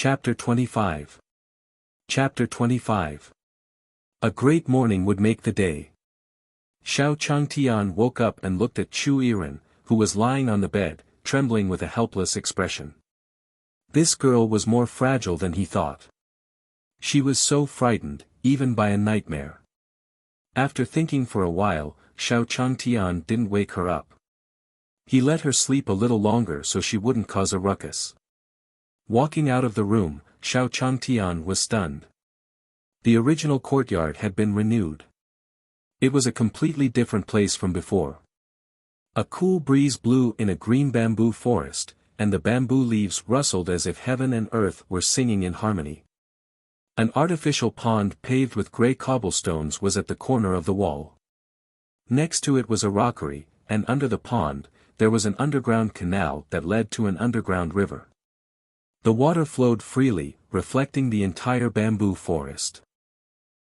Chapter 25. Chapter 25. A great morning would make the day. Xiao Changtian woke up and looked at Chu Yiren, who was lying on the bed, trembling with a helpless expression. This girl was more fragile than he thought. She was so frightened, even by a nightmare. After thinking for a while, Xiao Changtian didn't wake her up. He let her sleep a little longer so she wouldn't cause a ruckus. Walking out of the room, Xiao Changtian was stunned. The original courtyard had been renewed. It was a completely different place from before. A cool breeze blew in a green bamboo forest, and the bamboo leaves rustled as if heaven and earth were singing in harmony. An artificial pond paved with grey cobblestones was at the corner of the wall. Next to it was a rockery, and under the pond, there was an underground canal that led to an underground river. The water flowed freely, reflecting the entire bamboo forest.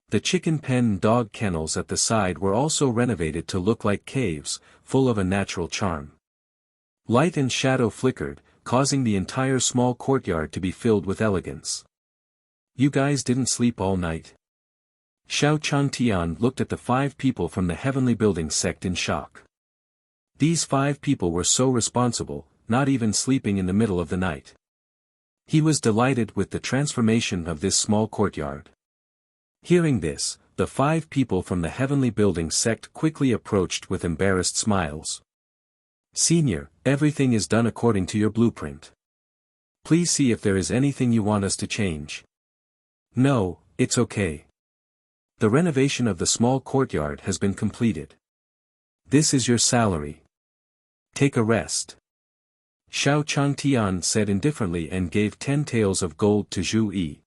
The chicken pen and dog kennels at the side were also renovated to look like caves, full of a natural charm. Light and shadow flickered, causing the entire small courtyard to be filled with elegance. "You guys didn't sleep all night?" Xiao Changtian looked at the 5 people from the heavenly building sect in shock. These 5 people were so responsible, not even sleeping in the middle of the night. He was delighted with the transformation of this small courtyard. Hearing this, the 5 people from the heavenly building sect quickly approached with embarrassed smiles. "Senior, everything is done according to your blueprint. Please see if there is anything you want us to change." "No, it's okay. The renovation of the small courtyard has been completed. This is your salary. Take a rest." Xiao Changtian said indifferently and gave 10 taels of gold to Zhu Yi.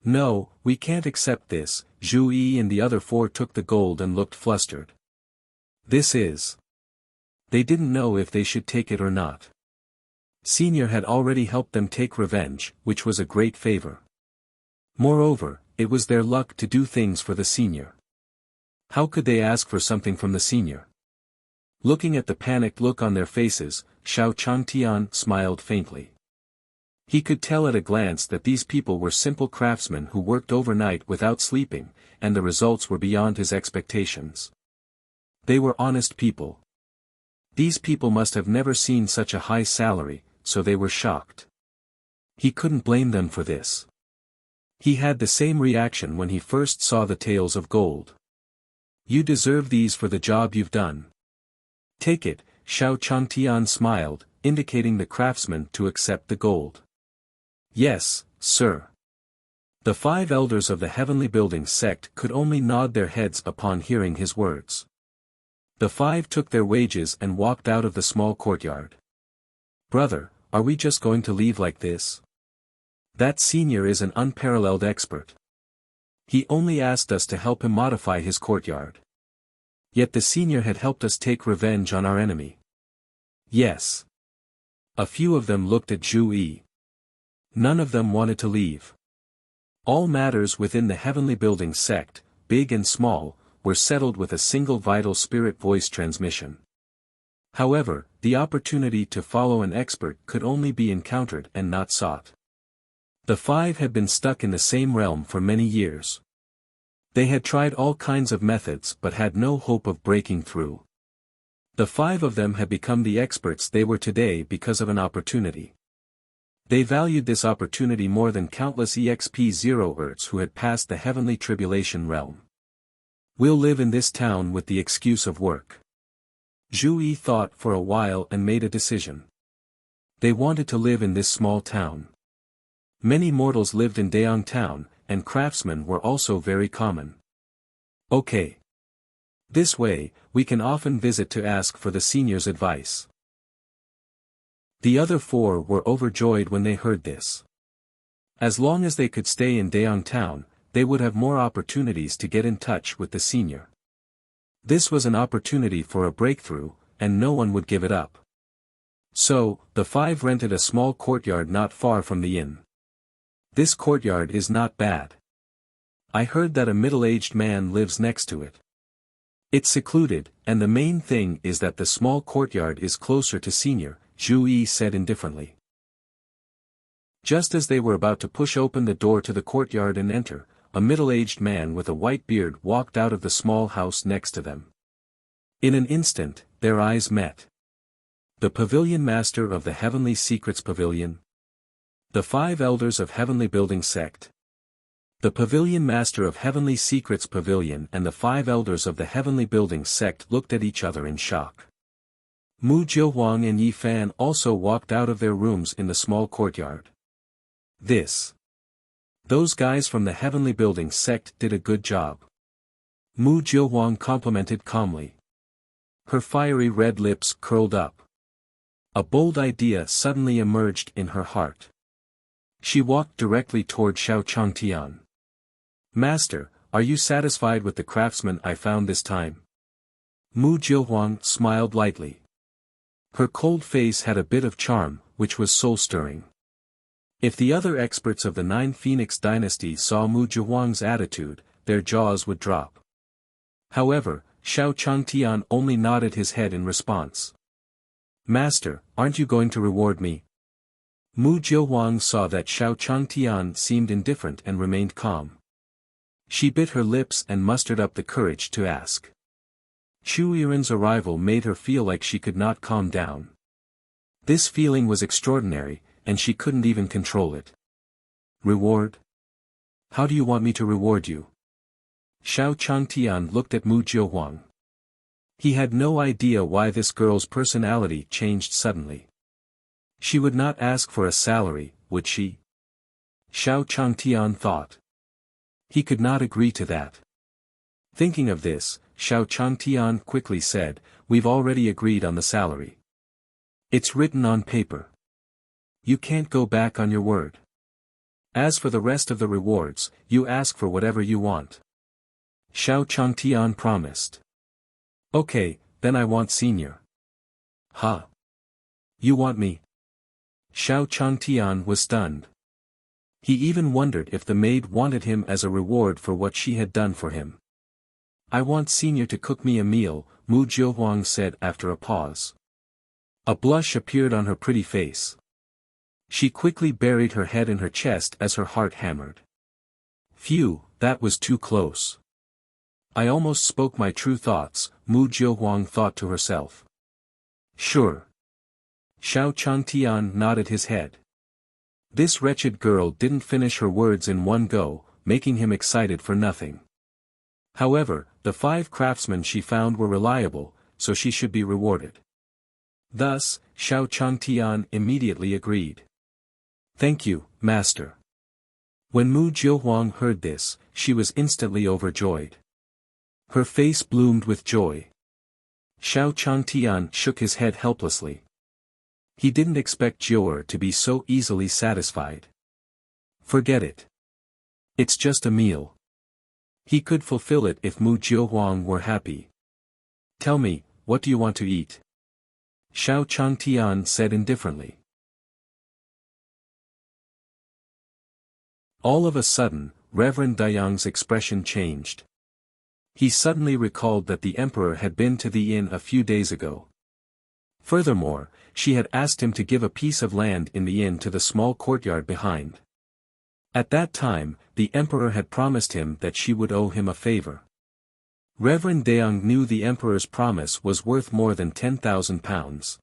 "No, we can't accept this." Zhu Yi and the other 4 took the gold and looked flustered. This is... They didn't know if they should take it or not. Senior had already helped them take revenge, which was a great favor. Moreover, it was their luck to do things for the senior. How could they ask for something from the senior? Looking at the panicked look on their faces, Xiao Changtian smiled faintly. He could tell at a glance that these people were simple craftsmen who worked overnight without sleeping, and the results were beyond his expectations. They were honest people. These people must have never seen such a high salary, so they were shocked. He couldn't blame them for this. He had the same reaction when he first saw the taels of gold. "You deserve these for the job you've done. Take it." Xiao Changtian smiled, indicating the craftsman to accept the gold. "Yes, sir." The 5 elders of the heavenly building sect could only nod their heads upon hearing his words. The 5 took their wages and walked out of the small courtyard. "Brother, are we just going to leave like this? That senior is an unparalleled expert. He only asked us to help him modify his courtyard. Yet the senior had helped us take revenge on our enemy." "Yes." A few of them looked at Zhu Yi. None of them wanted to leave. All matters within the heavenly building sect, big and small, were settled with a single vital spirit voice transmission. However, the opportunity to follow an expert could only be encountered and not sought. The 5 had been stuck in the same realm for many years. They had tried all kinds of methods but had no hope of breaking through. The 5 of them had become the experts they were today because of an opportunity. They valued this opportunity more than countless EXP0 who had passed the heavenly tribulation realm. "We'll live in this town with the excuse of work." Zhu Yi thought for a while and made a decision. They wanted to live in this small town. Many mortals lived in Daong town, and craftsmen were also very common. "Okay. This way, we can often visit to ask for the senior's advice." The other 4 were overjoyed when they heard this. As long as they could stay in Daong town, they would have more opportunities to get in touch with the senior. This was an opportunity for a breakthrough, and no one would give it up. So, the 5 rented a small courtyard not far from the inn. "This courtyard is not bad. I heard that a middle-aged man lives next to it. It's secluded, and the main thing is that the small courtyard is closer to senior," Zhu Yi said indifferently. Just as they were about to push open the door to the courtyard and enter, a middle-aged man with a white beard walked out of the small house next to them. In an instant, their eyes met. The pavilion master of the Heavenly Secrets Pavilion. The 5 elders of Heavenly Building Sect. The pavilion master of Heavenly Secrets Pavilion and the 5 elders of the Heavenly Building Sect looked at each other in shock. Mu Jiuhuang and Yi Fan also walked out of their rooms in the small courtyard. Those guys from the Heavenly Building Sect did a good job. Mu Jiuhuang complimented calmly. Her fiery red lips curled up. A bold idea suddenly emerged in her heart. She walked directly toward Xiao Changtian. Master, are you satisfied with the craftsman I found this time? Mu Jiuhuang smiled lightly. Her cold face had a bit of charm, which was soul-stirring. If the other experts of the 9 Phoenix dynasty saw Mu Jiuhuang's attitude, their jaws would drop. However, Xiao Changtian only nodded his head in response. Master, aren't you going to reward me? Mu Jiuhuang saw that Xiao Changtian seemed indifferent and remained calm. She bit her lips and mustered up the courage to ask. Chu Yiren's arrival made her feel like she could not calm down. This feeling was extraordinary, and she couldn't even control it. Reward? How do you want me to reward you? Xiao Changtian looked at Mu Jiuhuang. He had no idea why this girl's personality changed suddenly. She would not ask for a salary, would she? Xiao Changtian thought. He could not agree to that. Thinking of this, Xiao Changtian quickly said, "We've already agreed on the salary. It's written on paper. You can't go back on your word. As for the rest of the rewards, you ask for whatever you want." Xiao Changtian promised. "Okay, then I want senior." "Huh? You want me?" Xiao Changtian was stunned. He even wondered if the maid wanted him as a reward for what she had done for him. "I want senior to cook me a meal," Mu Jiuhuang said after a pause. A blush appeared on her pretty face. She quickly buried her head in her chest as her heart hammered. Phew, that was too close. I almost spoke my true thoughts, Mu Jiuhuang thought to herself. Sure. Xiao Changtian nodded his head. This wretched girl didn't finish her words in one go, making him excited for nothing. However, the 5 craftsmen she found were reliable, so she should be rewarded. Thus, Xiao Changtian immediately agreed. Thank you, master. When Mu Jiuhuang heard this, she was instantly overjoyed. Her face bloomed with joy. Xiao Changtian shook his head helplessly. He didn't expect Jiuer to be so easily satisfied. Forget it. It's just a meal. He could fulfill it if Mu Jiuhuang were happy. Tell me, what do you want to eat? Xiao Changtian said indifferently. All of a sudden, Reverend Dayang's expression changed. He suddenly recalled that the emperor had been to the inn a few days ago. Furthermore, she had asked him to give a piece of land in the inn to the small courtyard behind. At that time, the emperor had promised him that she would owe him a favor. Reverend Dayang knew the emperor's promise was worth more than 10,000 pounds.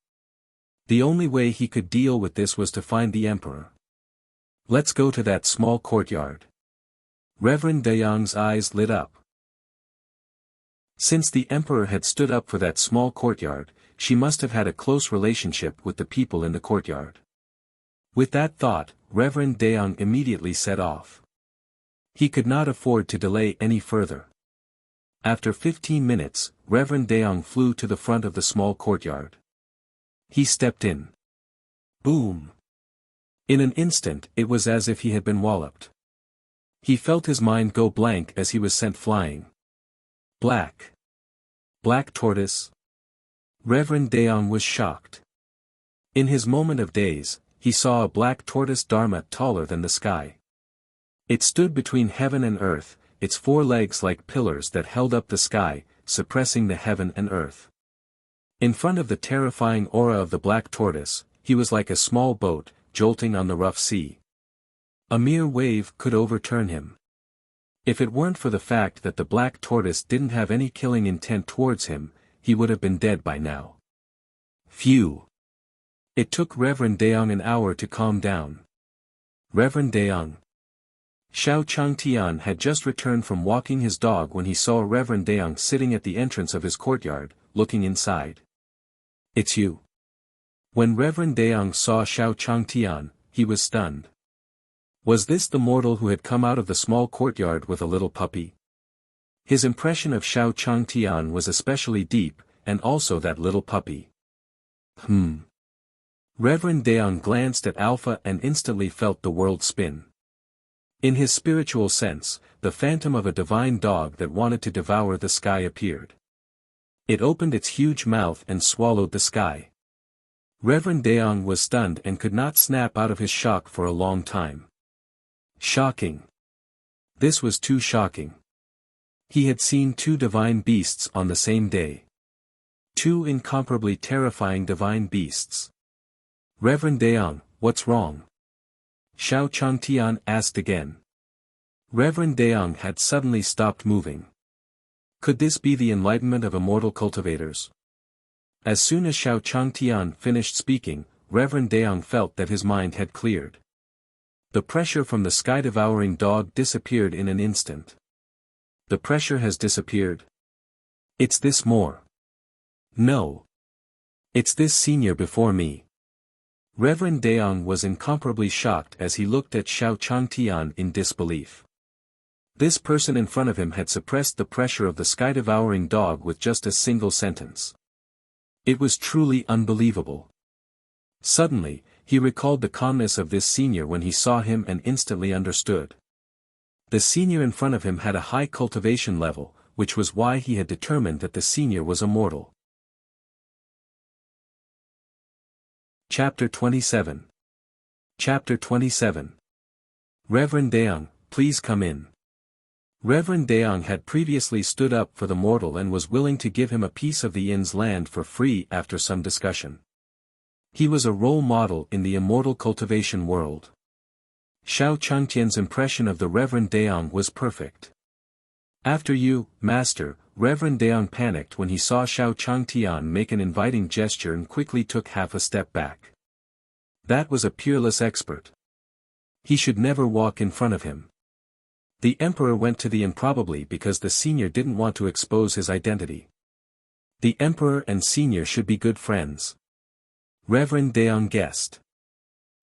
The only way he could deal with this was to find the emperor. Let's go to that small courtyard. Reverend Dayang's eyes lit up. Since the emperor had stood up for that small courtyard, she must have had a close relationship with the people in the courtyard. With that thought, Reverend Dayang immediately set off. He could not afford to delay any further. After 15 minutes, Reverend Dayang flew to the front of the small courtyard. He stepped in. Boom! In an instant it was as if he had been walloped. He felt his mind go blank as he was sent flying. Black Tortoise? Reverend Dayang was shocked. In his moment of daze, he saw a black tortoise dharma taller than the sky. It stood between heaven and earth, its 4 legs like pillars that held up the sky, suppressing the heaven and earth. In front of the terrifying aura of the black tortoise, he was like a small boat, jolting on the rough sea. A mere wave could overturn him. If it weren't for the fact that the black tortoise didn't have any killing intent towards him, he would have been dead by now. Phew. It took Reverend Daong an hour to calm down. Reverend Daong. Xiao Changtian had just returned from walking his dog when he saw Reverend Daong sitting at the entrance of his courtyard, looking inside. It's you. When Reverend Daong saw Xiao Changtian, he was stunned. Was this the mortal who had come out of the small courtyard with a little puppy? His impression of Xiao Changtian was especially deep, and also that little puppy. Reverend Daong glanced at Alpha and instantly felt the world spin. In his spiritual sense, the phantom of a divine dog that wanted to devour the sky appeared. It opened its huge mouth and swallowed the sky. Reverend Daong was stunned and could not snap out of his shock for a long time. Shocking. This was too shocking. He had seen two divine beasts on the same day. Two incomparably terrifying divine beasts. Reverend Daong, what's wrong? Xiao Changtian asked again. Reverend Daong had suddenly stopped moving. Could this be the enlightenment of immortal cultivators? As soon as Xiao Changtian finished speaking, Reverend Daong felt that his mind had cleared. The pressure from the sky-devouring dog disappeared in an instant. The pressure has disappeared. It's this more. No. It's this senior before me. Reverend Daong was incomparably shocked as he looked at Xiao Changtian in disbelief. This person in front of him had suppressed the pressure of the sky-devouring dog with just a single sentence. It was truly unbelievable. Suddenly, he recalled the calmness of this senior when he saw him and instantly understood. The senior in front of him had a high cultivation level, which was why he had determined that the senior was immortal. Chapter 27. Chapter 27. Reverend Daong, please come in. Reverend Daong had previously stood up for the mortal and was willing to give him a piece of the inn's land for free after some discussion. He was a role model in the immortal cultivation world. Xiao Changtian's impression of the Reverend Daong was perfect. After you, Master, Reverend Daong panicked when he saw Xiao Changtian make an inviting gesture and quickly took half a step back. That was a peerless expert. He should never walk in front of him. The Emperor went to the improbably because the senior didn't want to expose his identity. The Emperor and senior should be good friends. Reverend Daong guessed.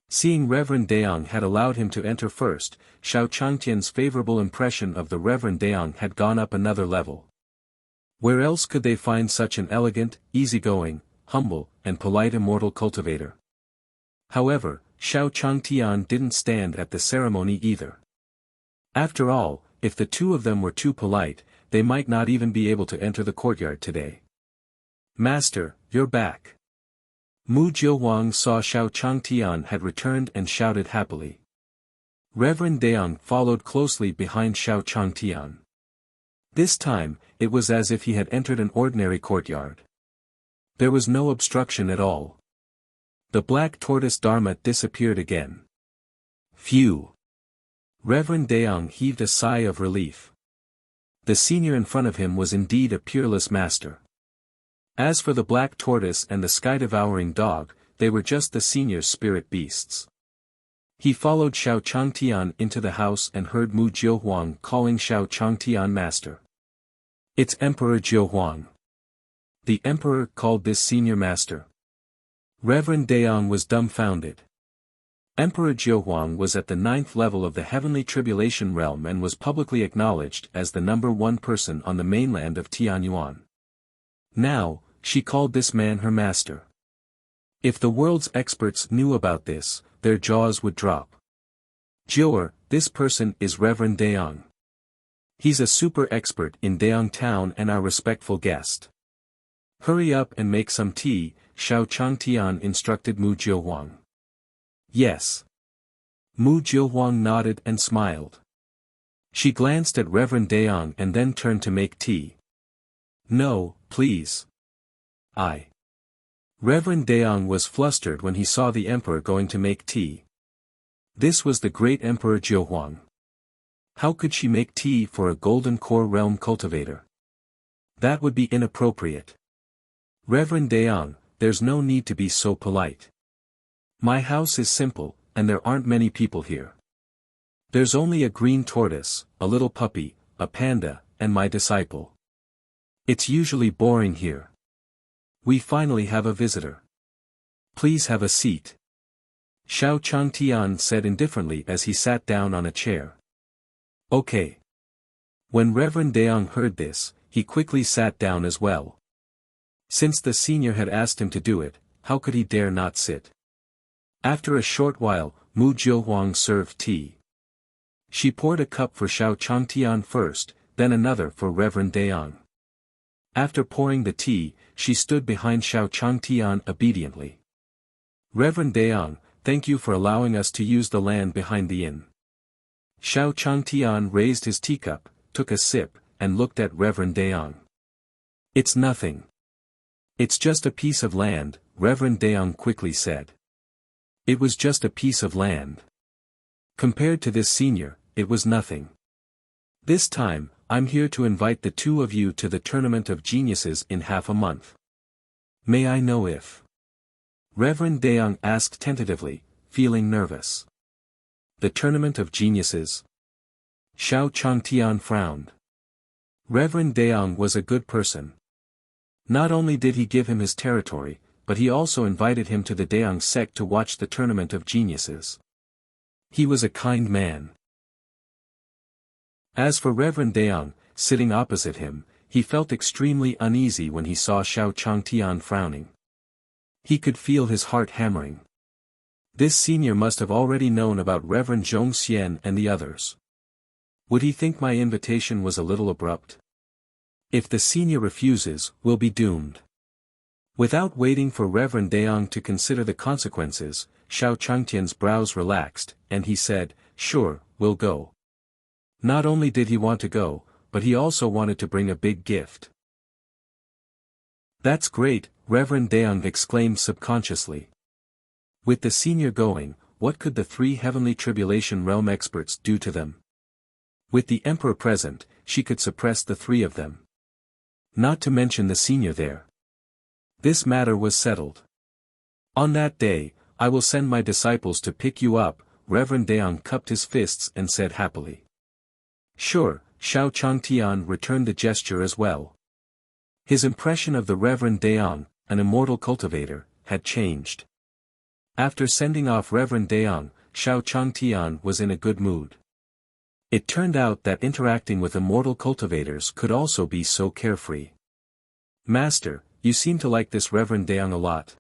Seeing Reverend Daong had allowed him to enter first, Xiao Changtian's favorable impression of the Reverend Daong had gone up another level. Where else could they find such an elegant, easygoing, humble, and polite immortal cultivator? However, Xiao Changtian didn't stand at the ceremony either. After all, if the two of them were too polite, they might not even be able to enter the courtyard today. Master, you're back. Mu Jiuhuang saw Xiao Changtian had returned and shouted happily. Reverend Daong followed closely behind Xiao Changtian. This time, it was as if he had entered an ordinary courtyard. There was no obstruction at all. The black tortoise Dharma disappeared again. Phew! Reverend Daong heaved a sigh of relief. The senior in front of him was indeed a peerless master. As for the black tortoise and the sky-devouring dog, they were just the senior's spirit beasts. He followed Xiao Changtian into the house and heard Mu Jiuhuang calling Xiao Changtian master. It's Emperor Jiuhuang. The Emperor called this senior master. Reverend Daong was dumbfounded. Emperor Jiuhuang was at the 9th level of the heavenly tribulation realm and was publicly acknowledged as the #1 person on the mainland of Tianyuan. Now, she called this man her master. If the world's experts knew about this, their jaws would drop. Jiuer, this person is Reverend Daong. He's a super expert in Daong Town and our respectful guest. Hurry up and make some tea, Xiao Changtian instructed Mu Jiuhuang. Yes. Mu Jiuhuang nodded and smiled. She glanced at Reverend Daong and then turned to make tea. No, please. Reverend Daong was flustered when he saw the Emperor going to make tea. This was the great Emperor Jiuhuang. How could she make tea for a golden core realm cultivator? That would be inappropriate. Reverend Daong, there's no need to be so polite. My house is simple, and there aren't many people here. There's only a green tortoise, a little puppy, a panda, and my disciple. It's usually boring here. We finally have a visitor. Please have a seat. Xiao Changtian said indifferently as he sat down on a chair. Okay. When Reverend Daong heard this, he quickly sat down as well. Since the senior had asked him to do it, how could he dare not sit? After a short while, Mu Jiuhuang served tea. She poured a cup for Xiao Changtian first, then another for Reverend Daong. After pouring the tea, she stood behind Xiao Changtian obediently. Reverend Daong, thank you for allowing us to use the land behind the inn. Xiao Changtian raised his teacup, took a sip, and looked at Reverend Daong. It's nothing. It's just a piece of land, Reverend Daong quickly said. It was just a piece of land. Compared to this senior, it was nothing. This time, I'm here to invite the two of you to the Tournament of Geniuses in half a month. May I know if? Reverend Daong asked tentatively, feeling nervous. The Tournament of Geniuses? Xiao Changtian frowned. Reverend Daong was a good person. Not only did he give him his territory, but he also invited him to the Daong sect to watch the Tournament of Geniuses. He was a kind man. As for Reverend Daong, sitting opposite him, he felt extremely uneasy when he saw Xiao Changtian frowning. He could feel his heart hammering. This senior must have already known about Reverend Zhongxian and the others. Would he think my invitation was a little abrupt? If the senior refuses, we'll be doomed. Without waiting for Reverend Daong to consider the consequences, Xiao Changtian's brows relaxed, and he said, sure, we'll go. Not only did he want to go, but he also wanted to bring a big gift. That's great, Reverend Daong exclaimed subconsciously. With the senior going, what could the three heavenly tribulation realm experts do to them? With the emperor present, she could suppress the three of them. Not to mention the senior there. This matter was settled. On that day, I will send my disciples to pick you up, Reverend Daong cupped his fists and said happily. Sure, Xiao Changtian returned the gesture as well. His impression of the Reverend Daong, an immortal cultivator, had changed. After sending off Reverend Daong, Xiao Changtian was in a good mood. It turned out that interacting with immortal cultivators could also be so carefree. Master, you seem to like this Reverend Daong a lot.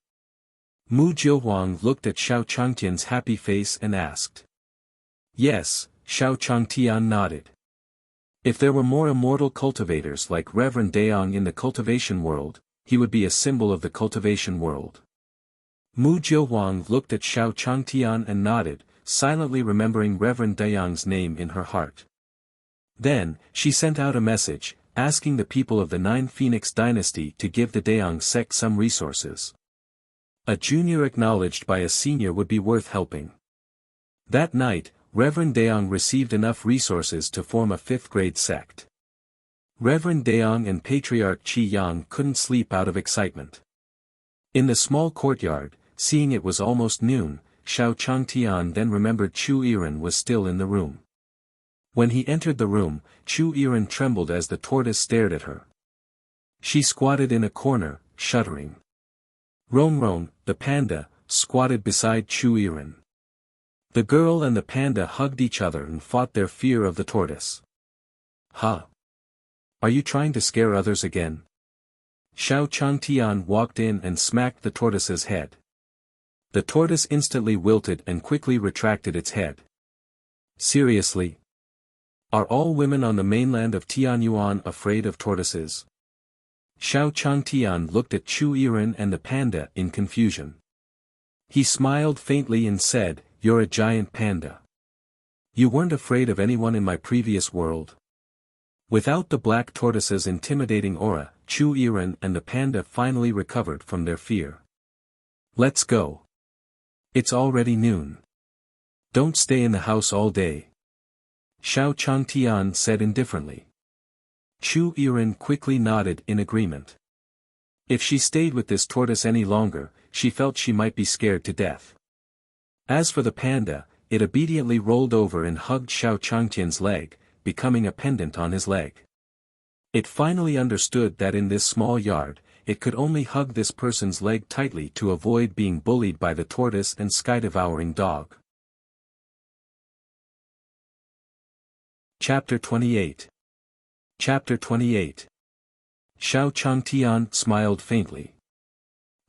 Mu Jiuhuang looked at Xiao Changtian's happy face and asked. Yes, Xiao Changtian nodded. If there were more immortal cultivators like Reverend Daong in the cultivation world, he would be a symbol of the cultivation world. Mu Jiuhuang looked at Xiao Changtian and nodded, silently remembering Reverend Daong's name in her heart. Then, she sent out a message, asking the people of the Nine Phoenix dynasty to give the Daong sect some resources. A junior acknowledged by a senior would be worth helping. That night, Reverend Daong received enough resources to form a 5th-grade sect. Reverend Daong and Patriarch Qi Yang couldn't sleep out of excitement. In the small courtyard, seeing it was almost noon, Xiao Changtian then remembered Chu Yiren was still in the room. When he entered the room, Chu Yiren trembled as the tortoise stared at her. She squatted in a corner, shuddering. Ron, the panda, squatted beside Chu Yiren. The girl and the panda hugged each other and fought their fear of the tortoise. Huh? Are you trying to scare others again? Xiao Changtian walked in and smacked the tortoise's head. The tortoise instantly wilted and quickly retracted its head. Seriously? Are all women on the mainland of Tianyuan afraid of tortoises? Xiao Changtian looked at Chu Yiren and the panda in confusion. He smiled faintly and said, "You're a giant panda. You weren't afraid of anyone in my previous world." Without the black tortoise's intimidating aura, Chu Yiren and the panda finally recovered from their fear. Let's go. It's already noon. Don't stay in the house all day. Xiao Changtian said indifferently. Chu Yiren quickly nodded in agreement. If she stayed with this tortoise any longer, she felt she might be scared to death. As for the panda, it obediently rolled over and hugged Xiao Changtian's leg, becoming a pendant on his leg. It finally understood that in this small yard, it could only hug this person's leg tightly to avoid being bullied by the tortoise and sky-devouring dog. Chapter 28. Chapter 28. Xiao Changtian smiled faintly.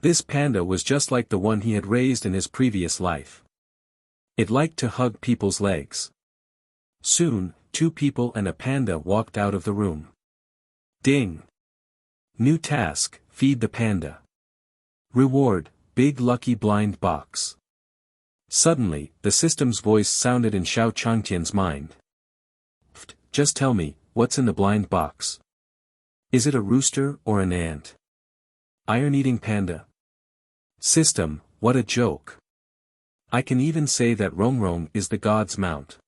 This panda was just like the one he had raised in his previous life. It liked to hug people's legs. Soon, 2 people and a panda walked out of the room. Ding! New task, feed the panda. Reward, big lucky blind box. Suddenly, the system's voice sounded in Xiao Changtian's mind. Just tell me, what's in the blind box? Is it a rooster or an ant? Iron-eating panda. System, what a joke. I can even say that Rongrong is the god's mount.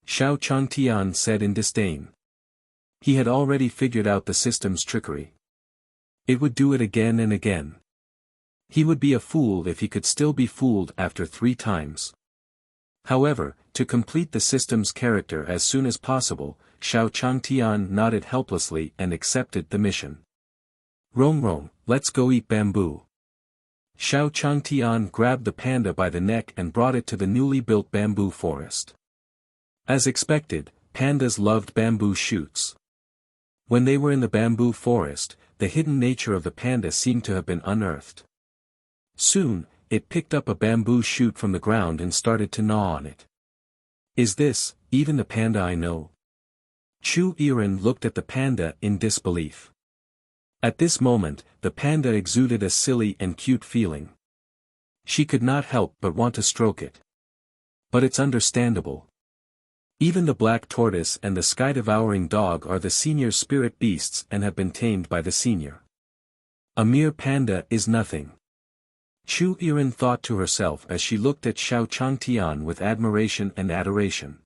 Xiao Changtian said in disdain. He had already figured out the system's trickery. It would do it again and again. He would be a fool if he could still be fooled after 3 times. However, to complete the system's character as soon as possible, Xiao Changtian nodded helplessly and accepted the mission. Rongrong, let's go eat bamboo. Xiao Changtian grabbed the panda by the neck and brought it to the newly built bamboo forest. As expected, pandas loved bamboo shoots. When they were in the bamboo forest, the hidden nature of the panda seemed to have been unearthed. Soon, it picked up a bamboo shoot from the ground and started to gnaw on it. Is this, even the panda I know? Chu Yiren looked at the panda in disbelief. At this moment, the panda exuded a silly and cute feeling. She could not help but want to stroke it. But it's understandable. Even the black tortoise and the sky-devouring dog are the senior spirit beasts and have been tamed by the senior. A mere panda is nothing. Chu Yiren thought to herself as she looked at Xiao Changtian with admiration and adoration.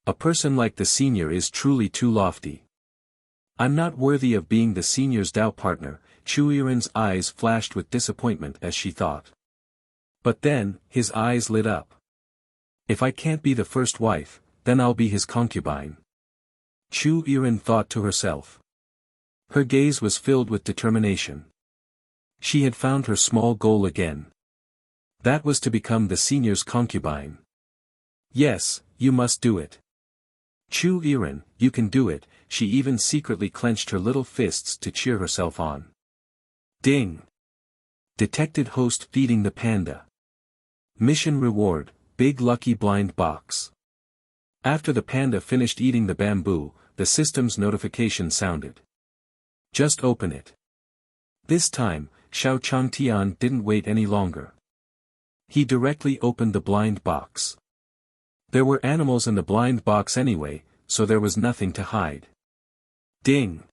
A person like the senior is truly too lofty. I'm not worthy of being the senior's Dao partner. Chu Yiren's eyes flashed with disappointment as she thought. But then, his eyes lit up. If I can't be the first wife, then I'll be his concubine. Chu Yiren thought to herself. Her gaze was filled with determination. She had found her small goal again. That was to become the senior's concubine. Yes, you must do it. Chu Yiren, you can do it. She even secretly clenched her little fists to cheer herself on. Ding! Detected host feeding the panda. Mission reward, big lucky blind box. After the panda finished eating the bamboo, the system's notification sounded. Just open it. This time, Xiao Changtian didn't wait any longer. He directly opened the blind box. There were animals in the blind box anyway, so there was nothing to hide. Ding!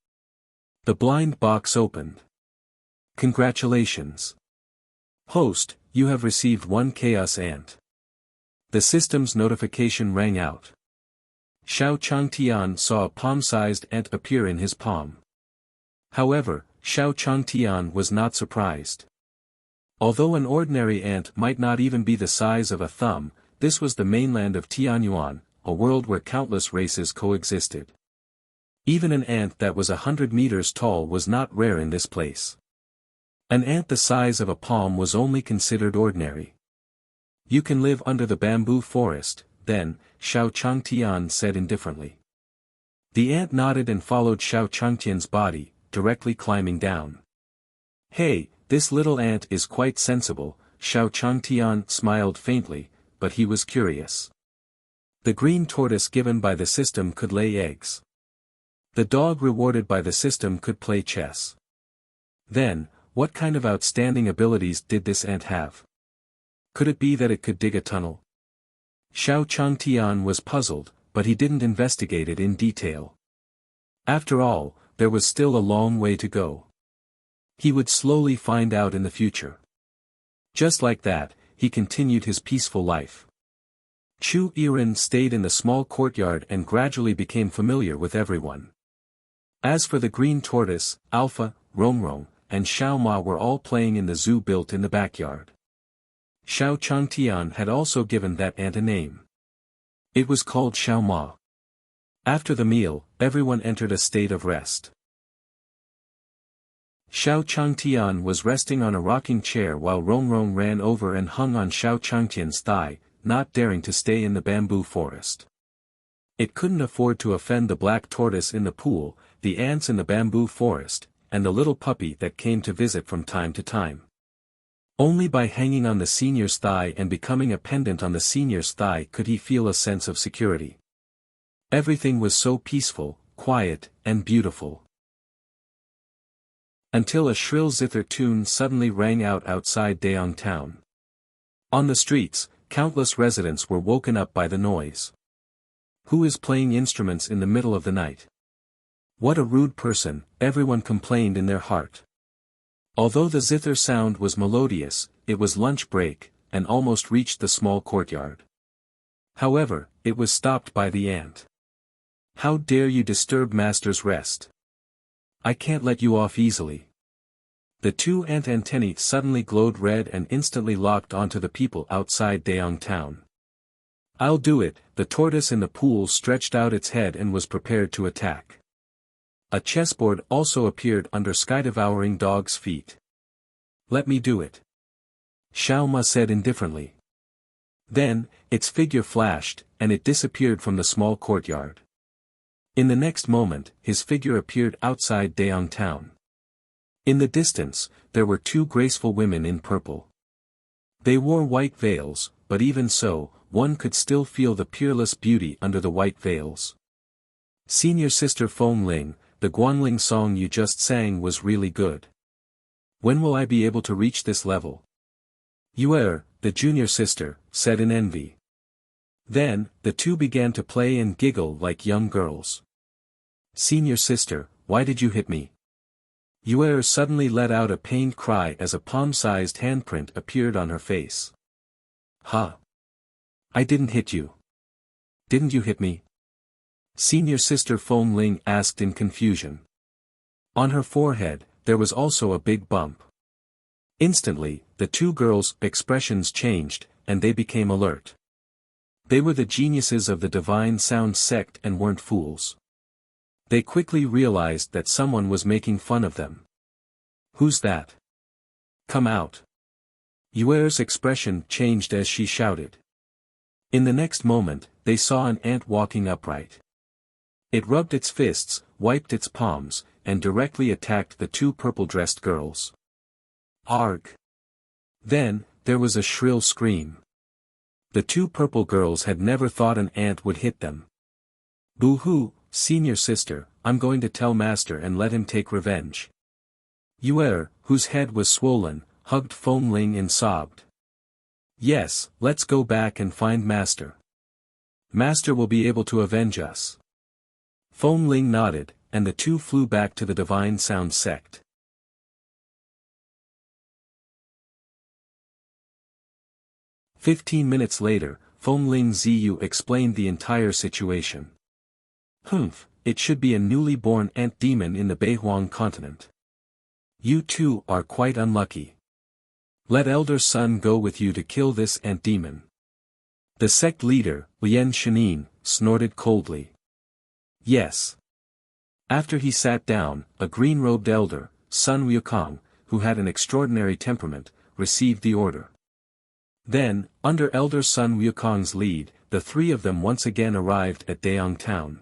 The blind box opened. Congratulations. Host, you have received 1 chaos ant. The system's notification rang out. Xiao Changtian saw a palm-sized ant appear in his palm. However, Xiao Changtian was not surprised. Although an ordinary ant might not even be the size of a thumb, this was the mainland of Tianyuan, a world where countless races coexisted. Even an ant that was 100 meters tall was not rare in this place. An ant the size of a palm was only considered ordinary. You can live under the bamboo forest, then, Xiao Changtian said indifferently. The ant nodded and followed Xiao Changtian's body, directly climbing down. Hey, this little ant is quite sensible, Xiao Changtian smiled faintly, but he was curious. The green tortoise given by the system could lay eggs. The dog rewarded by the system could play chess. Then, what kind of outstanding abilities did this ant have? Could it be that it could dig a tunnel? Xiao Changtian was puzzled, but he didn't investigate it in detail. After all, there was still a long way to go. He would slowly find out in the future. Just like that, he continued his peaceful life. Chu Iren stayed in the small courtyard and gradually became familiar with everyone. As for the green tortoise, Alpha, Romrong, and Xiao Ma were all playing in the zoo built in the backyard. Xiao Changtian had also given that ant a name. It was called Xiao Ma. After the meal, everyone entered a state of rest. Xiao Changtian was resting on a rocking chair while Romrong ran over and hung on Xiao Changtian's thigh, not daring to stay in the bamboo forest. It couldn't afford to offend the black tortoise in the pool, the ants in the bamboo forest, and the little puppy that came to visit from time to time. Only by hanging on the senior's thigh and becoming a pendant on the senior's thigh could he feel a sense of security. Everything was so peaceful, quiet, and beautiful. Until a shrill zither tune suddenly rang out outside Daong town. On the streets, countless residents were woken up by the noise. Who is playing instruments in the middle of the night? What a rude person, everyone complained in their heart. Although the zither sound was melodious, it was lunch break, and almost reached the small courtyard. However, it was stopped by the ant. How dare you disturb master's rest? I can't let you off easily. The two ant antennae suddenly glowed red and instantly locked onto the people outside Daong town. I'll do it, the tortoise in the pool stretched out its head and was prepared to attack. A chessboard also appeared under sky-devouring dog's feet. Let me do it. Xiao Ma said indifferently. Then, its figure flashed, and it disappeared from the small courtyard. In the next moment, his figure appeared outside Daong town. In the distance, there were two graceful women in purple. They wore white veils, but even so, one could still feel the peerless beauty under the white veils. Senior sister Feng Ling, the Guanling song you just sang was really good. When will I be able to reach this level? Yuer, the junior sister, said in envy. Then, the two began to play and giggle like young girls. Senior sister, why did you hit me? Yuer suddenly let out a pained cry as a palm-sized handprint appeared on her face. Ha! I didn't hit you. Didn't you hit me? Senior sister Feng Ling asked in confusion. On her forehead, there was also a big bump. Instantly, the two girls' expressions changed, and they became alert. They were the geniuses of the Divine Sound sect and weren't fools. They quickly realized that someone was making fun of them. Who's that? Come out. Yuer's expression changed as she shouted. In the next moment, they saw an ant walking upright. It rubbed its fists, wiped its palms, and directly attacked the two purple-dressed girls. Arg! Then, there was a shrill scream. The two purple girls had never thought an ant would hit them. Boo-hoo, senior sister, I'm going to tell master and let him take revenge. Yuer, whose head was swollen, hugged Feng Ling and sobbed. Yes, let's go back and find master. Master will be able to avenge us. Feng Ling nodded, and the two flew back to the Divine Sound sect. "15 minutes later, Feng Ling Ziyu explained the entire situation. Humph, it should be a newly born ant demon in the Beihuang continent. You two are quite unlucky. Let Elder Sun go with you to kill this ant demon." The sect leader, Lian Shanin, snorted coldly. Yes. After he sat down, a green-robed elder, Sun Wukong, who had an extraordinary temperament, received the order. Then, under Elder Sun Wukong's lead, the three of them once again arrived at Daong town.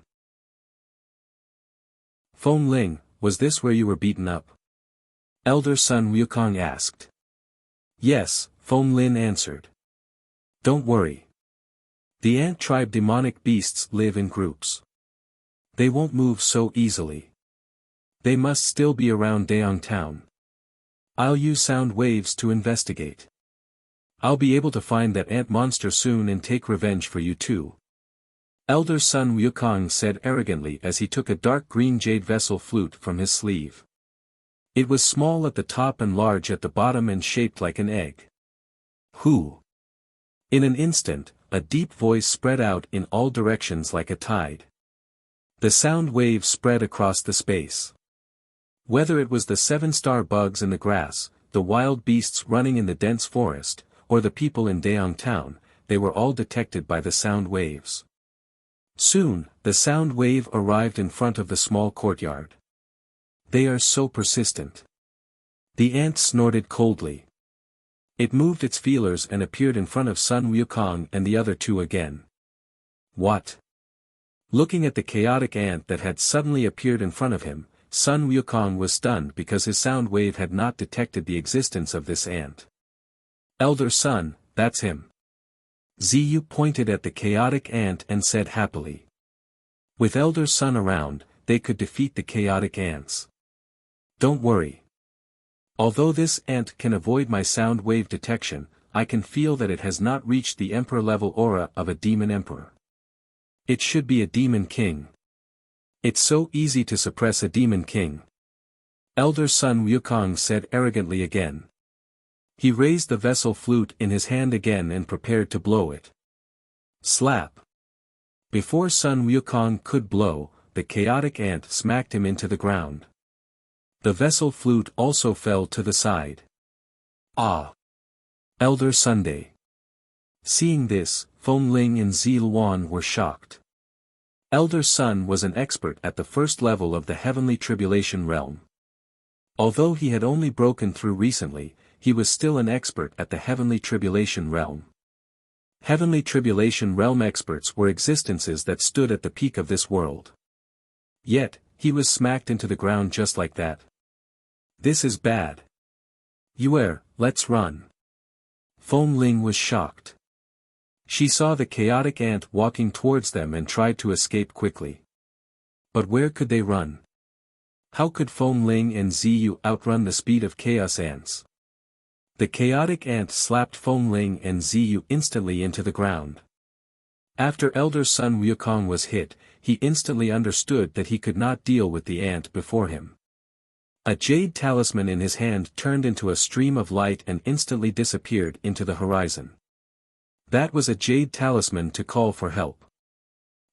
Feng Ling, was this where you were beaten up? Elder Sun Wukong asked. Yes, Feng Lin answered. Don't worry. The ant tribe demonic beasts live in groups. They won't move so easily. They must still be around Daong town. I'll use sound waves to investigate. I'll be able to find that ant monster soon and take revenge for you too. Elder Sun Wukong said arrogantly as he took a dark green jade vessel flute from his sleeve. It was small at the top and large at the bottom and shaped like an egg. Who? In an instant, a deep voice spread out in all directions like a tide. The sound wave spread across the space. Whether it was the 7-star bugs in the grass, the wild beasts running in the dense forest, or the people in Daeong Town, they were all detected by the sound waves. Soon, the sound wave arrived in front of the small courtyard. They are so persistent. The ant snorted coldly. It moved its feelers and appeared in front of Sun Wukong and the other two again. What? Looking at the chaotic ant that had suddenly appeared in front of him, Sun Wukong was stunned because his sound wave had not detected the existence of this ant. Elder Sun, that's him. Ziyu pointed at the chaotic ant and said happily. With Elder Sun around, they could defeat the chaotic ants. Don't worry. Although this ant can avoid my sound wave detection, I can feel that it has not reached the emperor-level aura of a demon emperor. It should be a demon king. It's so easy to suppress a demon king. Elder Sun Wukong said arrogantly again. He raised the vessel flute in his hand again and prepared to blow it. Slap. Before Sun Wukong could blow, the chaotic ant smacked him into the ground. The vessel flute also fell to the side. Ah! Elder Sunday. Seeing this, Feng Ling and Zi Luan were shocked. Elder Sun was an expert at the first level of the Heavenly Tribulation Realm. Although he had only broken through recently, he was still an expert at the Heavenly Tribulation Realm. Heavenly Tribulation Realm experts were existences that stood at the peak of this world. Yet, he was smacked into the ground just like that. This is bad. Yuer, let's run. Feng Ling was shocked. She saw the chaotic ant walking towards them and tried to escape quickly. But where could they run? How could Feng Ling and Ziyu outrun the speed of chaos ants? The chaotic ant slapped Feng Ling and Ziyu instantly into the ground. After Elder Sun Wukong was hit, he instantly understood that he could not deal with the ant before him. A jade talisman in his hand turned into a stream of light and instantly disappeared into the horizon. That was a jade talisman to call for help.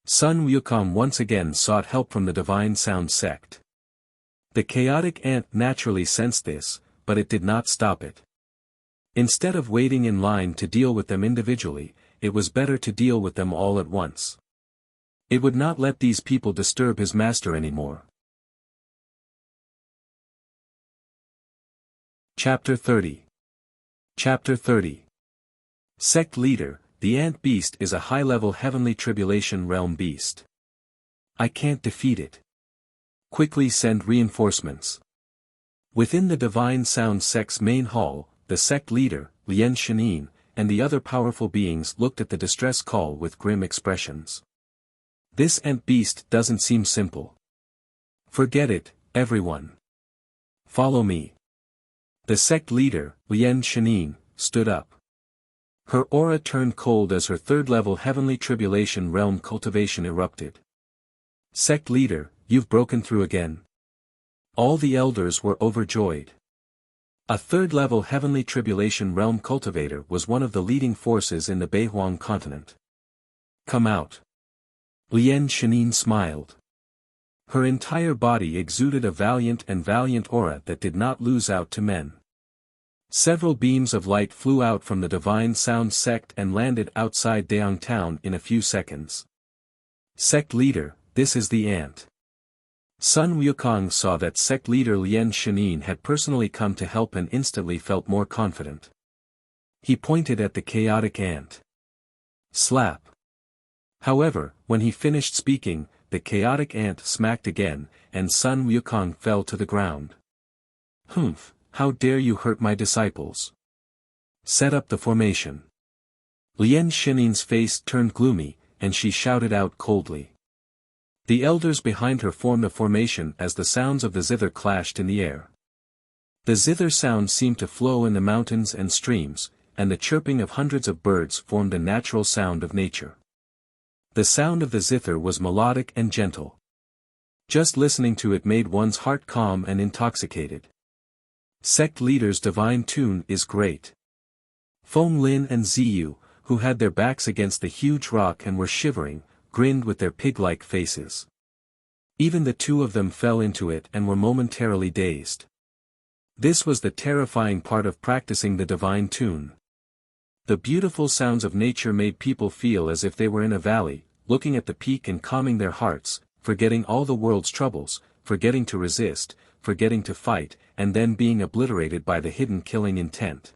Sun Wukong once again sought help from the Divine Sound sect. The chaotic ant naturally sensed this, but it did not stop it. Instead of waiting in line to deal with them individually, it was better to deal with them all at once. It would not let these people disturb his master anymore. Chapter 30. Chapter 30. Sect Leader, the Ant Beast is a high-level Heavenly Tribulation Realm beast. I can't defeat it. Quickly send reinforcements. Within the Divine Sound Sect's main hall, the sect leader, Lien Shanin, and the other powerful beings looked at the distress call with grim expressions. This ant beast doesn't seem simple. Forget it, everyone. Follow me. The sect leader, Lien Shanin, stood up. Her aura turned cold as her third-level Heavenly Tribulation Realm cultivation erupted. Sect leader, you've broken through again. All the elders were overjoyed. A third-level Heavenly Tribulation Realm cultivator was one of the leading forces in the Beihuang continent. Come out. Lien Shanin smiled. Her entire body exuded a valiant aura that did not lose out to men. Several beams of light flew out from the Divine Sound sect and landed outside Daeong Town in a few seconds. Sect leader, this is the ant. Sun Wukong saw that sect leader Lien Shanin had personally come to help and instantly felt more confident. He pointed at the chaotic ant. Slap. However, when he finished speaking, the chaotic ant smacked again, and Sun Wukong fell to the ground. Humph, how dare you hurt my disciples? Set up the formation. Lien Shanin's face turned gloomy, and she shouted out coldly. The elders behind her formed a formation as the sounds of the zither clashed in the air. The zither sound seemed to flow in the mountains and streams, and the chirping of hundreds of birds formed a natural sound of nature. The sound of the zither was melodic and gentle. Just listening to it made one's heart calm and intoxicated. Sect leader's divine tune is great. Feng Lin and Ziyu, who had their backs against the huge rock and were shivering, grinned with their pig-like faces. Even the two of them fell into it and were momentarily dazed. This was the terrifying part of practicing the divine tune. The beautiful sounds of nature made people feel as if they were in a valley, looking at the peak and calming their hearts, forgetting all the world's troubles, forgetting to resist, forgetting to fight, and then being obliterated by the hidden killing intent.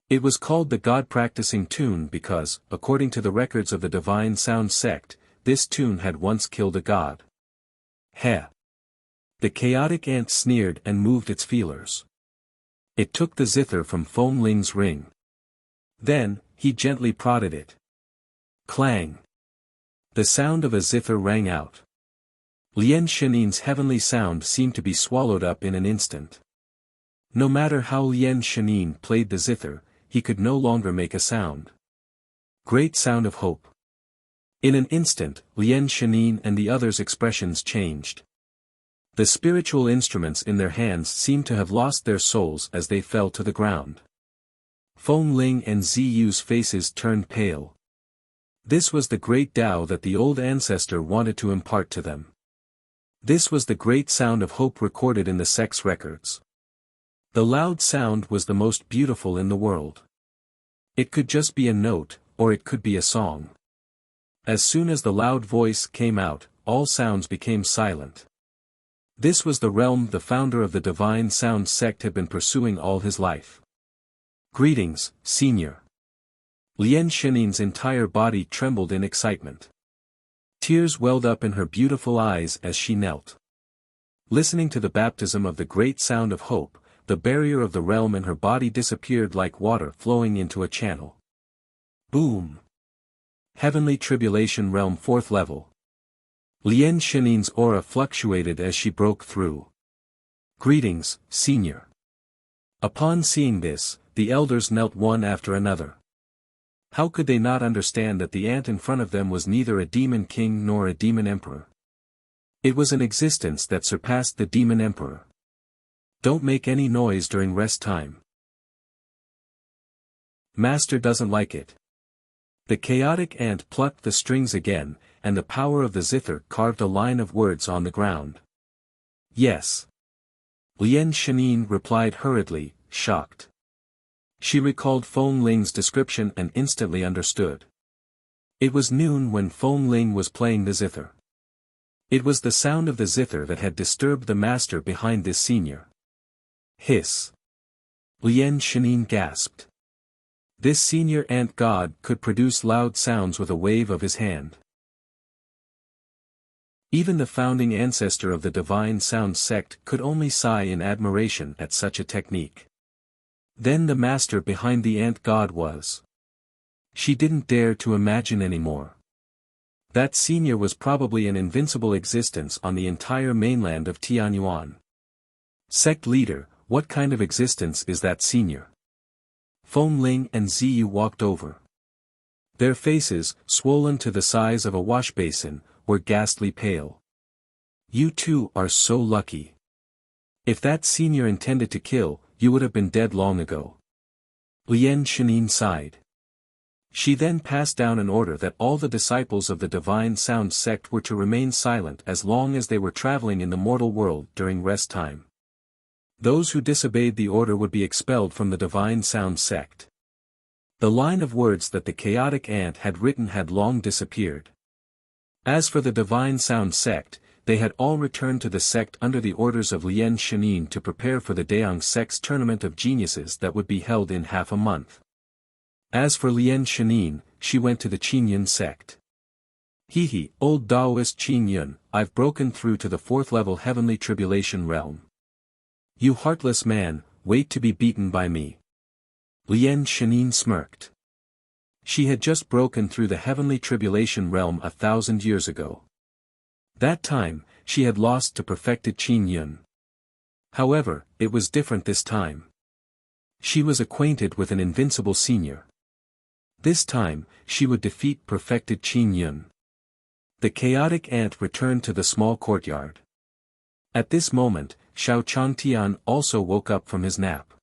It was called the God-practicing tune because, according to the records of the Divine Sound sect, this tune had once killed a god. Heh! The chaotic ant sneered and moved its feelers. It took the zither from Foam Ling's ring. Then, he gently prodded it. Clang! The sound of a zither rang out. Lian Shanin's heavenly sound seemed to be swallowed up in an instant. No matter how Lian Shanin played the zither, he could no longer make a sound. Great sound of hope. In an instant, Lian Shanin and the others' expressions changed. The spiritual instruments in their hands seemed to have lost their souls as they fell to the ground. Foam Ling and Ziyu's faces turned pale. This was the great Tao that the old ancestor wanted to impart to them. This was the great sound of hope recorded in the sect's records. The loud sound was the most beautiful in the world. It could just be a note, or it could be a song. As soon as the loud voice came out, all sounds became silent. This was the realm the founder of the Divine Sound sect had been pursuing all his life. Greetings, Senior. Lian Shanin's entire body trembled in excitement. Tears welled up in her beautiful eyes as she knelt. Listening to the baptism of the great sound of hope, the barrier of the realm in her body disappeared like water flowing into a channel. Boom! Heavenly Tribulation Realm 4th level. Lian Shanin's aura fluctuated as she broke through. Greetings, Senior. Upon seeing this, the elders knelt one after another. How could they not understand that the ant in front of them was neither a demon king nor a demon emperor? It was an existence that surpassed the demon emperor. Don't make any noise during rest time. Master doesn't like it. The chaotic ant plucked the strings again, and the power of the zither carved a line of words on the ground. Yes. Lian Shanin replied hurriedly, shocked. She recalled Foam Ling's description and instantly understood. It was noon when Foam Ling was playing the zither. It was the sound of the zither that had disturbed the master behind this senior. Hiss. Lian Shanin gasped. This senior ant god could produce loud sounds with a wave of his hand. Even the founding ancestor of the Divine Sound sect could only sigh in admiration at such a technique. Then the master behind the ant god was. She didn't dare to imagine anymore. That senior was probably an invincible existence on the entire mainland of Tianyuan. Sect leader, what kind of existence is that senior? Foam Ling and Ziyu walked over. Their faces, swollen to the size of a wash basin, were ghastly pale. You two are so lucky. If that senior intended to kill, you would have been dead long ago. Lian Shanin sighed. She then passed down an order that all the disciples of the Divine Sound sect were to remain silent as long as they were traveling in the mortal world during rest time. Those who disobeyed the order would be expelled from the Divine Sound sect. The line of words that the chaotic ant had written had long disappeared. As for the Divine Sound sect, they had all returned to the sect under the orders of Lian Shanin to prepare for the Daong sect's tournament of geniuses that would be held in half a month. As for Lian Shanin, she went to the Qingyun sect. Hee, old Taoist Qingyun, I've broken through to the 4th level heavenly tribulation realm. You heartless man, wait to be beaten by me. Lian Shanin smirked. She had just broken through the heavenly tribulation realm 1,000 years ago. That time, she had lost to perfected Qingyun. However, it was different this time. She was acquainted with an invincible senior. This time, she would defeat perfected Qingyun. The chaotic ant returned to the small courtyard. At this moment, Xiao Changtian also woke up from his nap.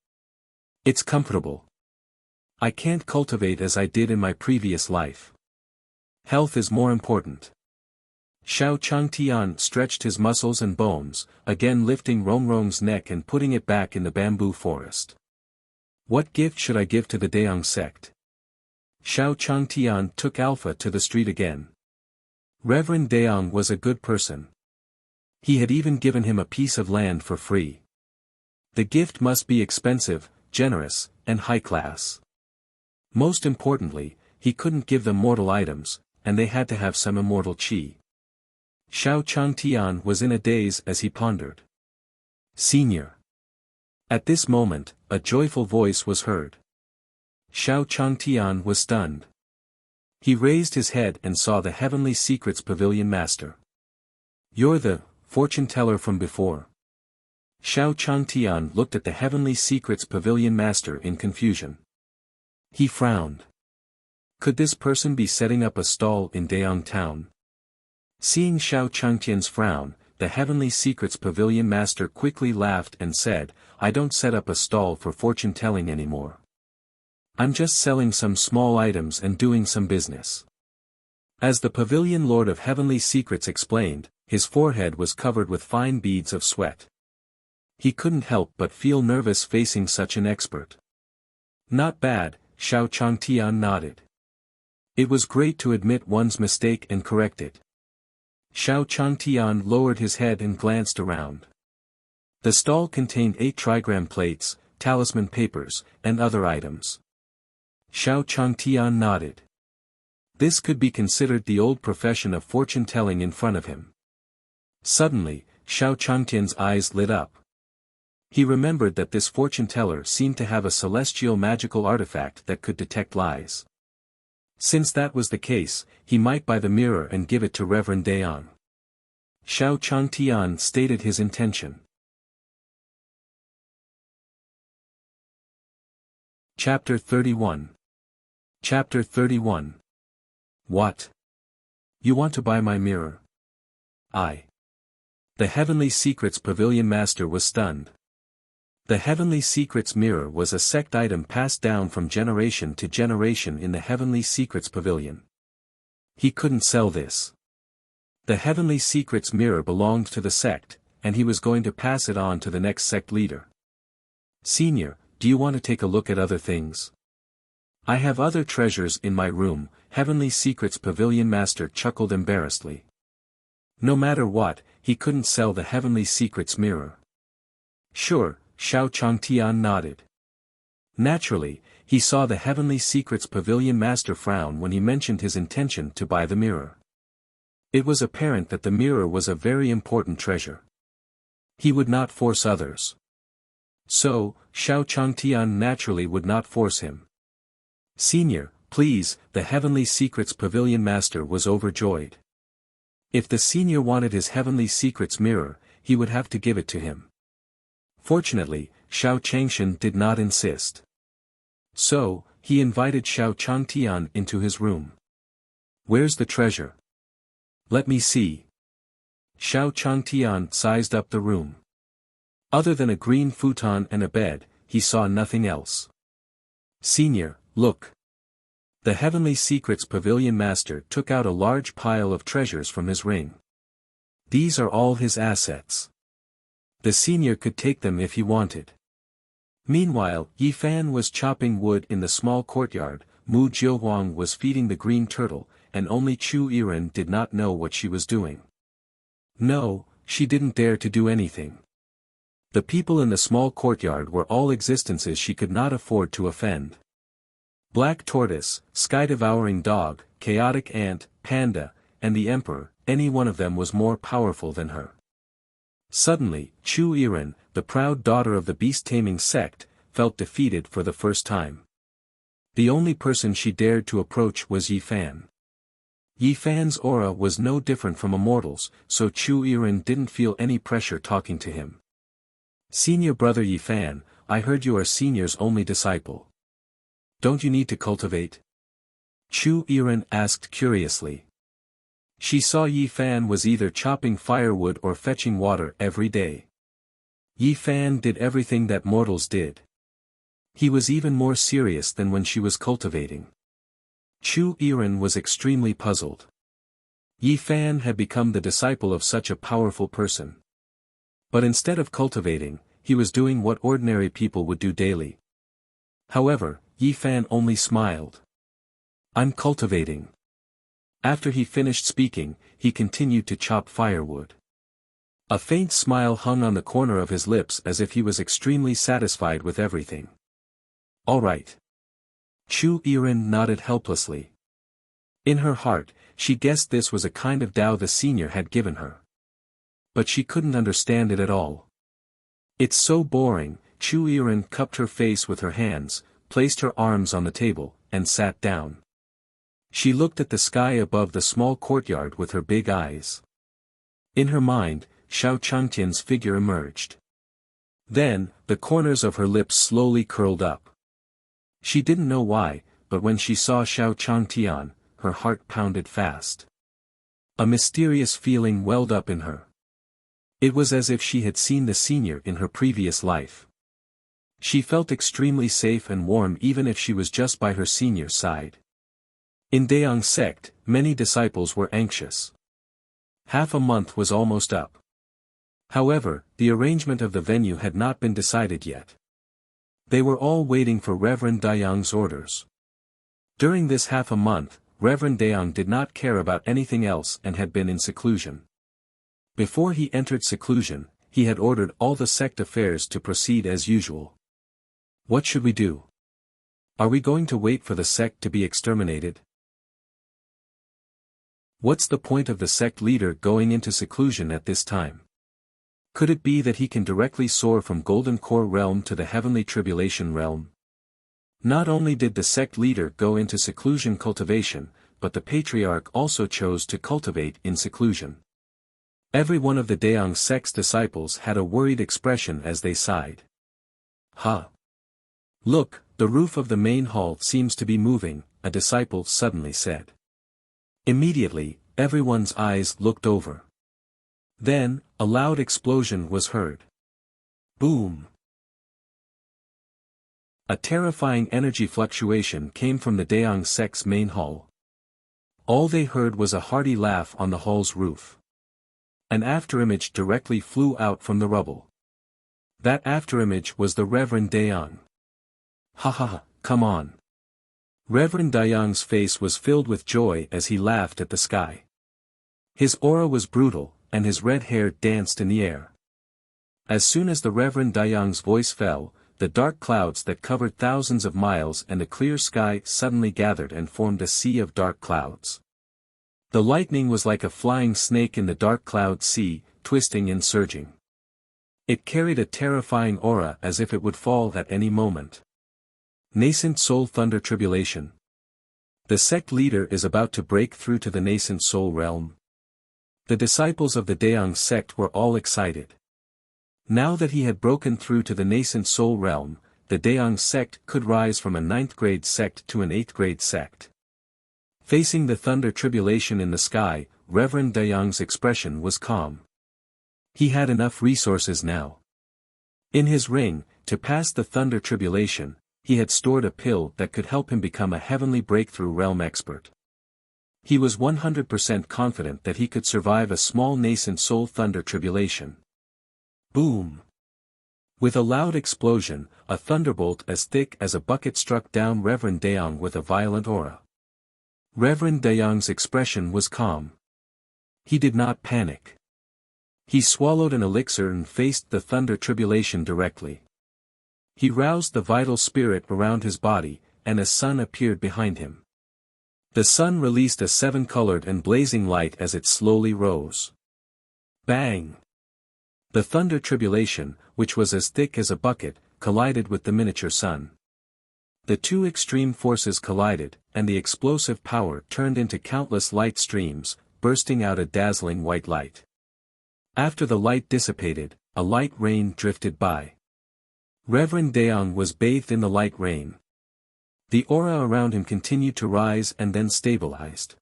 It's comfortable. I can't cultivate as I did in my previous life. Health is more important. Xiao Changtian stretched his muscles and bones, again lifting Rongrong's neck and putting it back in the bamboo forest. What gift should I give to the Daong sect? Xiao Changtian took Alpha to the street again. Reverend Daong was a good person. He had even given him a piece of land for free. The gift must be expensive, generous, and high class. Most importantly, he couldn't give them mortal items, and they had to have some immortal qi. Xiao Changtian was in a daze as he pondered. Senior. At this moment, a joyful voice was heard. Xiao Changtian was stunned. He raised his head and saw the Heavenly Secrets Pavilion Master. You're the fortune teller from before. Xiao Changtian looked at the Heavenly Secrets Pavilion Master in confusion. He frowned. Could this person be setting up a stall in Daong Town? Seeing Xiao Changtian's frown, the Heavenly Secrets Pavilion Master quickly laughed and said, I don't set up a stall for fortune-telling anymore. I'm just selling some small items and doing some business. As the Pavilion Lord of Heavenly Secrets explained, his forehead was covered with fine beads of sweat. He couldn't help but feel nervous facing such an expert. Not bad, Xiao Changtian nodded. It was great to admit one's mistake and correct it. Xiao Changtian lowered his head and glanced around. The stall contained 8 trigram plates, talisman papers, and other items. Xiao Changtian nodded. This could be considered the old profession of fortune-telling in front of him. Suddenly, Xiao Changtian's eyes lit up. He remembered that this fortune-teller seemed to have a celestial magical artifact that could detect lies. Since that was the case, he might buy the mirror and give it to Reverend Daong. Xiao Changtian stated his intention. Chapter 31. Chapter 31. What? You want to buy my mirror? The Heavenly Secrets Pavilion Master was stunned. The Heavenly Secrets mirror was a sect item passed down from generation to generation in the Heavenly Secrets Pavilion. He couldn't sell this. The Heavenly Secrets mirror belonged to the sect, and he was going to pass it on to the next sect leader. Senior, do you want to take a look at other things? I have other treasures in my room, Heavenly Secrets Pavilion Master chuckled embarrassedly. No matter what, he couldn't sell the Heavenly Secrets mirror. Sure, Xiao Changtian nodded. Naturally, he saw the Heavenly Secrets Pavilion Master frown when he mentioned his intention to buy the mirror. It was apparent that the mirror was a very important treasure. He would not force others. So, Xiao Changtian naturally would not force him. Senior, please, the Heavenly Secrets Pavilion Master was overjoyed. If the senior wanted his Heavenly Secrets mirror, he would have to give it to him. Fortunately, Xiao Changshan did not insist. So, he invited Xiao Changtian into his room. Where's the treasure? Let me see. Xiao Changtian sized up the room. Other than a green futon and a bed, he saw nothing else. Senior, look. The Heavenly Secrets Pavilion Master took out a large pile of treasures from his ring. These are all his assets. The senior could take them if he wanted. Meanwhile, Yi Fan was chopping wood in the small courtyard, Mu Jiuhuang was feeding the green turtle, and only Chu Yiren did not know what she was doing. No, she didn't dare to do anything. The people in the small courtyard were all existences she could not afford to offend. Black Tortoise, Sky-Devouring Dog, Chaotic Ant, Panda, and the Emperor, any one of them was more powerful than her. Suddenly, Chu Yiren, the proud daughter of the beast-taming sect, felt defeated for the first time. The only person she dared to approach was Yi Fan. Yi Fan's aura was no different from a mortal's, so Chu Yiren didn't feel any pressure talking to him. Senior brother Yi Fan, I heard you are senior's only disciple. Don't you need to cultivate? Chu Yiren asked curiously. She saw Yi Fan was either chopping firewood or fetching water every day. Yi Fan did everything that mortals did. He was even more serious than when she was cultivating. Chu Yiren was extremely puzzled. Yi Fan had become the disciple of such a powerful person. But instead of cultivating, he was doing what ordinary people would do daily. However, Yi Fan only smiled. "I'm cultivating." After he finished speaking, he continued to chop firewood. A faint smile hung on the corner of his lips as if he was extremely satisfied with everything. "All right." Chu Yiren nodded helplessly. In her heart, she guessed this was a kind of Tao the senior had given her. But she couldn't understand it at all. "It's so boring." Chu Yiren cupped her face with her hands, placed her arms on the table, and sat down. She looked at the sky above the small courtyard with her big eyes. In her mind, Xiao Changtian's figure emerged. Then, the corners of her lips slowly curled up. She didn't know why, but when she saw Xiao Changtian, her heart pounded fast. A mysterious feeling welled up in her. It was as if she had seen the senior in her previous life. She felt extremely safe and warm even if she was just by her senior's side. In Daong sect, many disciples were anxious. Half a month was almost up. However, the arrangement of the venue had not been decided yet. They were all waiting for Reverend Daong's orders. During this half a month, Reverend Daong did not care about anything else and had been in seclusion. Before he entered seclusion, he had ordered all the sect affairs to proceed as usual. "What should we do? Are we going to wait for the sect to be exterminated? What's the point of the sect leader going into seclusion at this time? Could it be that he can directly soar from Golden Core Realm to the Heavenly Tribulation Realm?" Not only did the sect leader go into seclusion cultivation, but the patriarch also chose to cultivate in seclusion. Every one of the Daong sect's disciples had a worried expression as they sighed. "Ha! Look, the roof of the main hall seems to be moving," a disciple suddenly said. Immediately, everyone's eyes looked over. Then, a loud explosion was heard. Boom! A terrifying energy fluctuation came from the Daong sect's main hall. All they heard was a hearty laugh on the hall's roof. An afterimage directly flew out from the rubble. That afterimage was the Reverend Daong. "Ha ha ha, come on." Reverend Daong's face was filled with joy as he laughed at the sky. His aura was brutal, and his red hair danced in the air. As soon as the Reverend Daong's voice fell, the dark clouds that covered thousands of miles and the clear sky suddenly gathered and formed a sea of dark clouds. The lightning was like a flying snake in the dark cloud sea, twisting and surging. It carried a terrifying aura as if it would fall at any moment. Nascent Soul Thunder Tribulation. The sect leader is about to break through to the Nascent Soul realm. The disciples of the Daong sect were all excited. Now that he had broken through to the Nascent Soul realm, the Daong sect could rise from a 9th grade sect to an 8th grade sect. Facing the thunder tribulation in the sky, Reverend Daong's expression was calm. He had enough resources now. In his ring, to pass the thunder tribulation, he had stored a pill that could help him become a heavenly breakthrough realm expert. He was 100% confident that he could survive a small nascent soul thunder tribulation. Boom! With a loud explosion, a thunderbolt as thick as a bucket struck down Reverend Daong with a violent aura. Reverend Daong's expression was calm. He did not panic. He swallowed an elixir and faced the thunder tribulation directly. He roused the vital spirit around his body, and a sun appeared behind him. The sun released a 7-colored and blazing light as it slowly rose. Bang! The thunder tribulation, which was as thick as a bucket, collided with the miniature sun. The two extreme forces collided, and the explosive power turned into countless light streams, bursting out a dazzling white light. After the light dissipated, a light rain drifted by. Reverend Daong was bathed in the light rain. The aura around him continued to rise and then stabilized.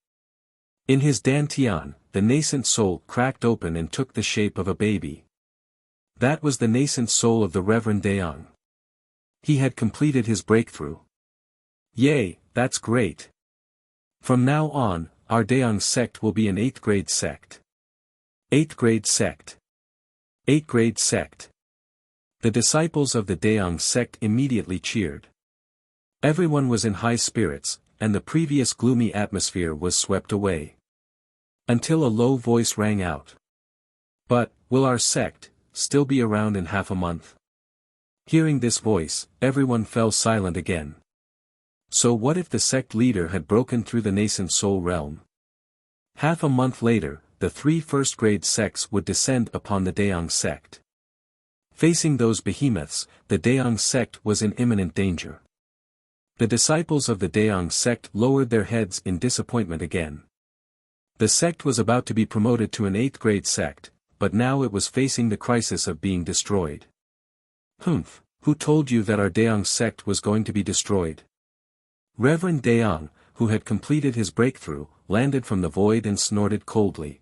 In his dantian, the nascent soul cracked open and took the shape of a baby. That was the nascent soul of the Reverend Daong. He had completed his breakthrough. Yay, that's great. From now on, our Daong sect will be an 8th grade sect. 8th grade sect. 8th grade sect. The disciples of the Daong sect immediately cheered. Everyone was in high spirits, and the previous gloomy atmosphere was swept away. Until a low voice rang out. But, will our sect still be around in half a month? Hearing this voice, everyone fell silent again. So what if the sect leader had broken through the nascent soul realm? Half a month later, the 3 first-grade sects would descend upon the Daong sect. Facing those behemoths, the Daong sect was in imminent danger. The disciples of the Daong sect lowered their heads in disappointment again. The sect was about to be promoted to an 8th grade sect, but now it was facing the crisis of being destroyed. Humph, who told you that our Daong sect was going to be destroyed? Reverend Daong, who had completed his breakthrough, landed from the void and snorted coldly.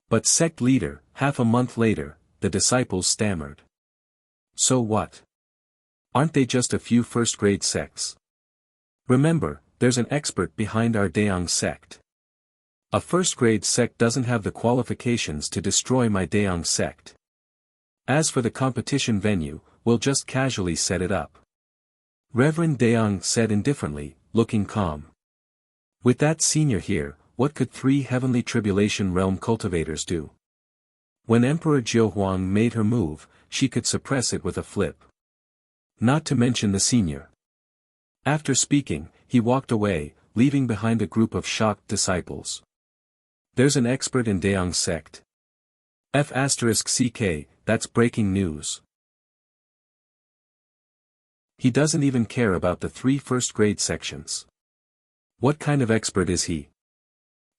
But sect leader, half a month later, the disciples stammered. So what? Aren't they just a few first-grade sects? Remember, there's an expert behind our Daong sect. A first-grade sect doesn't have the qualifications to destroy my Daong sect. As for the competition venue, we'll just casually set it up. Reverend Daong said indifferently, looking calm. With that senior here, what could 3 heavenly tribulation realm cultivators do? When Emperor Jiuhuang made her move, she could suppress it with a flip. Not to mention the senior. After speaking, he walked away, leaving behind a group of shocked disciples. There's an expert in Daong sect. F***ck, that's breaking news. He doesn't even care about the 3 first-grade sections. What kind of expert is he?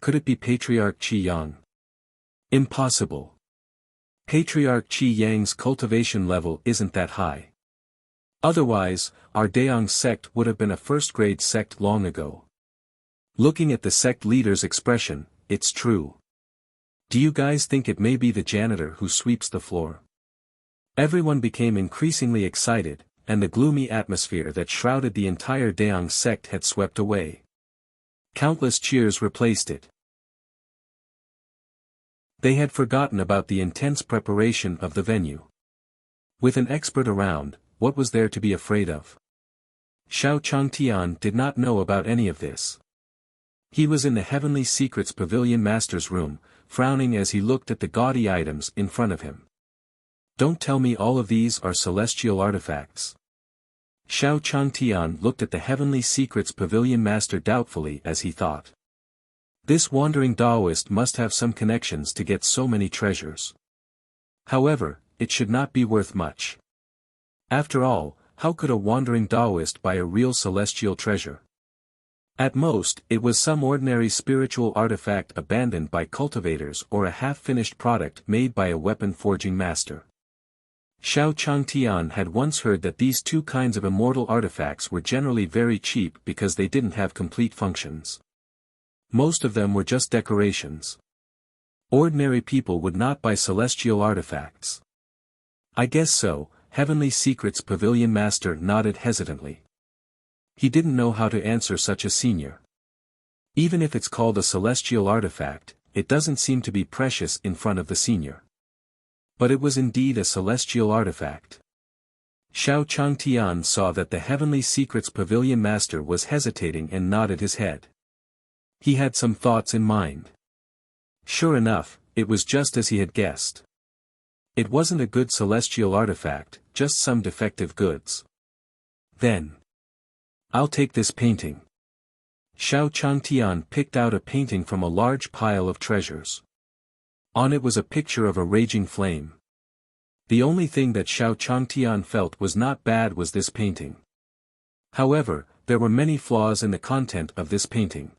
Could it be Patriarch Qi Yang? Impossible. Patriarch Qi Yang's cultivation level isn't that high. Otherwise, our Daong sect would have been a first-grade sect long ago. Looking at the sect leader's expression, it's true. Do you guys think it may be the janitor who sweeps the floor? Everyone became increasingly excited, and the gloomy atmosphere that shrouded the entire Daong sect had swept away. Countless cheers replaced it. They had forgotten about the intense preparation of the venue. With an expert around, what was there to be afraid of? Xiao Changtian did not know about any of this. He was in the Heavenly Secrets Pavilion Master's room, frowning as he looked at the gaudy items in front of him. Don't tell me all of these are celestial artifacts. Xiao Changtian looked at the Heavenly Secrets Pavilion Master doubtfully as he thought. This wandering Taoist must have some connections to get so many treasures. However, it should not be worth much. After all, how could a wandering Taoist buy a real celestial treasure? At most, it was some ordinary spiritual artifact abandoned by cultivators or a half-finished product made by a weapon-forging master. Xiao Changtian had once heard that these 2 kinds of immortal artifacts were generally very cheap because they didn't have complete functions. Most of them were just decorations. Ordinary people would not buy celestial artifacts. I guess so, Heavenly Secrets Pavilion Master nodded hesitantly. He didn't know how to answer such a senior. Even if it's called a celestial artifact, it doesn't seem to be precious in front of the senior. But it was indeed a celestial artifact. Xiao Changtian saw that the Heavenly Secrets Pavilion Master was hesitating and nodded his head. He had some thoughts in mind. Sure enough, it was just as he had guessed. It wasn't a good celestial artifact, just some defective goods. Then, I'll take this painting. Xiao Changtian picked out a painting from a large pile of treasures. On it was a picture of a raging flame. The only thing that Xiao Changtian felt was not bad was this painting. However, there were many flaws in the content of this painting.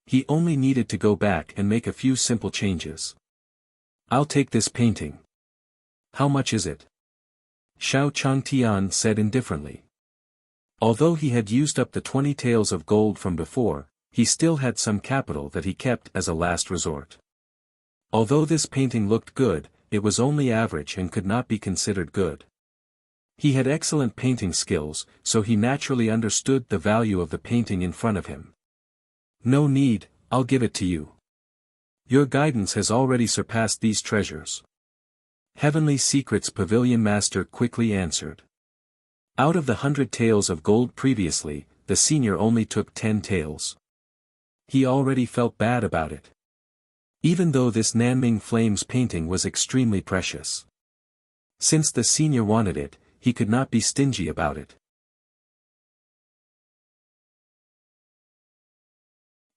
He only needed to go back and make a few simple changes. I'll take this painting. How much is it? Xiao Changtian said indifferently. Although he had used up the 20 taels of gold from before, he still had some capital that he kept as a last resort. Although this painting looked good, it was only average and could not be considered good. He had excellent painting skills, so he naturally understood the value of the painting in front of him. No need, I'll give it to you. Your guidance has already surpassed these treasures. Heavenly Secrets Pavilion Master quickly answered. Out of the 100 taels of gold previously, the senior only took 10 taels. He already felt bad about it. Even though this Nanming Flames painting was extremely precious. Since the senior wanted it, he could not be stingy about it.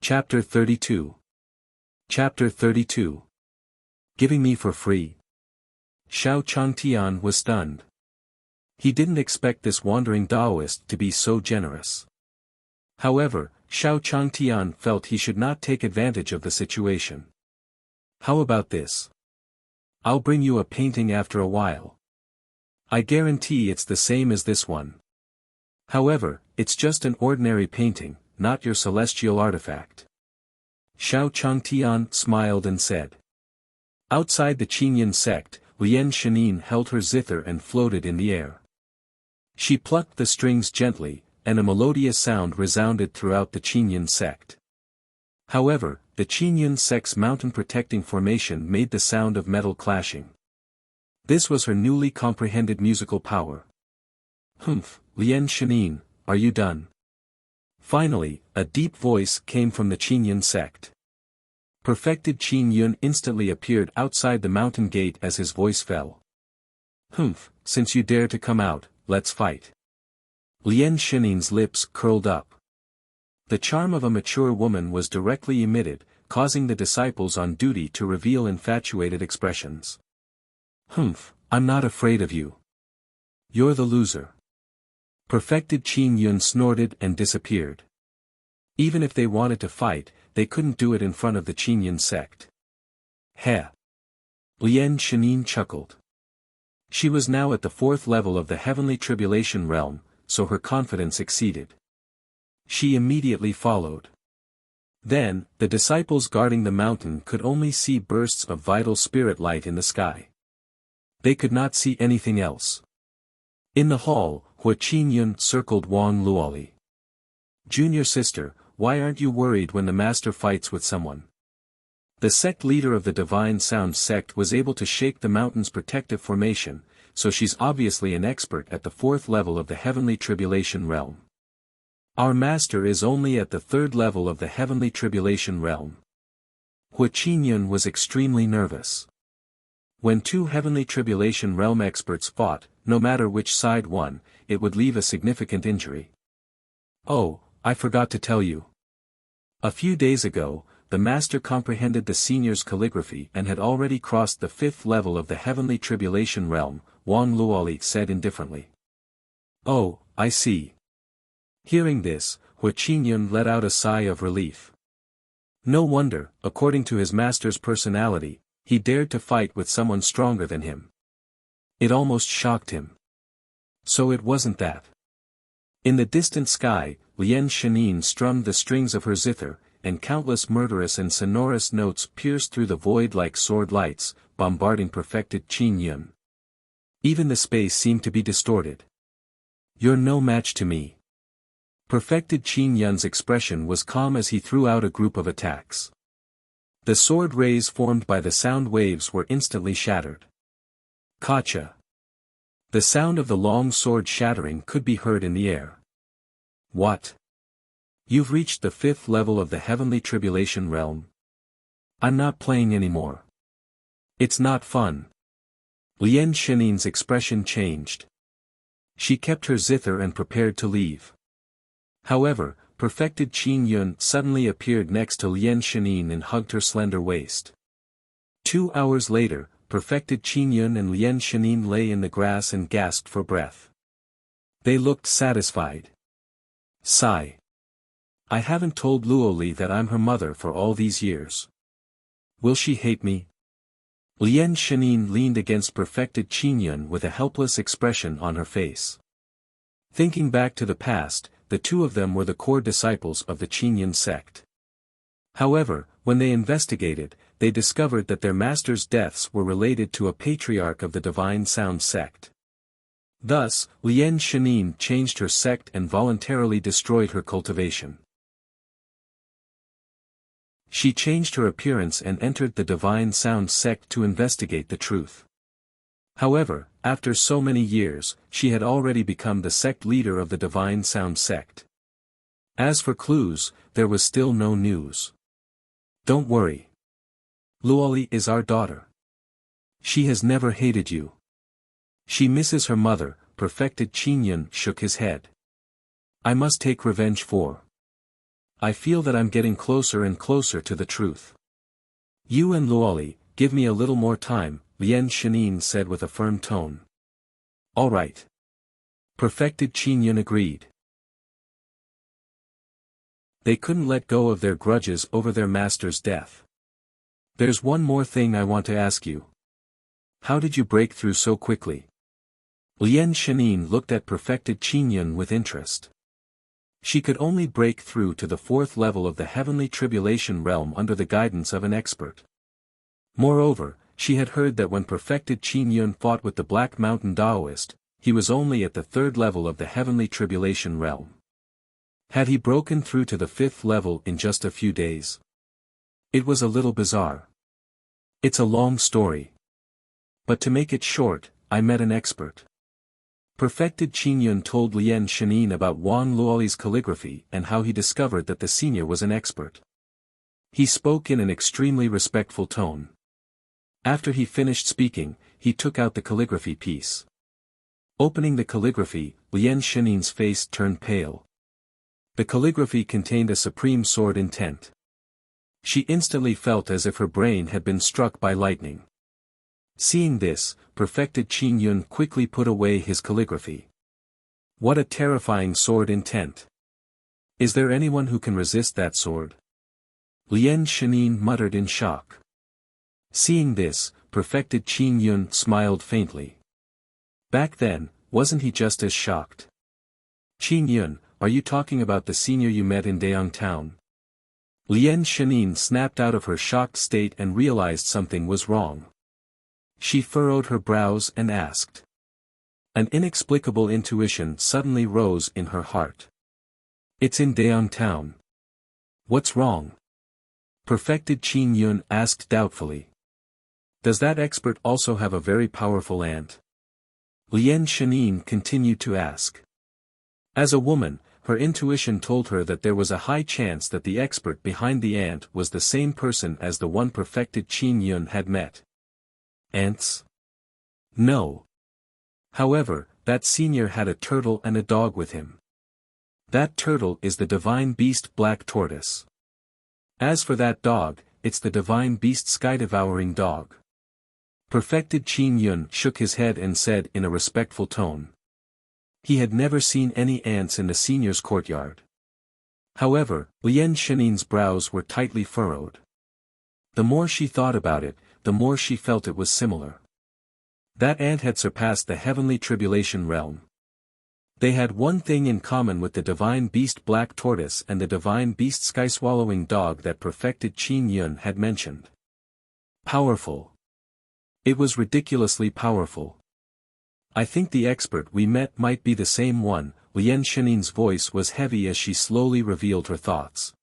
Chapter 32. Chapter 32. Giving me for free. Xiao Changtian was stunned. He didn't expect this wandering Taoist to be so generous. However, Xiao Changtian felt he should not take advantage of the situation. How about this? I'll bring you a painting after a while. I guarantee it's the same as this one. However, it's just an ordinary painting, not your celestial artifact. Xiao Changtian smiled and said. Outside the Qinyan sect, Lian Shanin held her zither and floated in the air. She plucked the strings gently, and a melodious sound resounded throughout the Qinyan sect. However, the Qinyan sect's mountain-protecting formation made the sound of metal clashing. This was her newly comprehended musical power. Humph, Lian Shanin, are you done? Finally, a deep voice came from the Qinyan sect. Perfected Qin Yun instantly appeared outside the mountain gate as his voice fell. Humph, since you dare to come out, let's fight. Lian Shanin's lips curled up. The charm of a mature woman was directly emitted, causing the disciples on duty to reveal infatuated expressions. Humph, I'm not afraid of you. You're the loser. Perfected Qin Yun snorted and disappeared. Even if they wanted to fight, they couldn't do it in front of the Qinyan sect. Heh. Lian Shanin chuckled. She was now at the 4th level of the heavenly tribulation realm, so her confidence exceeded. She immediately followed. Then, the disciples guarding the mountain could only see bursts of vital spirit light in the sky. They could not see anything else. In the hall, Hua Qingyun circled Wang Luoli. Junior sister, why aren't you worried when the master fights with someone? The sect leader of the Divine Sound sect was able to shake the mountain's protective formation, so she's obviously an expert at the 4th level of the heavenly tribulation realm. Our master is only at the 3rd level of the heavenly tribulation realm. Hua Qingyun was extremely nervous. When two heavenly tribulation realm experts fought, no matter which side won, it would leave a significant injury. Oh, I forgot to tell you. A few days ago, the master comprehended the senior's calligraphy and had already crossed the 5th level of the heavenly tribulation realm, Wang Luoli said indifferently. Oh, I see. Hearing this, Hua Qingyun let out a sigh of relief. No wonder, according to his master's personality, he dared to fight with someone stronger than him. It almost shocked him. So it wasn't that. In the distant sky, Lian Shanin strummed the strings of her zither, and countless murderous and sonorous notes pierced through the void like sword lights, bombarding perfected Qin Yun. Even the space seemed to be distorted. You're no match to me. Perfected Qin Yun's expression was calm as he threw out a group of attacks. The sword rays formed by the sound waves were instantly shattered. Kacha. The sound of the long sword shattering could be heard in the air. What? You've reached the 5th level of the heavenly tribulation realm. I'm not playing anymore. It's not fun. Lian Shanin's expression changed. She kept her zither and prepared to leave. However, perfected Qin Yun suddenly appeared next to Lian Shanin and hugged her slender waist. 2 hours later, perfected Qin Yun and Lian Shanin lay in the grass and gasped for breath. They looked satisfied. Sigh. I haven't told Luoli that I'm her mother for all these years. Will she hate me? Lian Shanin leaned against perfected Qin Yun with a helpless expression on her face. Thinking back to the past, the two of them were the core disciples of the Qinyan sect. However, when they investigated, they discovered that their masters' deaths were related to a patriarch of the Divine Sound sect. Thus, Lian Shanin changed her sect and voluntarily destroyed her cultivation. She changed her appearance and entered the Divine Sound sect to investigate the truth. However, after so many years, she had already become the sect leader of the Divine Sound sect. As for clues, there was still no news. Don't worry. Luoli is our daughter. She has never hated you. She misses her mother. Perfected Qingyun shook his head. I must take revenge for. I feel that I'm getting closer and closer to the truth. You and Luoli, give me a little more time, Lian Shanin said with a firm tone. All right. Perfected Qingyun agreed. They couldn't let go of their grudges over their master's death. There's one more thing I want to ask you. How did you break through so quickly? Lian Shanin looked at Perfected Qingyun with interest. She could only break through to the 4th level of the heavenly tribulation realm under the guidance of an expert. Moreover, she had heard that when Perfected Qingyun fought with the Black Mountain Taoist, he was only at the 3rd level of the heavenly tribulation realm. Had he broken through to the 5th level in just a few days? It was a little bizarre. It's a long story. But to make it short, I met an expert. Perfected Qingyun told Lian Shanin about Wan Luoli's calligraphy and how he discovered that the senior was an expert. He spoke in an extremely respectful tone. After he finished speaking, he took out the calligraphy piece. Opening the calligraphy, Lian Shanin's face turned pale. The calligraphy contained a supreme sword intent. She instantly felt as if her brain had been struck by lightning. Seeing this, Perfected Qingyun quickly put away his calligraphy. What a terrifying sword intent! Is there anyone who can resist that sword? Lian Shanin muttered in shock. Seeing this, Perfected Qingyun smiled faintly. Back then, wasn't he just as shocked? Qingyun, are you talking about the senior you met in Dayang town? Lian Shanin snapped out of her shocked state and realized something was wrong. She furrowed her brows and asked. An inexplicable intuition suddenly rose in her heart. It's in Dayang town. What's wrong? Perfected Qingyun asked doubtfully. Does that expert also have a very powerful aunt? Lian Shanin continued to ask. As a woman, her intuition told her that there was a high chance that the expert behind the aunt was the same person as the one Perfected Qingyun had met. Ants? No. However, that senior had a turtle and a dog with him. That turtle is the divine beast Black Tortoise. As for that dog, it's the divine beast Sky-devouring dog. Perfected Qingyun shook his head and said in a respectful tone. He had never seen any ants in the senior's courtyard. However, Lian Shanin's brows were tightly furrowed. The more she thought about it, the more she felt it was similar. That ant had surpassed the heavenly tribulation realm. They had one thing in common with the divine beast Black Tortoise and the divine beast Sky-swallowing dog that Perfected Qingyun had mentioned. Powerful. It was ridiculously powerful. I think the expert we met might be the same one. Lian Shanin's voice was heavy as she slowly revealed her thoughts.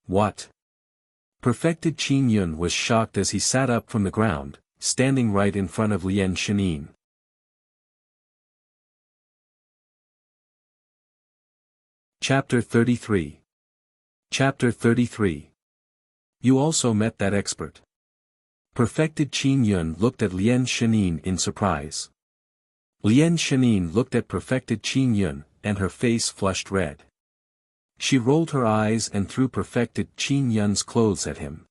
What? Perfected Qingyun was shocked as he sat up from the ground, standing right in front of Lian Shanin. Chapter 33. Chapter 33. You also met that expert. Perfected Qingyun looked at Lian Shanin in surprise. Lian Shanin looked at Perfected Qingyun, and her face flushed red. She rolled her eyes and threw Perfected Qingyun's clothes at him.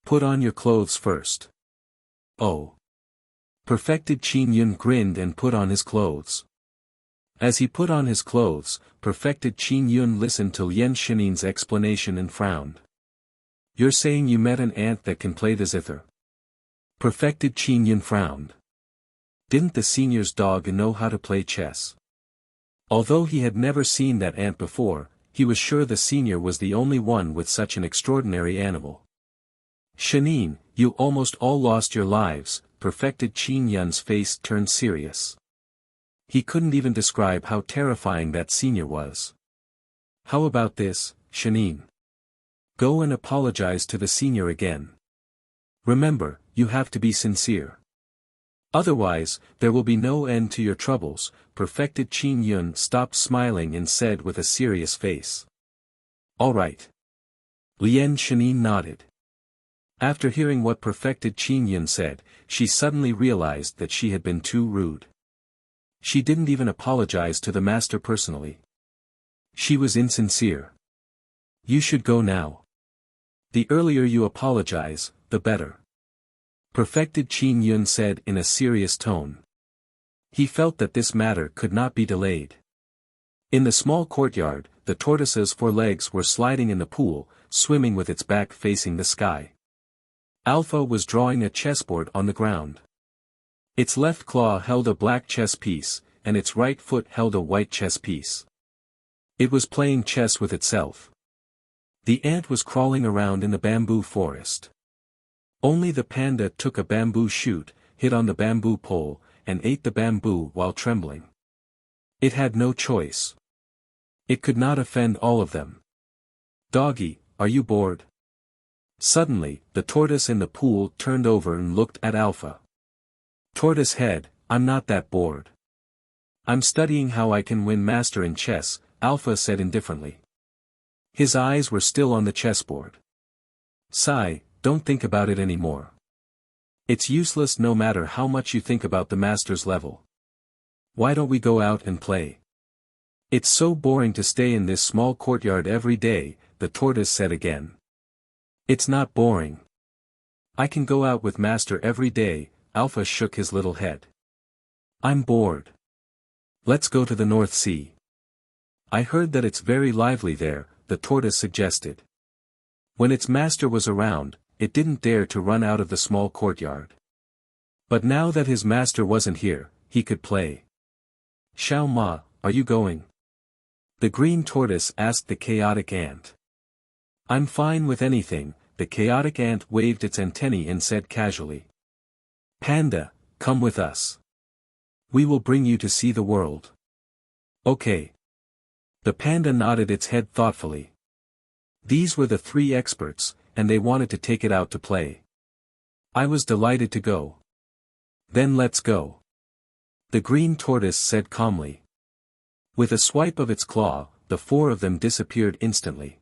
Put on your clothes first. Oh. Perfected Qingyun grinned and put on his clothes. As he put on his clothes, Perfected Qingyun listened to Lian Shanin's explanation and frowned. You're saying you met an ant that can play the zither? Perfected Qingyun frowned. Didn't the senior's dog know how to play chess? Although he had never seen that ant before, he was sure the senior was the only one with such an extraordinary animal. Shanin, you almost all lost your lives. Perfected Qingyun's face turned serious. He couldn't even describe how terrifying that senior was. How about this, Shanine? Go and apologize to the senior again. Remember, you have to be sincere. Otherwise, there will be no end to your troubles. Perfected Qin Yun stopped smiling and said with a serious face. All right. Lien Shanine nodded. After hearing what Perfected Qin Yun said, she suddenly realized that she had been too rude. She didn't even apologize to the master personally. She was insincere. You should go now. The earlier you apologize, the better. Perfected Qin Yun said in a serious tone. He felt that this matter could not be delayed. In the small courtyard, the tortoise's 4 legs were sliding in the pool, swimming with its back facing the sky. Alpha was drawing a chessboard on the ground. Its left claw held a black chess piece, and its right foot held a white chess piece. It was playing chess with itself. The ant was crawling around in the bamboo forest. Only the panda took a bamboo shoot, hit on the bamboo pole, and ate the bamboo while trembling. It had no choice. It could not offend all of them. Doggy, are you bored? Suddenly, the tortoise in the pool turned over and looked at Alpha. Tortoise head, I'm not that bored. I'm studying how I can win master in chess, Alpha said indifferently. His eyes were still on the chessboard. Sigh, don't think about it anymore. It's useless no matter how much you think about the master's level. Why don't we go out and play? It's so boring to stay in this small courtyard every day, the tortoise said again. It's not boring. I can go out with master every day, Alpha shook his little head. I'm bored. Let's go to the North Sea. I heard that it's very lively there, the tortoise suggested. When its master was around, it didn't dare to run out of the small courtyard. But now that his master wasn't here, he could play. Xiao Ma, are you going? The green tortoise asked the chaotic ant. I'm fine with anything, the chaotic ant waved its antennae and said casually. Panda, come with us. We will bring you to see the world. Okay. The panda nodded its head thoughtfully. These were the 3 experts, and they wanted to take it out to play. I was delighted to go. Then let's go. The green tortoise said calmly. With a swipe of its claw, the 4 of them disappeared instantly.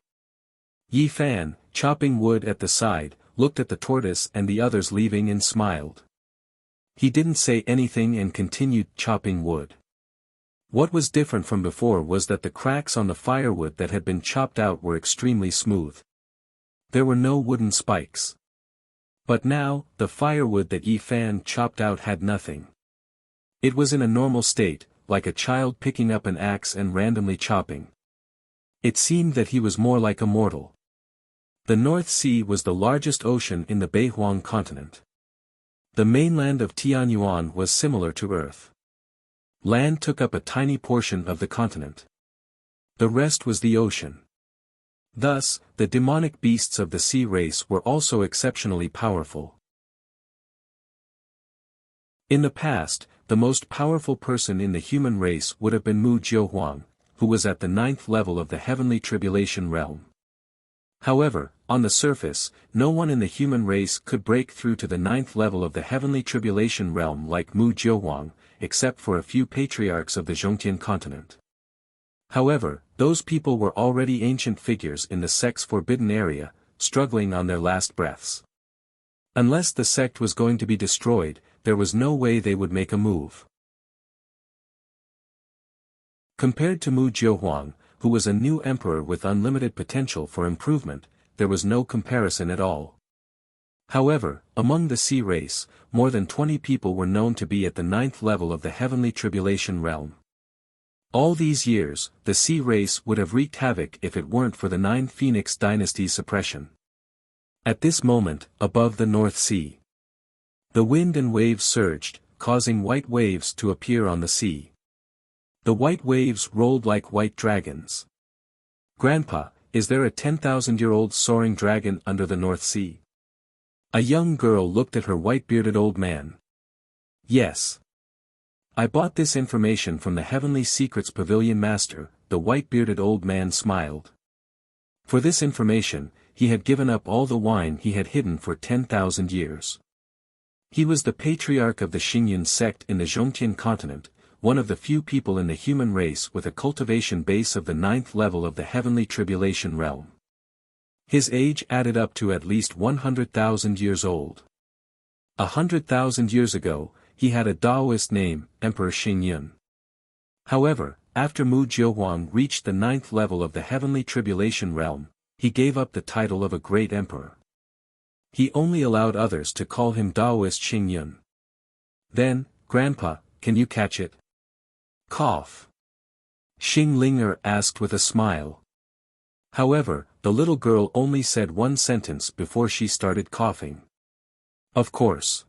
Yi Fan, chopping wood at the side, looked at the tortoise and the others leaving and smiled. He didn't say anything and continued chopping wood. What was different from before was that the cracks on the firewood that had been chopped out were extremely smooth. There were no wooden spikes. But now, the firewood that Yi Fan chopped out had nothing. It was in a normal state, like a child picking up an axe and randomly chopping. It seemed that he was more like a mortal. The North Sea was the largest ocean in the Beihuang continent. The mainland of Tianyuan was similar to Earth. Land took up a tiny portion of the continent. The rest was the ocean. Thus, the demonic beasts of the sea race were also exceptionally powerful. In the past, the most powerful person in the human race would have been Mu Jiuhuang, who was at the 9th level of the heavenly tribulation realm. However, on the surface, no one in the human race could break through to the 9th level of the heavenly tribulation realm like Mu Jiuhuang, except for a few patriarchs of the Zhongtian continent. However, those people were already ancient figures in the sect's forbidden area, struggling on their last breaths. Unless the sect was going to be destroyed, there was no way they would make a move. Compared to Mu Jiuhuang, who was a new emperor with unlimited potential for improvement, there was no comparison at all. However, among the sea race, more than 20 people were known to be at the 9th level of the heavenly tribulation realm. All these years, the sea race would have wreaked havoc if it weren't for the 9 Phoenix Dynasty's suppression. At this moment, above the North Sea, the wind and waves surged, causing white waves to appear on the sea. The white waves rolled like white dragons. Grandpa, is there a 10,000-year-old soaring dragon under the North Sea? A young girl looked at her white-bearded old man. Yes. I bought this information from the Heavenly Secrets Pavilion Master, the white-bearded old man smiled. For this information, he had given up all the wine he had hidden for 10,000 years. He was the patriarch of the Xingyun sect in the Zhongtian continent, one of the few people in the human race with a cultivation base of the 9th level of the heavenly tribulation realm. His age added up to at least 100,000 years old. 100,000 years ago, he had a Taoist name, Emperor Xingyun. However, after Mu Jiuhuang reached the 9th level of the heavenly tribulation realm, he gave up the title of a great emperor. He only allowed others to call him Taoist Xingyun. Then, Grandpa, can you catch it? Cough. Xing Linger asked with a smile. However, the little girl only said one sentence before she started coughing. Of course.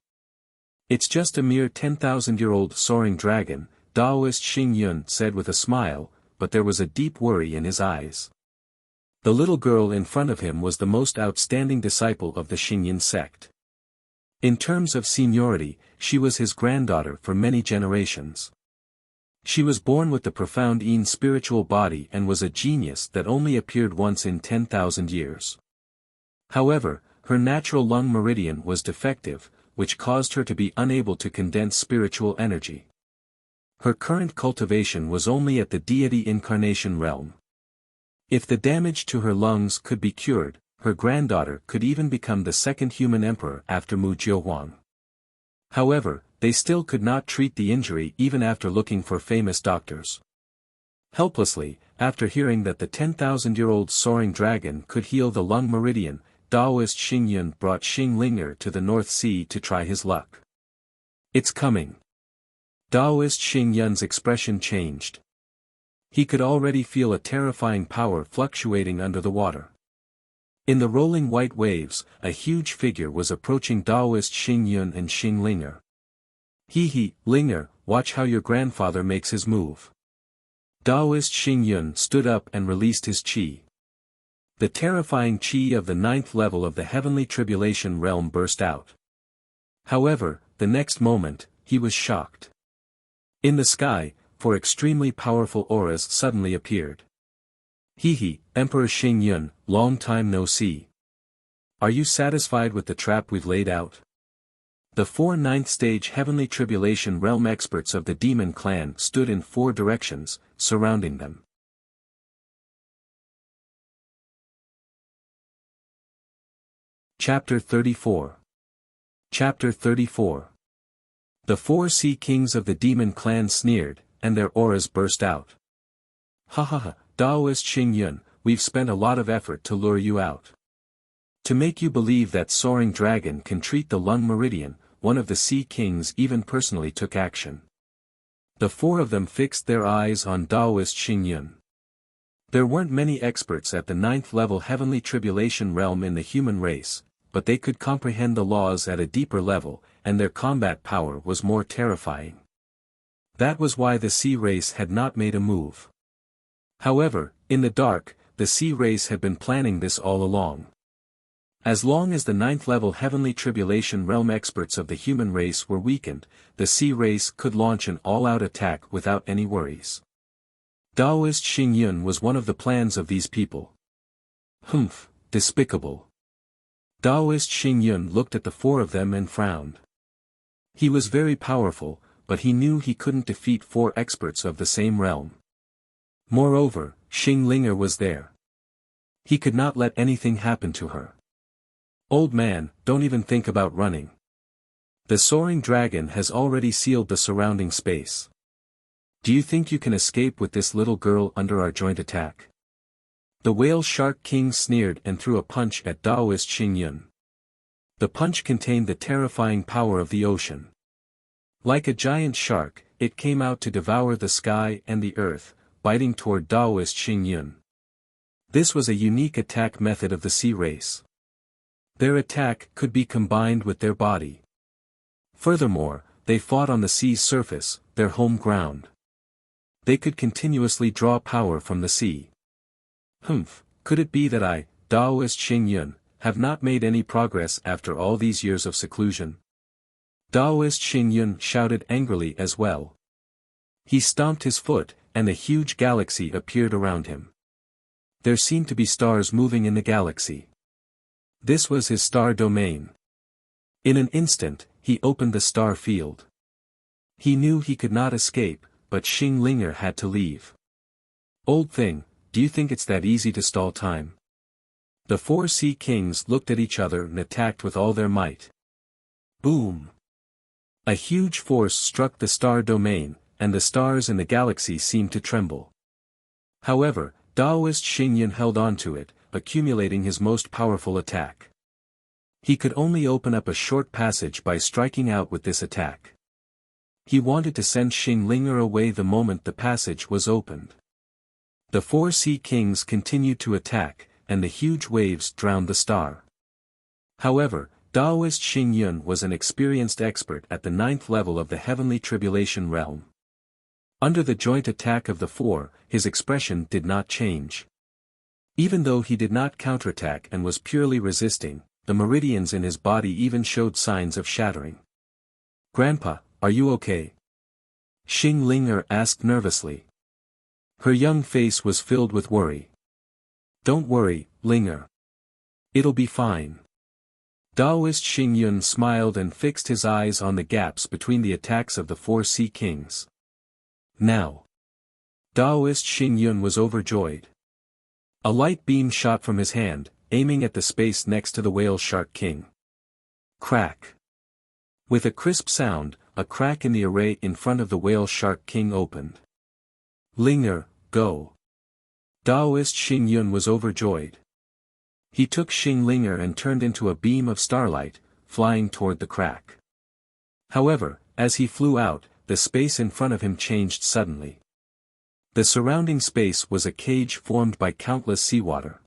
It's just a mere 10,000-year-old soaring dragon, Taoist Xingyun said with a smile, but there was a deep worry in his eyes. The little girl in front of him was the most outstanding disciple of the Xingyun sect. In terms of seniority, she was his granddaughter for many generations. She was born with the profound Yin spiritual body and was a genius that only appeared once in 10,000 years. However, her natural lung meridian was defective, which caused her to be unable to condense spiritual energy. Her current cultivation was only at the deity incarnation realm. If the damage to her lungs could be cured, her granddaughter could even become the second human emperor after Mu Jiuhuang. However, they still could not treat the injury even after looking for famous doctors. Helplessly, after hearing that the 10,000-year-old soaring dragon could heal the lung meridian, Taoist Xingyun brought Xing Linger to the North Sea to try his luck. It's coming. Taoist Xingyun's expression changed. He could already feel a terrifying power fluctuating under the water. In the rolling white waves, a huge figure was approaching Taoist Xingyun and Xing Linger. Hee, Linger, watch how your grandfather makes his move. Taoist Xingyun stood up and released his qi. The terrifying qi of the 9th level of the heavenly tribulation realm burst out. However, the next moment, he was shocked. In the sky, four extremely powerful auras suddenly appeared. Hee, Emperor Xingyun, long time no see. Are you satisfied with the trap we've laid out? The 4 9th stage heavenly tribulation realm experts of the demon clan stood in 4 directions, surrounding them. Chapter 34. Chapter 34. The 4 sea kings of the demon clan sneered, and their auras burst out. Ha ha ha, Taoist Xingyun, we've spent a lot of effort to lure you out. To make you believe that soaring dragon can treat the lung meridian, one of the sea kings even personally took action. The 4 of them fixed their eyes on Taoist Xingyun. There weren't many experts at the 9th level heavenly tribulation realm in the human race, but they could comprehend the laws at a deeper level, and their combat power was more terrifying. That was why the sea race had not made a move. However, in the dark, the sea race had been planning this all along. As long as the 9th level heavenly tribulation realm experts of the human race were weakened, the sea race could launch an all-out attack without any worries. Taoist Xingyun was one of the plans of these people. Humph, despicable. Taoist Xingyun looked at the 4 of them and frowned. He was very powerful, but he knew he couldn't defeat 4 experts of the same realm. Moreover, Xing Linger was there. He could not let anything happen to her. Old man, don't even think about running. The soaring dragon has already sealed the surrounding space. Do you think you can escape with this little girl under our joint attack? The whale shark king sneered and threw a punch at Taoist Xingyun. The punch contained the terrifying power of the ocean. Like a giant shark, it came out to devour the sky and the earth, biting toward Taoist Xingyun. This was a unique attack method of the sea race. Their attack could be combined with their body. Furthermore, they fought on the sea's surface, their home ground. They could continuously draw power from the sea. Humph, could it be that I, Taoist Xingyun, have not made any progress after all these years of seclusion? Taoist Xingyun shouted angrily as well. He stomped his foot, and a huge galaxy appeared around him. There seemed to be stars moving in the galaxy. This was his star domain. In an instant, he opened the star field. He knew he could not escape, but Xing Linger had to leave. Old thing, do you think it's that easy to stall time? The four sea kings looked at each other and attacked with all their might. Boom! A huge force struck the star domain, and the stars in the galaxy seemed to tremble. However, Taoist Xing Yun held on to it, accumulating his most powerful attack. He could only open up a short passage by striking out with this attack. He wanted to send Xing Linger away the moment the passage was opened. The four sea kings continued to attack, and the huge waves drowned the star. However, Taoist Xing Yun was an experienced expert at the 9th level of the heavenly tribulation realm. Under the joint attack of the four, his expression did not change. Even though he did not counterattack and was purely resisting, the meridians in his body even showed signs of shattering. "Grandpa, are you okay?" Xing Linger asked nervously. Her young face was filled with worry. "Don't worry, Linger. It'll be fine." Taoist Xing Yun smiled and fixed his eyes on the gaps between the attacks of the four sea kings. Now. Taoist Xing Yun was overjoyed. A light beam shot from his hand, aiming at the space next to the whale shark king. Crack. With a crisp sound, a crack in the array in front of the whale shark king opened. "Linger, go." Taoist Xing Yun was overjoyed. He took Xing Linger and turned into a beam of starlight, flying toward the crack. However, as he flew out, the space in front of him changed suddenly. The surrounding space was a cage formed by countless seawater.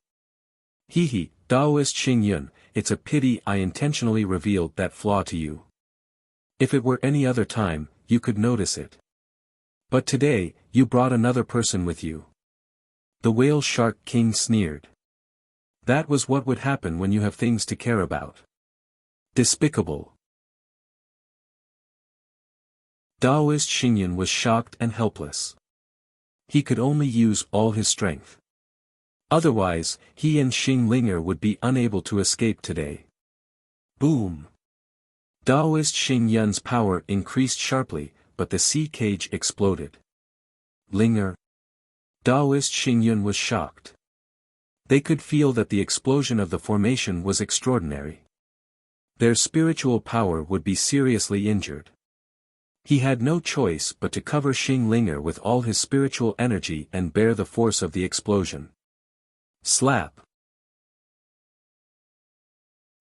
Hee, Taoist Xing Yun, it's a pity I intentionally revealed that flaw to you. If it were any other time, you could notice it. But today, you brought another person with you. The whale shark king sneered. That was what would happen when you have things to care about. Despicable. Taoist Xing Yun was shocked and helpless. He could only use all his strength. Otherwise, he and Xing Linger would be unable to escape today. Boom! Taoist Xing Yun's power increased sharply, but the sea cage exploded. Linger. Taoist Xing Yun was shocked. They could feel that the explosion of the formation was extraordinary. Their spiritual power would be seriously injured. He had no choice but to cover Xing Linger with all his spiritual energy and bear the force of the explosion. Slap!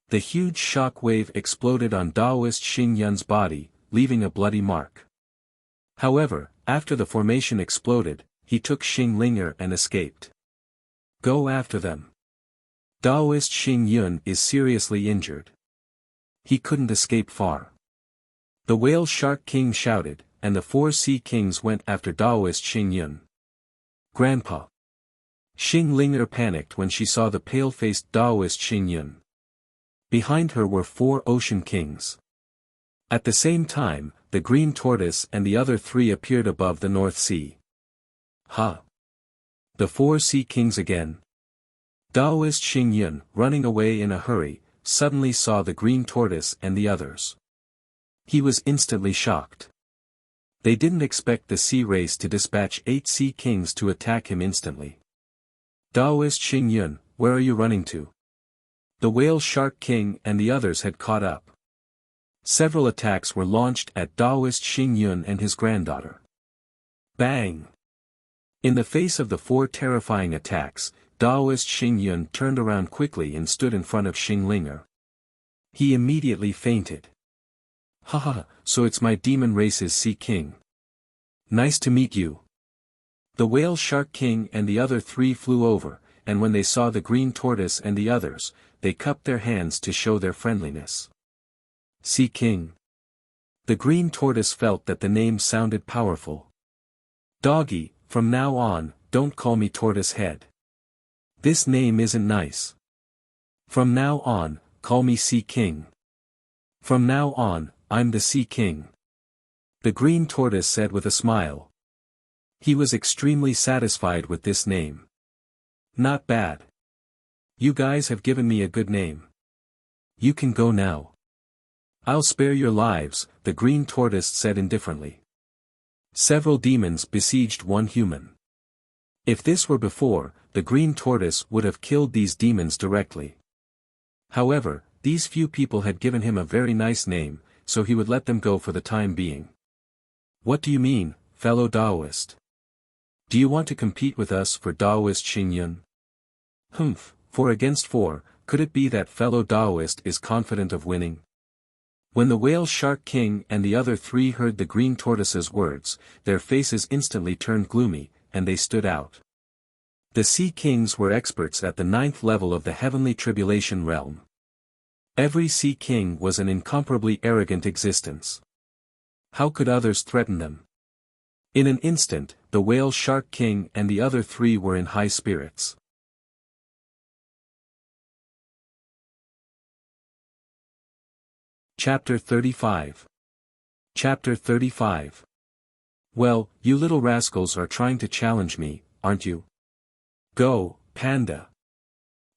The huge shock wave exploded on Taoist Xing Yun's body, leaving a bloody mark. However, after the formation exploded, he took Xing Linger and escaped. Go after them. Taoist Xing Yun is seriously injured. He couldn't escape far. The whale shark king shouted, and the four sea kings went after Taoist Xing Yun. Grandpa. Xing Linger panicked when she saw the pale-faced Taoist Xing Yun. Behind her were four ocean kings. At the same time, the green tortoise and the other three appeared above the North Sea. Ha! The four sea kings again. Taoist Xing Yun, running away in a hurry, suddenly saw the green tortoise and the others. He was instantly shocked. They didn't expect the sea race to dispatch 8 sea kings to attack him instantly. Taoist Xing Yun, where are you running to? The whale shark king and the others had caught up. Several attacks were launched at Taoist Xing Yun and his granddaughter. Bang! In the face of the 4 terrifying attacks, Taoist Xing Yun turned around quickly and stood in front of Xing Linger. He immediately fainted. Haha, so it's my demon race's sea king. Nice to meet you. The whale shark king and the other 3 flew over, and when they saw the green tortoise and the others, they cupped their hands to show their friendliness. Sea king. The green tortoise felt that the name sounded powerful. Doggy, from now on, don't call me Tortoise Head. This name isn't nice. From now on, call me Sea King. From now on, I'm the Sea King. The green tortoise said with a smile, He was extremely satisfied with this name. Not bad. You guys have given me a good name. You can go now. I'll spare your lives, the green tortoise said indifferently. Several demons besieged one human. If this were before, the green tortoise would have killed these demons directly. However, these few people had given him a very nice name, so he would let them go for the time being. What do you mean, fellow Taoist? Do you want to compete with us for Taoist Xingyun? Humph, 4 against 4, could it be that fellow Taoist is confident of winning? When the whale shark king and the other 3 heard the green tortoise's words, their faces instantly turned gloomy, and they stood out. The sea kings were experts at the 9th level of the heavenly tribulation realm. Every sea king was an incomparably arrogant existence. How could others threaten them? In an instant, the whale shark king and the other 3 were in high spirits. Chapter 35. Chapter 35. Well, you little rascals are trying to challenge me, aren't you? Go, panda.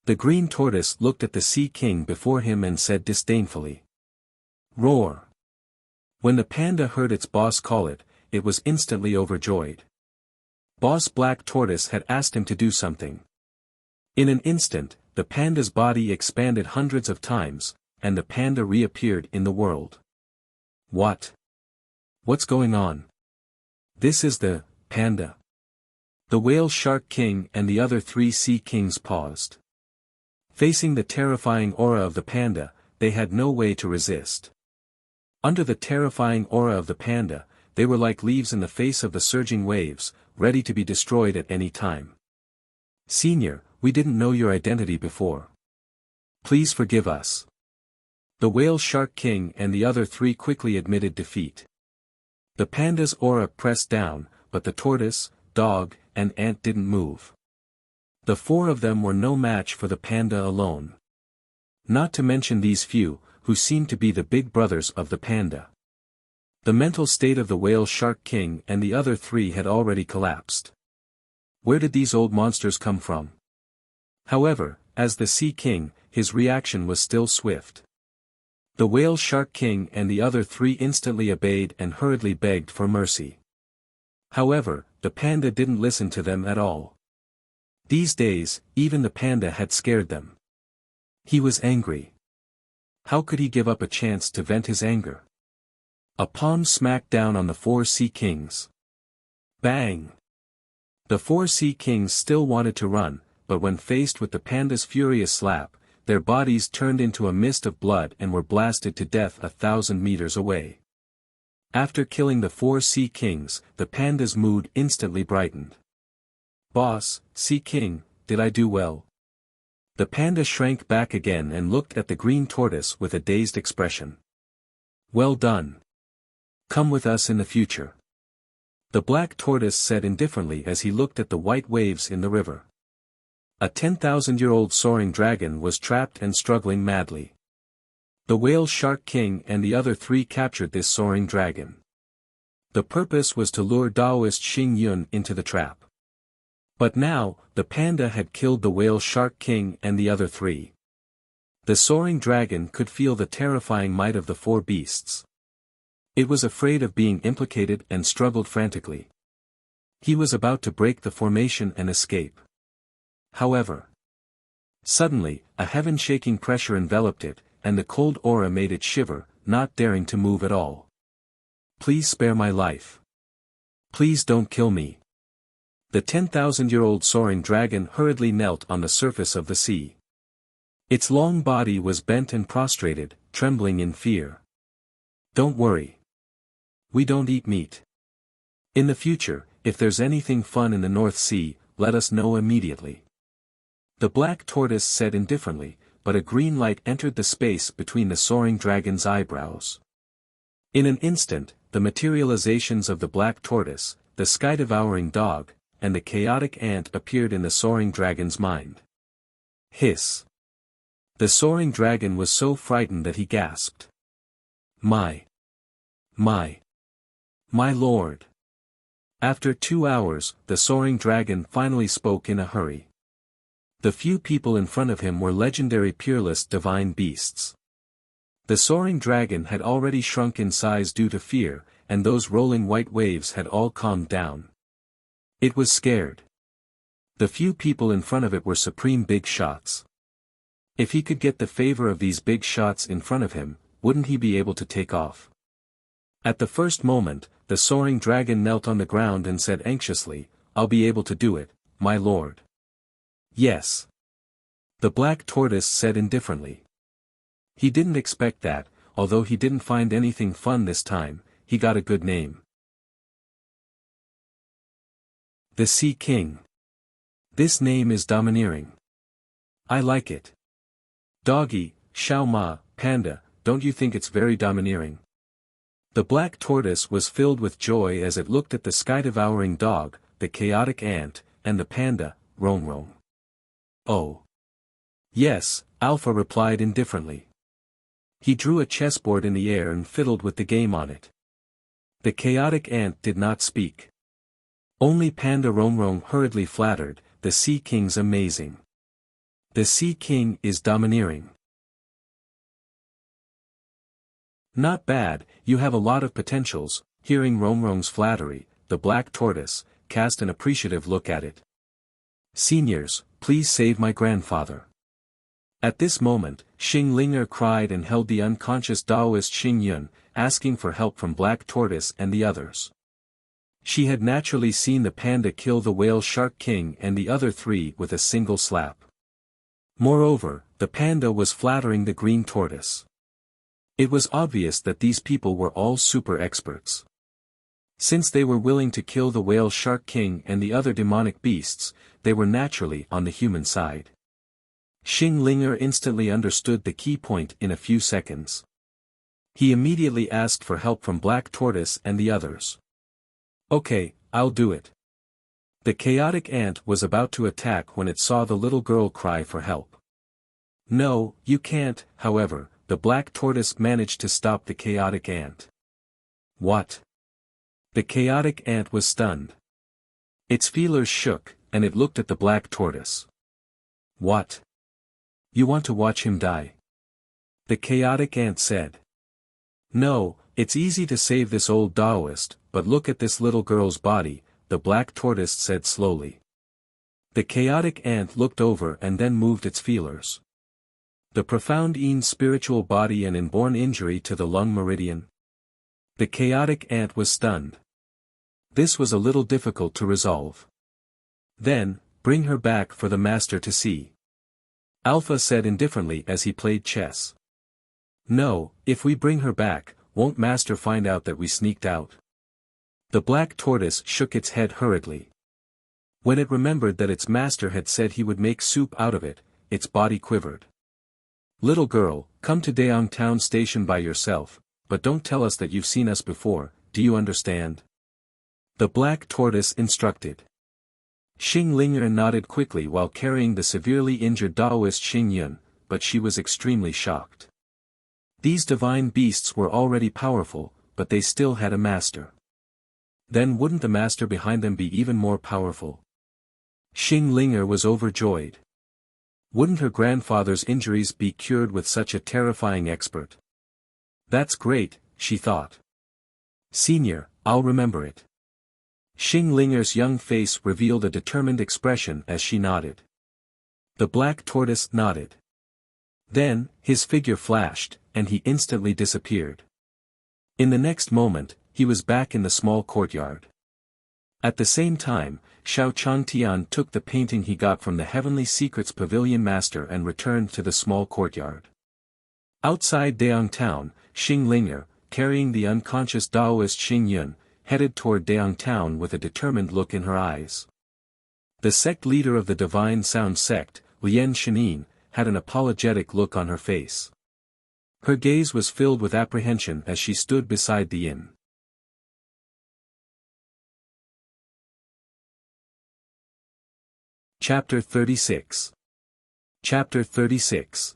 The green tortoise looked at the sea king before him and said disdainfully. Roar. When the panda heard its boss call it, it was instantly overjoyed. Boss Black Tortoise had asked him to do something. In an instant, the panda's body expanded hundreds of times, and the panda reappeared in the world. What? What's going on? This is the panda. The whale shark king and the other 3 sea kings paused. Facing the terrifying aura of the panda, they had no way to resist. Under the terrifying aura of the panda, they were like leaves in the face of the surging waves, ready to be destroyed at any time. Senior, we didn't know your identity before. Please forgive us. The whale shark king and the other 3 quickly admitted defeat. The panda's aura pressed down, but the tortoise, dog, and ant didn't move. The 4 of them were no match for the panda alone. Not to mention these few, who seemed to be the big brothers of the panda. The mental state of the whale shark king and the other 3 had already collapsed. Where did these old monsters come from? However, as the sea king, his reaction was still swift. The whale shark king and the other 3 instantly obeyed and hurriedly begged for mercy. However, the panda didn't listen to them at all. These days, even the panda had scared them. He was angry. How could he give up a chance to vent his anger? A palm smacked down on the 4 sea kings. Bang! The 4 sea kings still wanted to run, but when faced with the panda's furious slap, their bodies turned into a mist of blood and were blasted to death 1,000 meters away. After killing the 4 sea kings, the panda's mood instantly brightened. Boss, Sea King, did I do well? The panda shrank back again and looked at the green tortoise with a dazed expression. Well done. Come with us in the future. The black tortoise said indifferently as he looked at the white waves in the river. A 10,000-year-old soaring dragon was trapped and struggling madly. The whale shark king and the other 3 captured this soaring dragon. The purpose was to lure Taoist Xing Yun into the trap. But now, the panda had killed the whale shark king and the other 3. The soaring dragon could feel the terrifying might of the 4 beasts. It was afraid of being implicated and struggled frantically. He was about to break the formation and escape. However, suddenly, a heaven-shaking pressure enveloped it, and the cold aura made it shiver, not daring to move at all. Please spare my life. Please don't kill me. The 10,000-year-old soaring dragon hurriedly knelt on the surface of the sea. Its long body was bent and prostrated, trembling in fear. Don't worry. We don't eat meat. In the future, if there's anything fun in the North Sea, let us know immediately. The black tortoise said indifferently, but a green light entered the space between the soaring dragon's eyebrows. In an instant, the materializations of the black tortoise, the sky-devouring dog, and the chaotic ant appeared in the soaring dragon's mind. Hiss! The soaring dragon was so frightened that he gasped. My lord! After 2 hours, the soaring dragon finally spoke in a hurry. The few people in front of him were legendary peerless divine beasts. The soaring dragon had already shrunk in size due to fear, and those rolling white waves had all calmed down. It was scared. The few people in front of it were supreme big shots. If he could get the favor of these big shots in front of him, wouldn't he be able to take off? At the first moment, the soaring dragon knelt on the ground and said anxiously, "I'll be able to do it, my lord." "Yes." The black tortoise said indifferently. He didn't expect that, although he didn't find anything fun this time, he got a good name. The Sea King. This name is domineering. I like it. Doggy, Xiao Ma, Panda, don't you think it's very domineering? The black tortoise was filled with joy as it looked at the sky-devouring dog, the chaotic ant, and the panda, Rong Rong. Oh. Yes, Alpha replied indifferently. He drew a chessboard in the air and fiddled with the game on it. The chaotic ant did not speak. Only Panda Rong Rong hurriedly flattered, "The Sea King's amazing. The Sea King is domineering." "Not bad, you have a lot of potentials." Hearing Rong Rong's flattery, the black tortoise cast an appreciative look at it. "Seniors, please save my grandfather." At this moment, Xing Linger cried and held the unconscious Taoist Xing Yun, asking for help from Black Tortoise and the others. She had naturally seen the panda kill the whale shark king and the other three with a single slap. Moreover, the panda was flattering the green tortoise. It was obvious that these people were all super experts. Since they were willing to kill the whale shark king and the other demonic beasts, they were naturally on the human side. Xing Linger instantly understood the key point in a few seconds. He immediately asked for help from Black Tortoise and the others. "Okay, I'll do it." The chaotic ant was about to attack when it saw the little girl cry for help. "No, you can't," however, the Black Tortoise managed to stop the chaotic ant. "What?" The chaotic ant was stunned. Its feelers shook, and it looked at the Black Tortoise. "What? You want to watch him die?" The chaotic ant said. "No, it's easy to save this old Taoist, but look at this little girl's body," the Black Tortoise said slowly. The chaotic ant looked over and then moved its feelers. The profound spiritual body and inborn injury to the lung meridian. The chaotic ant was stunned. This was a little difficult to resolve. "Then, bring her back for the master to see," Alpha said indifferently as he played chess. "No, if we bring her back, won't master find out that we sneaked out?" The Black Tortoise shook its head hurriedly. When it remembered that its master had said he would make soup out of it, its body quivered. "Little girl, come to Daong Town Station by yourself, but don't tell us that you've seen us before, do you understand?" The Black Tortoise instructed. Xing Linger nodded quickly while carrying the severely injured Taoist Xing Yun, but she was extremely shocked. These divine beasts were already powerful, but they still had a master. Then wouldn't the master behind them be even more powerful? Xing Linger was overjoyed. Wouldn't her grandfather's injuries be cured with such a terrifying expert? "That's great," she thought. "Senior, I'll remember it." Xing Linger's young face revealed a determined expression as she nodded. The Black Tortoise nodded. Then, his figure flashed, and he instantly disappeared. In the next moment, he was back in the small courtyard. At the same time, Xiao Changtian took the painting he got from the Heavenly Secrets Pavilion Master and returned to the small courtyard. Outside Daong Town, Xing Linger, carrying the unconscious Taoist Xing Yun, headed toward Daong Town with a determined look in her eyes. The sect leader of the Divine Sound sect, Lian Shenin, had an apologetic look on her face. Her gaze was filled with apprehension as she stood beside the inn. Chapter 36. Chapter 36.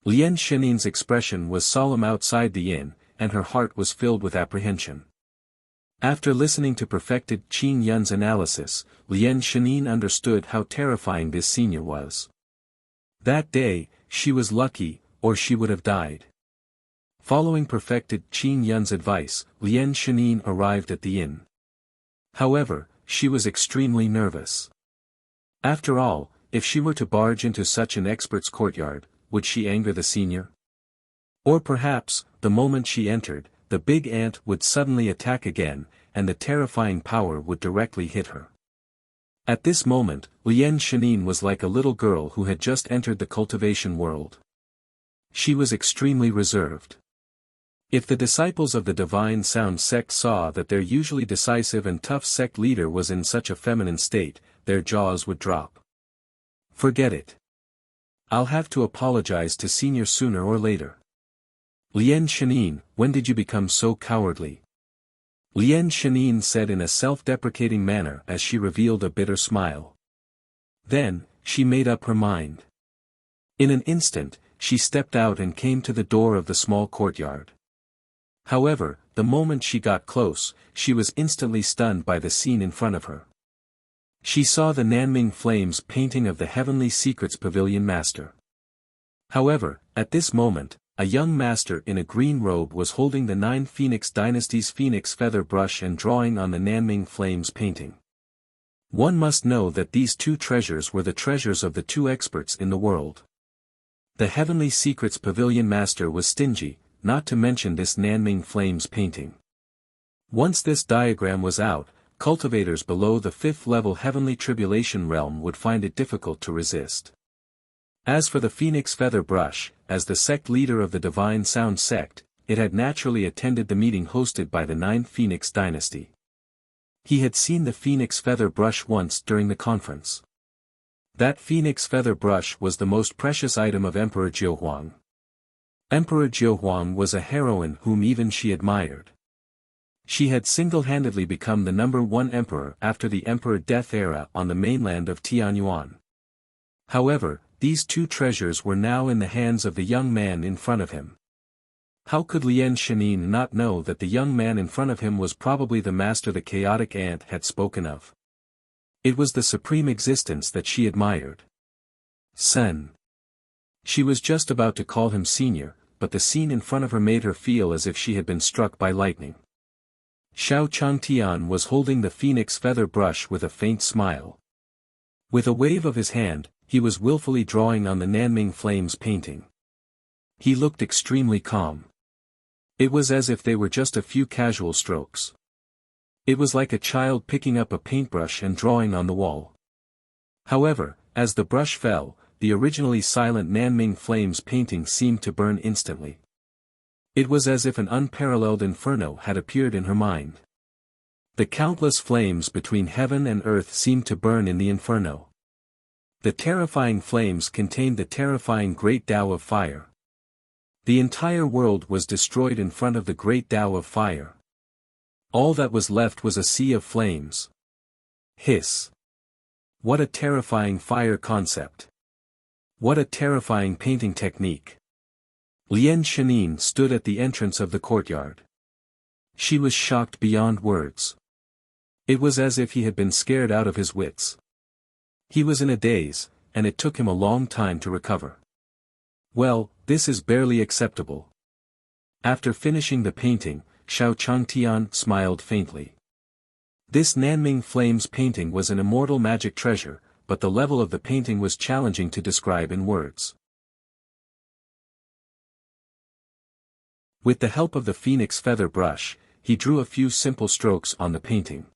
Lian Shenin's expression was solemn outside the inn, and her heart was filled with apprehension. After listening to perfected Qin Yun's analysis, Lien Shanin understood how terrifying this senior was. That day, she was lucky, or she would have died. Following perfected Qin Yun's advice, Lien Shanin arrived at the inn. However, she was extremely nervous. After all, if she were to barge into such an expert's courtyard, would she anger the senior? Or perhaps, the moment she entered, the big ant would suddenly attack again, and the terrifying power would directly hit her. At this moment, Lien Shanin was like a little girl who had just entered the cultivation world. She was extremely reserved. If the disciples of the Divine Sound sect saw that their usually decisive and tough sect leader was in such a feminine state, their jaws would drop. Forget it. I'll have to apologize to senior sooner or later. Lien Shanin, when did you become so cowardly? Lien Shanin said in a self-deprecating manner as she revealed a bitter smile. Then, she made up her mind. In an instant, she stepped out and came to the door of the small courtyard. However, the moment she got close, she was instantly stunned by the scene in front of her. She saw the Nanming Flames painting of the Heavenly Secrets Pavilion Master. However, at this moment, a young master in a green robe was holding the 9 Phoenix Dynasty's Phoenix Feather Brush and drawing on the Nanming Flames painting. One must know that these two treasures were the treasures of the two experts in the world. The Heavenly Secrets Pavilion Master was stingy, not to mention this Nanming Flames painting. Once this diagram was out, cultivators below the 5th level Heavenly Tribulation Realm would find it difficult to resist. As for the Phoenix Feather Brush, as the sect leader of the Divine Sound sect, it had naturally attended the meeting hosted by the 9th Phoenix Dynasty. He had seen the Phoenix Feather Brush once during the conference. That Phoenix Feather Brush was the most precious item of Emperor Jiuhuang. Emperor Jiuhuang was a heroine whom even she admired. She had single-handedly become the #1 emperor after the Emperor Death era on the mainland of Tianyuan. However, these two treasures were now in the hands of the young man in front of him. How could Lien Shanin not know that the young man in front of him was probably the master the chaotic ant had spoken of? It was the supreme existence that she admired. Sen. She was just about to call him senior, but the scene in front of her made her feel as if she had been struck by lightning. Xiao Changtian was holding the Phoenix Feather Brush with a faint smile. With a wave of his hand, he was willfully drawing on the Nanming Flames painting. He looked extremely calm. It was as if they were just a few casual strokes. It was like a child picking up a paintbrush and drawing on the wall. However, as the brush fell, the originally silent Nanming Flames painting seemed to burn instantly. It was as if an unparalleled inferno had appeared in her mind. The countless flames between heaven and earth seemed to burn in the inferno. The terrifying flames contained the terrifying Great Tao of Fire. The entire world was destroyed in front of the Great Tao of Fire. All that was left was a sea of flames. Hiss. What a terrifying fire concept. What a terrifying painting technique. Lien Shanin stood at the entrance of the courtyard. She was shocked beyond words. It was as if he had been scared out of his wits. He was in a daze, and it took him a long time to recover. Well, this is barely acceptable. After finishing the painting, Xiao Changtian smiled faintly. This Nanming Flames painting was an immortal magic treasure, but the level of the painting was challenging to describe in words. With the help of the Phoenix Feather Brush, he drew a few simple strokes on the painting.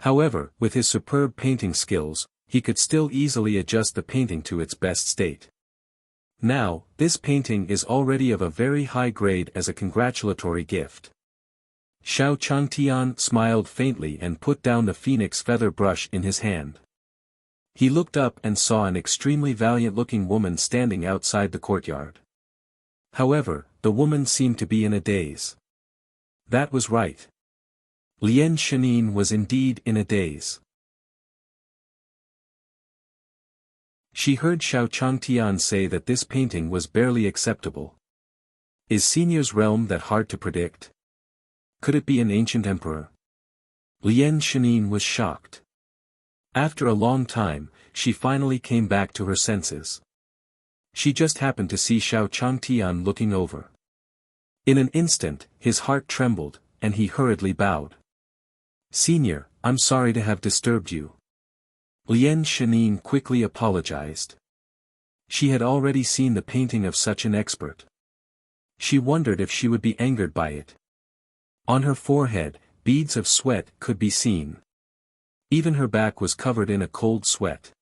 However, with his superb painting skills, he could still easily adjust the painting to its best state. Now, this painting is already of a very high grade as a congratulatory gift. Xiao Changtian smiled faintly and put down the Phoenix Feather Brush in his hand. He looked up and saw an extremely valiant-looking woman standing outside the courtyard. However, the woman seemed to be in a daze. That was right. Lien Shanin was indeed in a daze. She heard Xiao Changtian say that this painting was barely acceptable. Is Senior's realm that hard to predict? Could it be an ancient emperor? Lian Shanin was shocked. After a long time, she finally came back to her senses. She just happened to see Xiao Changtian looking over. In an instant, his heart trembled, and he hurriedly bowed. "Senior, I'm sorry to have disturbed you." Lian Shanin quickly apologized. She had already seen the painting of such an expert. She wondered if she would be angered by it. On her forehead, beads of sweat could be seen. Even her back was covered in a cold sweat.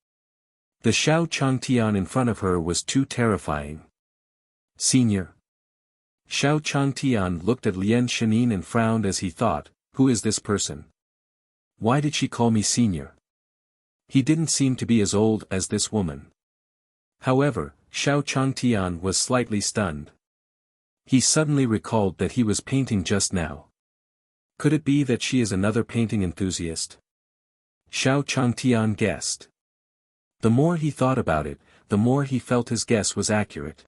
The Xiao Changtian in front of her was too terrifying. "Senior." Xiao Changtian looked at Lian Shanin and frowned as he thought, who is this person? Why did she call me senior? He didn't seem to be as old as this woman. However, Xiao Changtian was slightly stunned. He suddenly recalled that he was painting just now. Could it be that she is another painting enthusiast? Xiao Changtian guessed. The more he thought about it, the more he felt his guess was accurate.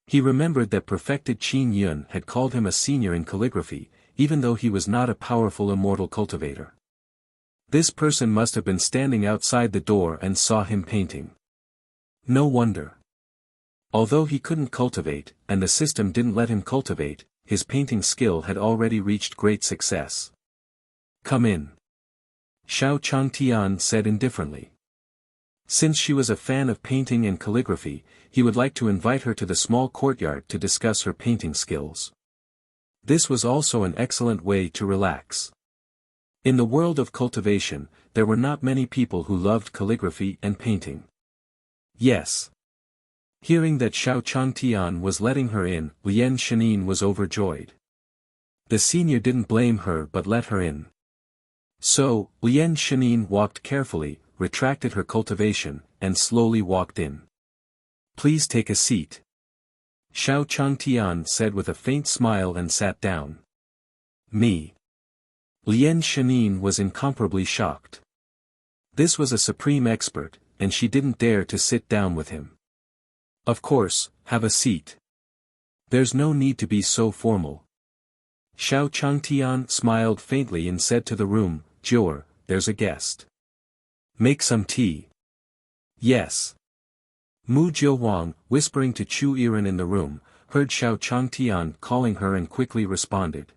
He remembered that perfected Qin Yun had called him a senior in calligraphy, even though he was not a powerful immortal cultivator. This person must have been standing outside the door and saw him painting. No wonder. Although he couldn't cultivate, and the system didn't let him cultivate, his painting skill had already reached great success. "Come in," Xiao Changtian said indifferently. Since she was a fan of painting and calligraphy, he would like to invite her to the small courtyard to discuss her painting skills. This was also an excellent way to relax. In the world of cultivation, there were not many people who loved calligraphy and painting. Yes. Hearing that Xiao Changtian was letting her in, Lian Shanin was overjoyed. The senior didn't blame her but let her in. So, Lian Shanin walked carefully, retracted her cultivation, and slowly walked in. "Please take a seat," Xiao Changtian said with a faint smile and sat down. "Me?" Lian Shanin was incomparably shocked. This was a supreme expert, and she didn't dare to sit down with him. "Of course, have a seat. There's no need to be so formal." Xiao Changtian smiled faintly and said to the room, "Jior, there's a guest. Make some tea." "Yes." Mu Jiuhuang, whispering to Chu Yiren in the room, heard Xiao Changtian calling her and quickly responded.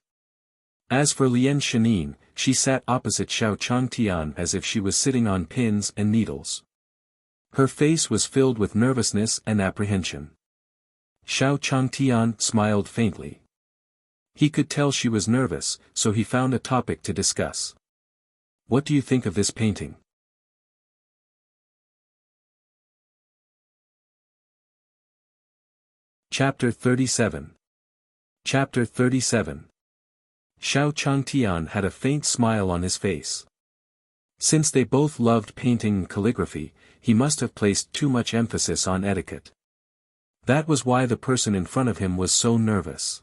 As for Lian Shanin, she sat opposite Xiao Changtian as if she was sitting on pins and needles. Her face was filled with nervousness and apprehension. Xiao Changtian smiled faintly. He could tell she was nervous, so he found a topic to discuss. "What do you think of this painting?" Chapter 37. Chapter 37. Xiao Changtian had a faint smile on his face. Since they both loved painting and calligraphy, he must have placed too much emphasis on etiquette. That was why the person in front of him was so nervous.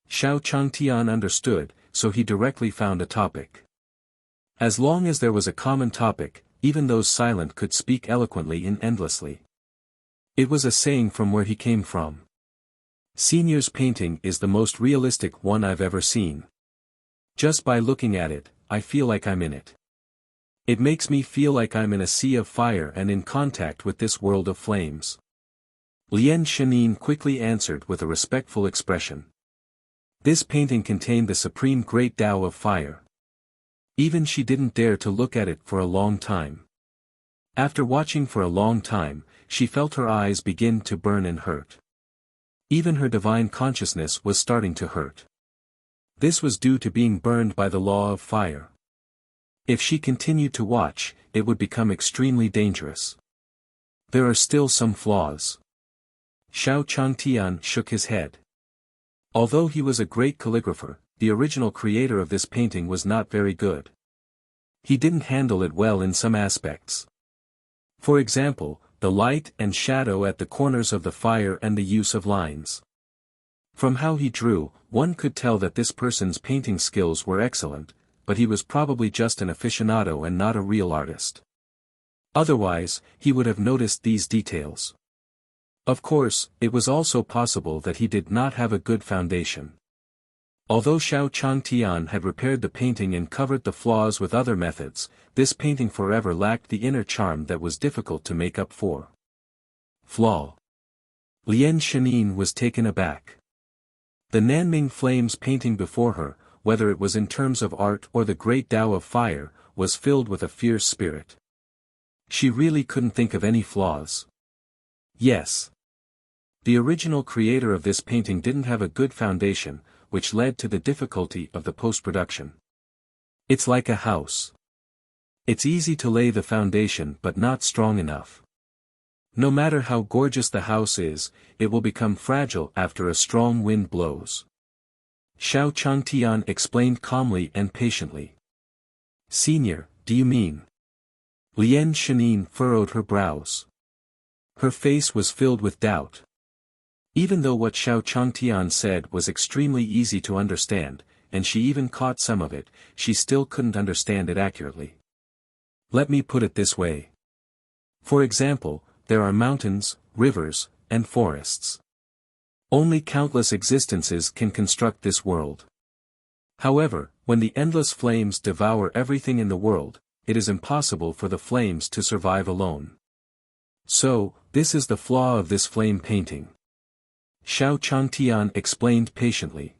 Xiao Changtian understood, so he directly found a topic. As long as there was a common topic, even those silent could speak eloquently and endlessly. It was a saying from where he came from. "Senior's painting is the most realistic one I've ever seen. Just by looking at it, I feel like I'm in it. It makes me feel like I'm in a sea of fire and in contact with this world of flames." Lian Shanin quickly answered with a respectful expression. This painting contained the supreme great Tao of fire. Even she didn't dare to look at it for a long time. After watching for a long time, she felt her eyes begin to burn and hurt. Even her divine consciousness was starting to hurt. This was due to being burned by the law of fire. If she continued to watch, it would become extremely dangerous. There are still some flaws. Xiao Changtian shook his head. Although he was a great calligrapher, the original creator of this painting was not very good. He didn't handle it well in some aspects. For example, the light and shadow at the corners of the fire and the use of lines. From how he drew, one could tell that this person's painting skills were excellent, but he was probably just an aficionado and not a real artist. Otherwise, he would have noticed these details. Of course, it was also possible that he did not have a good foundation. Although Xiao Changtian had repaired the painting and covered the flaws with other methods, this painting forever lacked the inner charm that was difficult to make up for. Flaw. Lian Shanin was taken aback. The Nanming Flames painting before her, whether it was in terms of art or the great Tao of fire, was filled with a fierce spirit. She really couldn't think of any flaws. Yes. The original creator of this painting didn't have a good foundation, which led to the difficulty of the post-production. It's like a house. It's easy to lay the foundation but not strong enough. No matter how gorgeous the house is, it will become fragile after a strong wind blows. Xiao Changtian explained calmly and patiently. Senior, do you mean? Lian Shanin furrowed her brows. Her face was filled with doubt. Even though what Xiao Changtian said was extremely easy to understand, and she even caught some of it, she still couldn't understand it accurately. Let me put it this way. For example, there are mountains, rivers, and forests. Only countless existences can construct this world. However, when the endless flames devour everything in the world, it is impossible for the flames to survive alone. So, this is the flaw of this flame painting. Xiao Changtian explained patiently.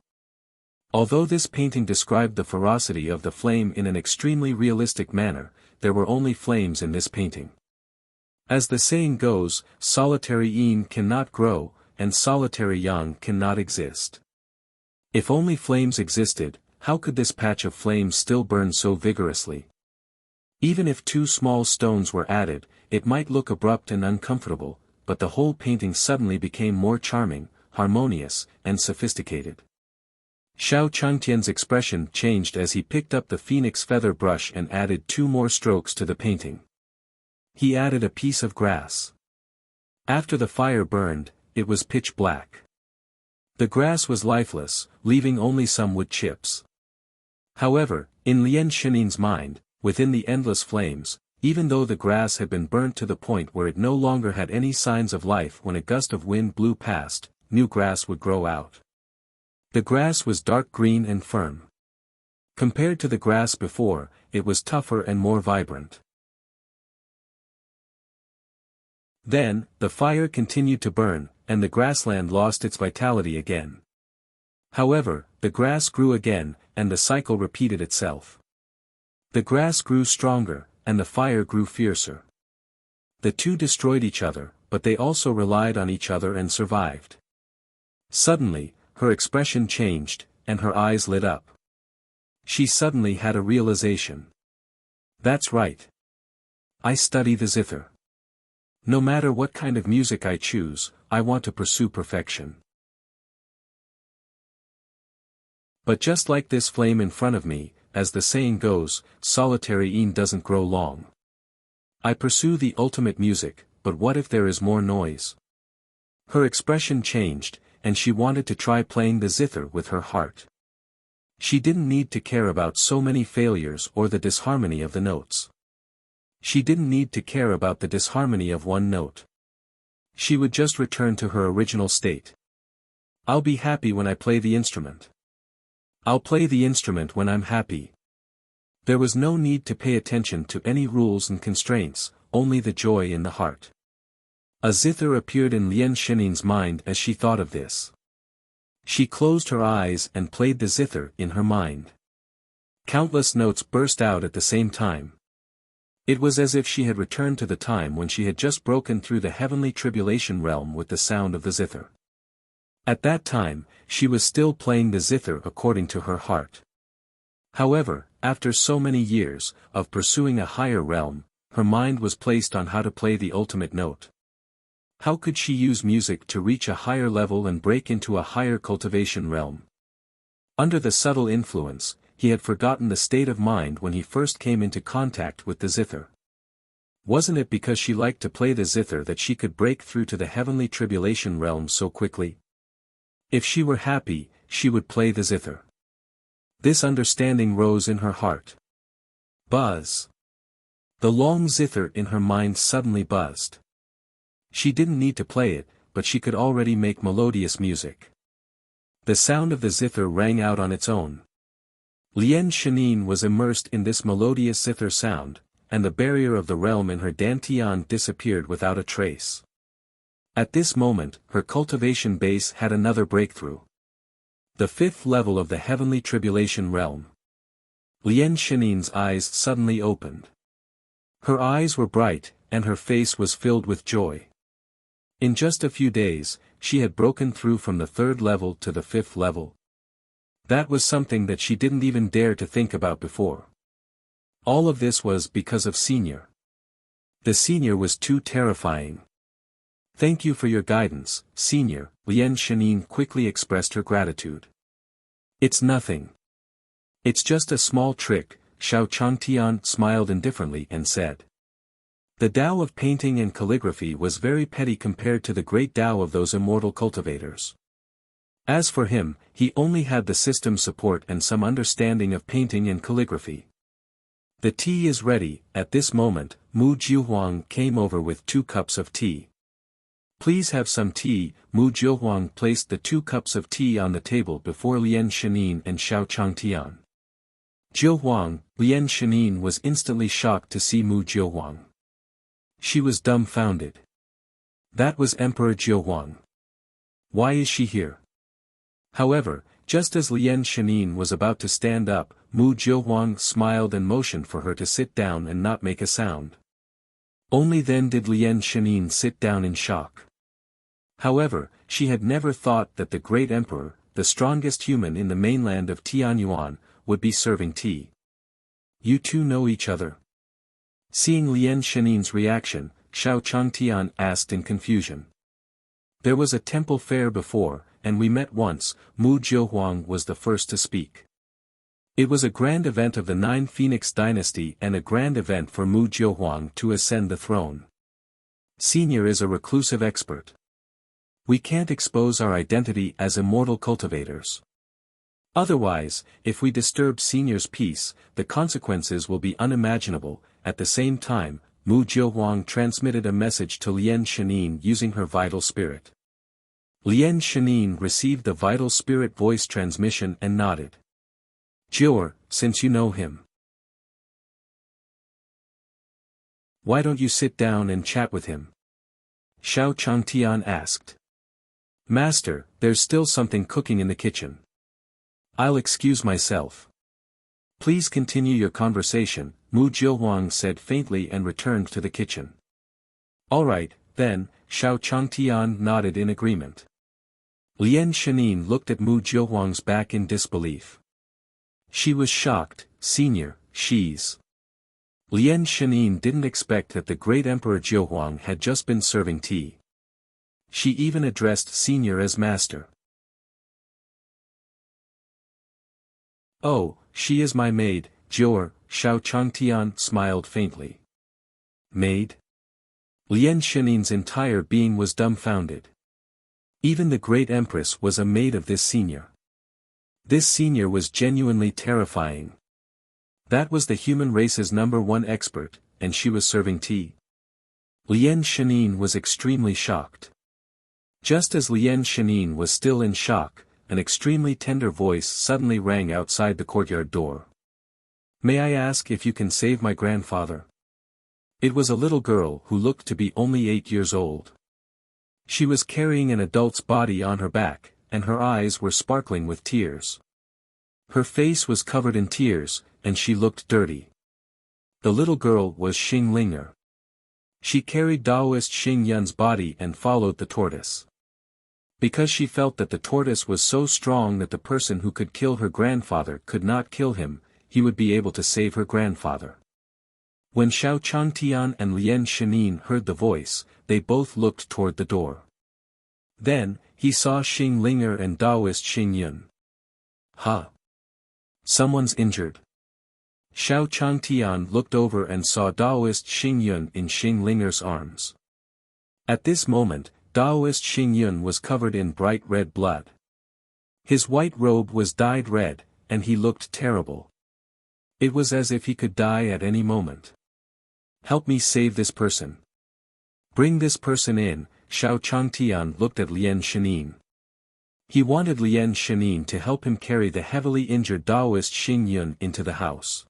Although this painting described the ferocity of the flame in an extremely realistic manner, there were only flames in this painting. As the saying goes, solitary yin cannot grow, and solitary yang cannot exist. If only flames existed, how could this patch of flames still burn so vigorously? Even if 2 small stones were added, it might look abrupt and uncomfortable, but the whole painting suddenly became more charming, harmonious, and sophisticated. Xiao Changtian's expression changed as he picked up the phoenix feather brush and added 2 more strokes to the painting. He added a piece of grass. After the fire burned, it was pitch black. The grass was lifeless, leaving only some wood chips. However, in Lian Shanin's mind, within the endless flames, even though the grass had been burnt to the point where it no longer had any signs of life, when a gust of wind blew past, new grass would grow out. The grass was dark green and firm. Compared to the grass before, it was tougher and more vibrant. Then, the fire continued to burn, and the grassland lost its vitality again. However, the grass grew again, and the cycle repeated itself. The grass grew stronger, and the fire grew fiercer. The two destroyed each other, but they also relied on each other and survived. Suddenly, her expression changed, and her eyes lit up. She suddenly had a realization. That's right. I study the zither. No matter what kind of music I choose, I want to pursue perfection. But just like this flame in front of me, as the saying goes, solitary yin doesn't grow long. I pursue the ultimate music, but what if there is more noise? Her expression changed, and she wanted to try playing the zither with her heart. She didn't need to care about so many failures or the disharmony of the notes. She didn't need to care about the disharmony of one note. She would just return to her original state. I'll be happy when I play the instrument. I'll play the instrument when I'm happy. There was no need to pay attention to any rules and constraints, only the joy in the heart. A zither appeared in Lian Shanin's mind as she thought of this. She closed her eyes and played the zither in her mind. Countless notes burst out at the same time. It was as if she had returned to the time when she had just broken through the heavenly tribulation realm with the sound of the zither. At that time, she was still playing the zither according to her heart. However, after so many years of pursuing a higher realm, her mind was placed on how to play the ultimate note. How could she use music to reach a higher level and break into a higher cultivation realm? Under the subtle influence, he had forgotten the state of mind when he first came into contact with the zither. Wasn't it because she liked to play the zither that she could break through to the heavenly tribulation realm so quickly? If she were happy, she would play the zither. This understanding rose in her heart. Buzz. The long zither in her mind suddenly buzzed. She didn't need to play it, but she could already make melodious music. The sound of the zither rang out on its own. Lien Shanin was immersed in this melodious zither sound, and the barrier of the realm in her dantian disappeared without a trace. At this moment, her cultivation base had another breakthrough. The fifth level of the heavenly tribulation realm. Lien Shanin's eyes suddenly opened. Her eyes were bright, and her face was filled with joy. In just a few days, she had broken through from the third level to the fifth level. That was something that she didn't even dare to think about before. All of this was because of Senior. The Senior was too terrifying. Thank you for your guidance, Senior, Lien Shanin quickly expressed her gratitude. It's nothing. It's just a small trick, Xiao Changtian smiled indifferently and said. The Tao of painting and calligraphy was very petty compared to the great Tao of those immortal cultivators. As for him, he only had the system support and some understanding of painting and calligraphy. The tea is ready. At this moment, Mu Jiuhuang came over with 2 cups of tea. Please have some tea. Mu Jiuhuang placed the 2 cups of tea on the table before Lien Shanin and Xiao Changtian. Jiuhuang, Lien Shanin was instantly shocked to see Mu Jiuhuang. She was dumbfounded. That was Emperor Jiuhuang. Why is she here? However, just as Lien Shanin was about to stand up, Mu Jiuhuang smiled and motioned for her to sit down and not make a sound. Only then did Lien Shanin sit down in shock. However, she had never thought that the great emperor, the strongest human in the mainland of Tianyuan, would be serving tea. You two know each other? Seeing Lien Shanin's reaction, Xiao Changtian asked in confusion. There was a temple fair before, and we met once. Mu Jiuhuang was the first to speak. It was a grand event of the 9 Phoenix dynasty and a grand event for Mu Jiuhuang to ascend the throne. Senior is a reclusive expert. We can't expose our identity as immortal cultivators. Otherwise, if we disturb Senior's peace, the consequences will be unimaginable. At the same time, Mu Jiuhuang transmitted a message to Lien Shanin using her vital spirit. Lien Shanin received the vital spirit voice transmission and nodded. Jior, since you know him, why don't you sit down and chat with him? Xiao Changtian asked. Master, there's still something cooking in the kitchen. I'll excuse myself. Please continue your conversation, Mu Jiuhuang said faintly and returned to the kitchen. All right, then, Xiao Changtian nodded in agreement. Lien Shanin looked at Mu Jiuhuang's back in disbelief. She was shocked. Senior, she's... Lien Shanin didn't expect that the great Emperor Jiuhuang had just been serving tea. She even addressed Senior as Master. Oh, she is my maid, Jior, Xiao Changtian smiled faintly. Maid? Lien Shanin's entire being was dumbfounded. Even the great Empress was a maid of this Senior. This Senior was genuinely terrifying. That was the human race's #1 expert, and she was serving tea. Lien Shanin was extremely shocked. Just as Lien Shanin was still in shock, an extremely tender voice suddenly rang outside the courtyard door. May I ask if you can save my grandfather? It was a little girl who looked to be only 8 years old. She was carrying an adult's body on her back, and her eyes were sparkling with tears. Her face was covered in tears, and she looked dirty. The little girl was Xing Linger. She carried Taoist Xing Yun's body and followed the tortoise. Because she felt that the tortoise was so strong that the person who could kill her grandfather could not kill him, he would be able to save her grandfather. When Xiao Changtian and Lien Shanin heard the voice, they both looked toward the door. Then, he saw Xing Linger and Taoist Xing Yun. Huh? Someone's injured. Xiao Changtian looked over and saw Taoist Xing Yun in Xing Linger's arms. At this moment, Taoist Xing Yun was covered in bright red blood. His white robe was dyed red, and he looked terrible. It was as if he could die at any moment. Help me save this person. Bring this person in. Xiao Changtian looked at Lien Shanin. He wanted Lien Shanin to help him carry the heavily injured Taoist Xing Yun into the house.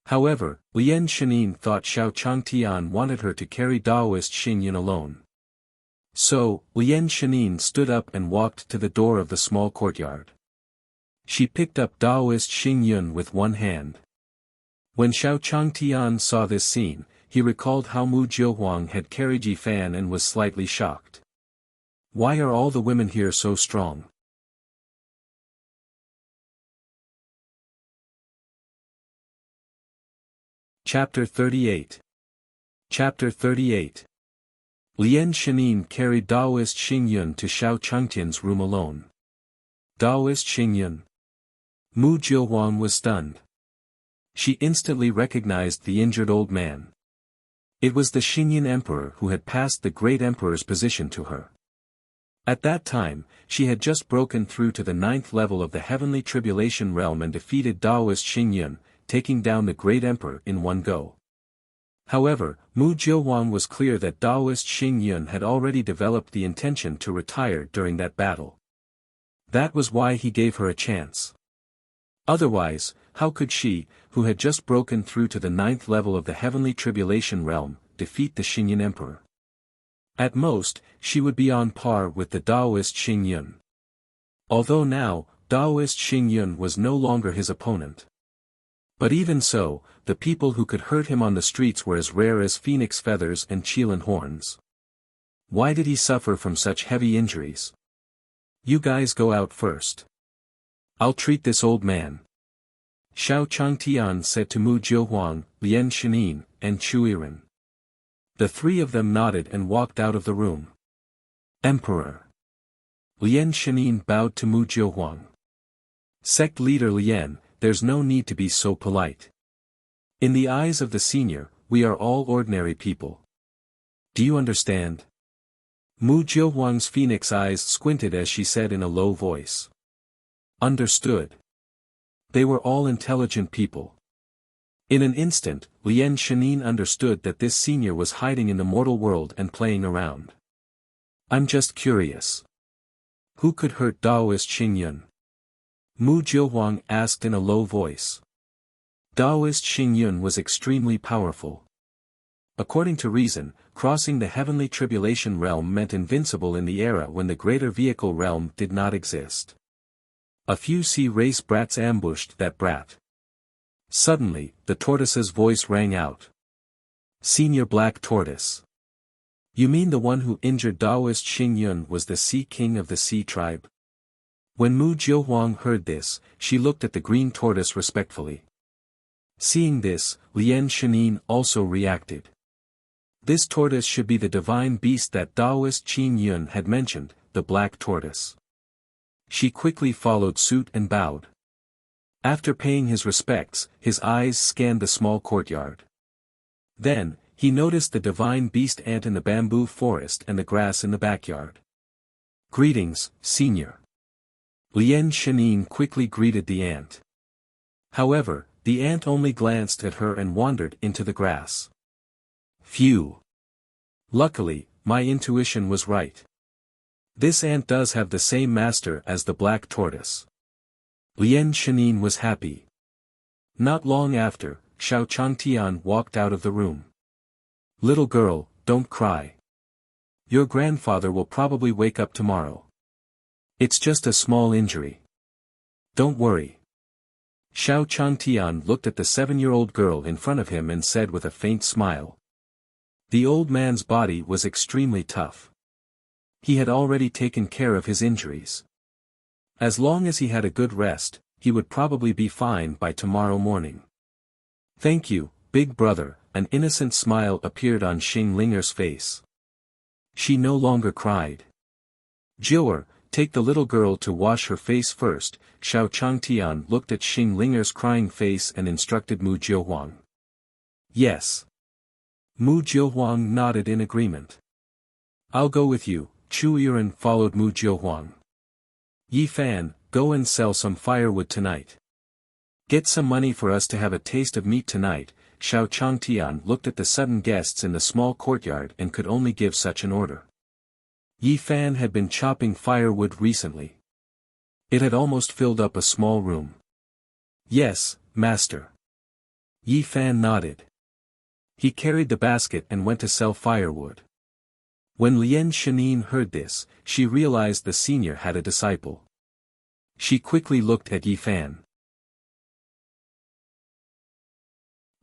However, Lien Shanin thought Xiao Changtian wanted her to carry Taoist Xing Yun alone. So, Lien Shanin stood up and walked to the door of the small courtyard. She picked up Taoist Xing Yun with one hand. When Xiao Changtian saw this scene, he recalled how Mu Jiohuang had carried Yi Fan and was slightly shocked. Why are all the women here so strong? Chapter 38. Chapter 38. Lien Shanin carried Taoist Xing Yun to Xiao Changtian's room alone. Taoist Xing Yun. Mu Jiohuang was stunned. She instantly recognized the injured old man. It was the Xingyan Emperor who had passed the Great Emperor's position to her. At that time, she had just broken through to the 9th level of the Heavenly Tribulation Realm and defeated Taoist Xing Yun, taking down the Great Emperor in one go. However, Mu Jiohuang was clear that Taoist Xing Yun had already developed the intention to retire during that battle. That was why he gave her a chance. Otherwise, how could she, who had just broken through to the 9th level of the Heavenly Tribulation Realm, defeat the Xingyan Emperor? At most, she would be on par with the Taoist Xing Yun. Although now, Taoist Xing Yun was no longer his opponent. But even so, the people who could hurt him on the streets were as rare as phoenix feathers and Qilin horns. Why did he suffer from such heavy injuries? You guys go out first. I'll treat this old man. Xiao Changtian said to Mu Jiohuang, Lien Shanin, and Chu Yiren. The three of them nodded and walked out of the room. Emperor. Lien Shanin bowed to Mu Jiohuang. Sect leader Lien, there's no need to be so polite. In the eyes of the senior, we are all ordinary people. Do you understand? Mu Jiohuang's phoenix eyes squinted as she said in a low voice. Understood. They were all intelligent people. In an instant, Lien Shanin understood that this senior was hiding in the mortal world and playing around. I'm just curious. Who could hurt Taoist Xing Yun? Mu Jiohuang asked in a low voice. Taoist Xing Yun was extremely powerful. According to reason, crossing the Heavenly Tribulation Realm meant invincible in the era when the Greater Vehicle Realm did not exist. A few sea-race brats ambushed that brat. Suddenly, the tortoise's voice rang out. Senior Black Tortoise. You mean the one who injured Taoist Xing Yun was the Sea King of the Sea Tribe? When Mu Jiohuang heard this, she looked at the green tortoise respectfully. Seeing this, Lien Shanin also reacted. This tortoise should be the divine beast that Taoist Xing Yun had mentioned, the black tortoise. She quickly followed suit and bowed. After paying his respects, his eyes scanned the small courtyard. Then, he noticed the divine beast ant in the bamboo forest and the grass in the backyard. Greetings, Senior. Lien Shanin quickly greeted the ant. However, the ant only glanced at her and wandered into the grass. Phew. Luckily, my intuition was right. This ant does have the same master as the black tortoise. Lien Shanin was happy. Not long after, Xiao Changtian walked out of the room. Little girl, don't cry. Your grandfather will probably wake up tomorrow. It's just a small injury. Don't worry. Xiao Changtian looked at the 7-year-old girl in front of him and said with a faint smile. The old man's body was extremely tough. He had already taken care of his injuries. As long as he had a good rest, he would probably be fine by tomorrow morning. Thank you, big brother. An innocent smile appeared on Xing Linger's face. She no longer cried. Jioer, take the little girl to wash her face first. Xiao Changtian looked at Xing Linger's crying face and instructed Mu Jiohuang. Yes. Mu Jiohuang nodded in agreement. I'll go with you. Chu Yiren followed Mu Jiohuang. Yi Fan, go and sell some firewood tonight. Get some money for us to have a taste of meat tonight. Xiao Changtian looked at the sudden guests in the small courtyard and could only give such an order. Yi Fan had been chopping firewood recently. It had almost filled up a small room. Yes, master. Yi Fan nodded. He carried the basket and went to sell firewood. When Lien Shanin heard this, she realized the senior had a disciple. She quickly looked at Yi Fan.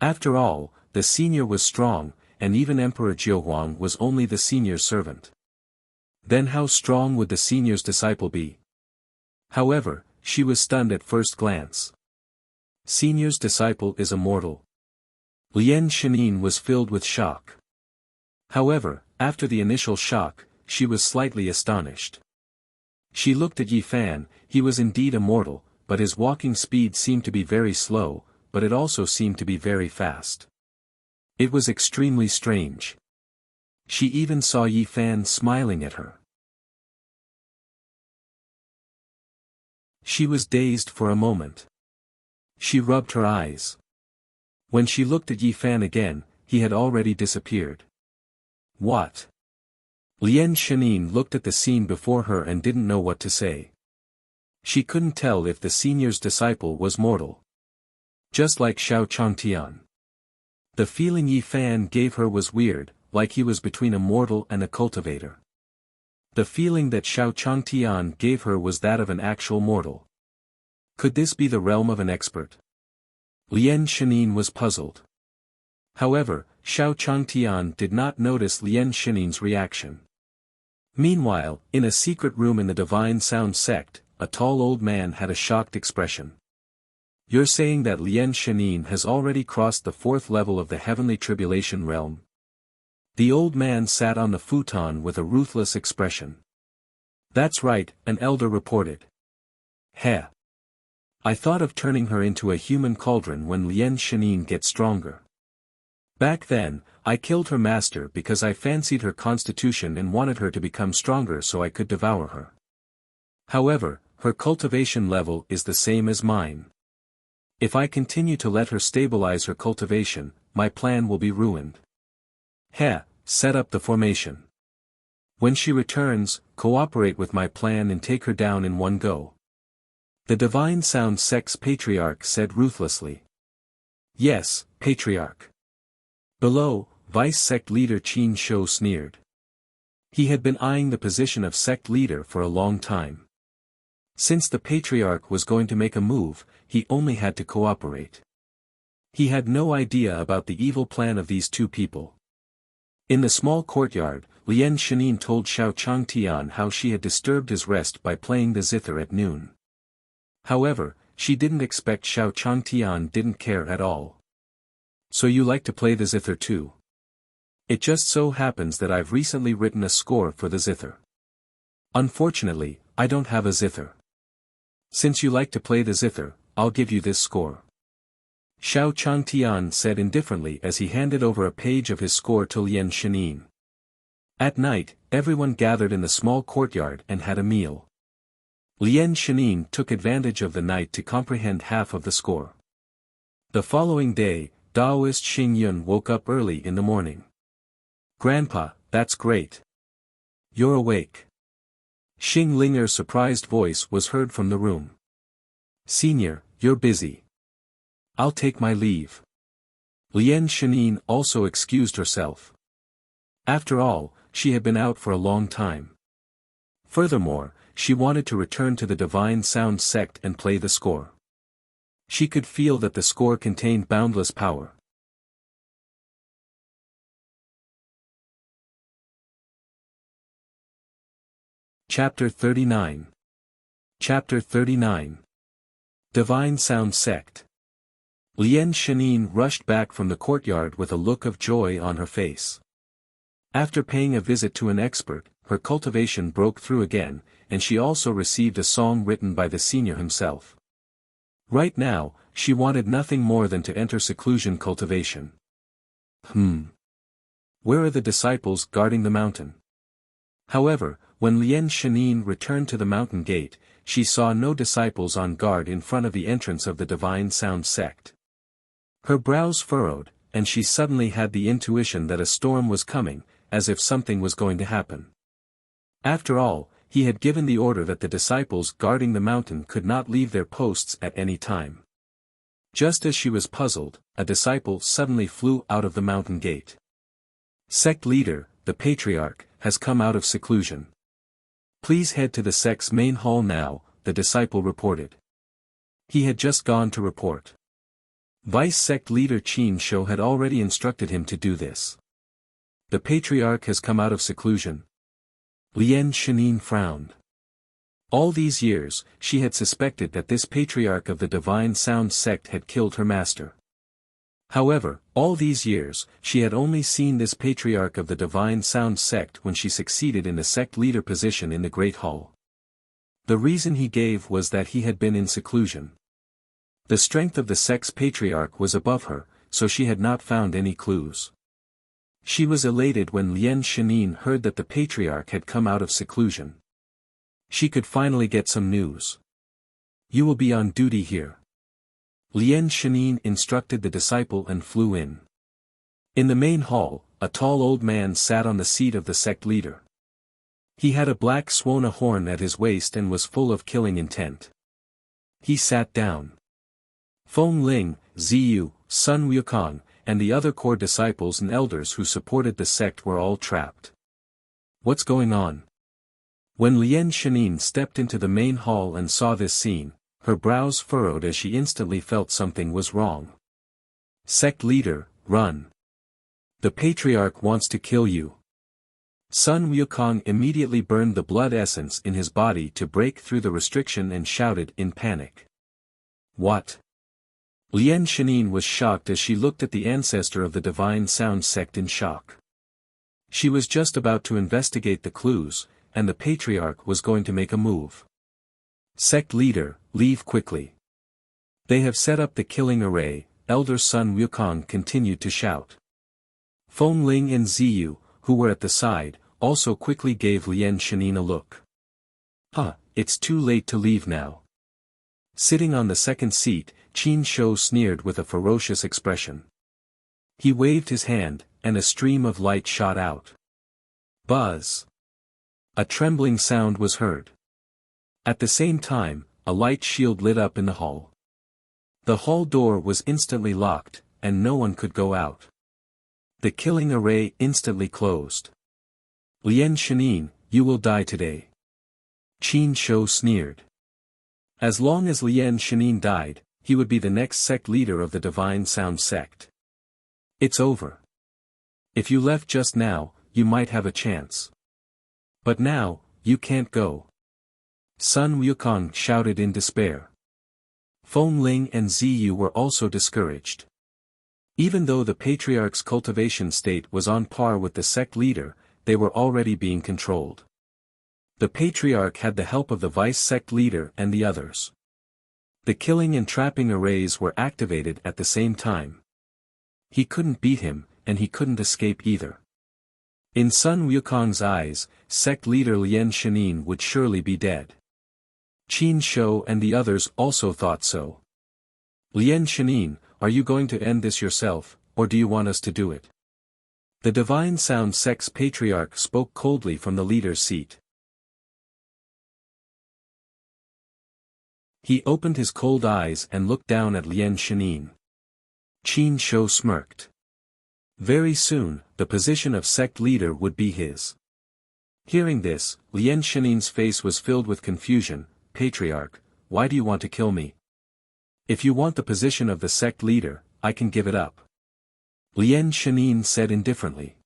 After all, the senior was strong, and even Emperor Jiuhuang was only the senior's servant. Then how strong would the senior's disciple be? However, she was stunned at first glance. Senior's disciple is immortal. Lien Shanin was filled with shock. However, after the initial shock, she was slightly astonished. She looked at Yi Fan. He was indeed immortal, but his walking speed seemed to be very slow, but it also seemed to be very fast. It was extremely strange. She even saw Yi Fan smiling at her. She was dazed for a moment. She rubbed her eyes. When she looked at Yi Fan again, he had already disappeared. What? Lien Shanin looked at the scene before her and didn't know what to say. She couldn't tell if the senior's disciple was mortal. Just like Xiao Changtian. The feeling Yi Fan gave her was weird, like he was between a mortal and a cultivator. The feeling that Xiao Changtian gave her was that of an actual mortal. Could this be the realm of an expert? Lien Shanin was puzzled. However, Xiao Changtian did not notice Lien Shanin's reaction. Meanwhile, in a secret room in the Divine Sound sect, a tall old man had a shocked expression. You're saying that Lien Shanin has already crossed the 4th level of the heavenly tribulation realm? The old man sat on the futon with a ruthless expression. That's right, an elder reported. Heh. I thought of turning her into a human cauldron when Lien Shanin gets stronger. Back then, I killed her master because I fancied her constitution and wanted her to become stronger so I could devour her. However, her cultivation level is the same as mine. If I continue to let her stabilize her cultivation, my plan will be ruined. Heh, set up the formation. When she returns, cooperate with my plan and take her down in one go. The Divine Sound sect's patriarch said ruthlessly. Yes, patriarch. Below, vice sect leader Qin Shou sneered. He had been eyeing the position of sect leader for a long time. Since the patriarch was going to make a move, he only had to cooperate. He had no idea about the evil plan of these two people. In the small courtyard, Lien Shanin told Xiao Changtian how she had disturbed his rest by playing the zither at noon. However, she didn't expect Xiao Changtian didn't care at all. So you like to play the zither too? It just so happens that I've recently written a score for the zither. Unfortunately, I don't have a zither. Since you like to play the zither, I'll give you this score. Xiao Changtian said indifferently as he handed over a page of his score to Lien Shanin. At night, everyone gathered in the small courtyard and had a meal. Lien Shanin took advantage of the night to comprehend half of the score. The following day, Daoist Xing Yun woke up early in the morning. Grandpa, that's great. You're awake. Xing Linger's surprised voice was heard from the room. Senior, you're busy. I'll take my leave. Lien Shanin also excused herself. After all, she had been out for a long time. Furthermore, she wanted to return to the Divine Sound sect and play the score. She could feel that the score contained boundless power. Chapter 39. Chapter 39. Divine Sound Sect. Lien Shanin rushed back from the courtyard with a look of joy on her face. After paying a visit to an expert, her cultivation broke through again, and she also received a song written by the senior himself. Right now, she wanted nothing more than to enter seclusion cultivation. Where are the disciples guarding the mountain? However, when Lien Shanin returned to the mountain gate, she saw no disciples on guard in front of the entrance of the Divine Sound sect. Her brows furrowed, and she suddenly had the intuition that a storm was coming, as if something was going to happen. After all, he had given the order that the disciples guarding the mountain could not leave their posts at any time. Just as she was puzzled, a disciple suddenly flew out of the mountain gate. Sect leader, the patriarch, has come out of seclusion. Please head to the sect's main hall now, the disciple reported. He had just gone to report. Vice sect leader Qin Shou had already instructed him to do this. The patriarch has come out of seclusion. Lian Shanin frowned. All these years, she had suspected that this patriarch of the Divine Sound sect had killed her master. However, all these years, she had only seen this patriarch of the Divine Sound sect when she succeeded in the sect leader position in the Great Hall. The reason he gave was that he had been in seclusion. The strength of the sect's patriarch was above her, so she had not found any clues. She was elated when Lian Shanin heard that the patriarch had come out of seclusion. She could finally get some news. You will be on duty here. Lian Shanin instructed the disciple and flew in. In the main hall, a tall old man sat on the seat of the sect leader. He had a black swan horn at his waist and was full of killing intent. He sat down. Feng Ling, Ziyu, Sun Wukong, and the other core disciples and elders who supported the sect were all trapped. What's going on? When Lian Shanin stepped into the main hall and saw this scene, her brows furrowed as she instantly felt something was wrong. Sect leader, run. The patriarch wants to kill you. Sun Wukong immediately burned the blood essence in his body to break through the restriction and shouted in panic. What? Lian Shanin was shocked as she looked at the ancestor of the Divine Sound sect in shock. She was just about to investigate the clues, and the patriarch was going to make a move. Sect leader, leave quickly. They have set up the killing array, Elder Sun Wukong continued to shout. Feng Ling and Ziyu, who were at the side, also quickly gave Lian Shanin a look. It's too late to leave now. Sitting on the second seat, Qin Shou sneered with a ferocious expression. He waved his hand, and a stream of light shot out. Buzz! A trembling sound was heard. At the same time, a light shield lit up in the hall. The hall door was instantly locked, and no one could go out. The killing array instantly closed. Lian Shanin, you will die today. Qin Shou sneered. As long as Lian Shanin died, he would be the next sect leader of the Divine Sound sect. It's over. If you left just now, you might have a chance. But now, you can't go. Sun Wukong shouted in despair. Feng Ling and Ziyu were also discouraged. Even though the patriarch's cultivation state was on par with the sect leader, they were already being controlled. The patriarch had the help of the vice sect leader and the others. The killing and trapping arrays were activated at the same time. He couldn't beat him, and he couldn't escape either. In Sun Wukong's eyes, sect leader Lian Shanin would surely be dead. Qin Shou and the others also thought so. Lian Shanin, are you going to end this yourself, or do you want us to do it? The Divine Sound sect's patriarch spoke coldly from the leader's seat. He opened his cold eyes and looked down at Lian Shanin. Qin Shou smirked. Very soon, the position of sect leader would be his. Hearing this, Lian Shanin's face was filled with confusion. Patriarch, why do you want to kill me? If you want the position of the sect leader, I can give it up. Lian Shanin said indifferently.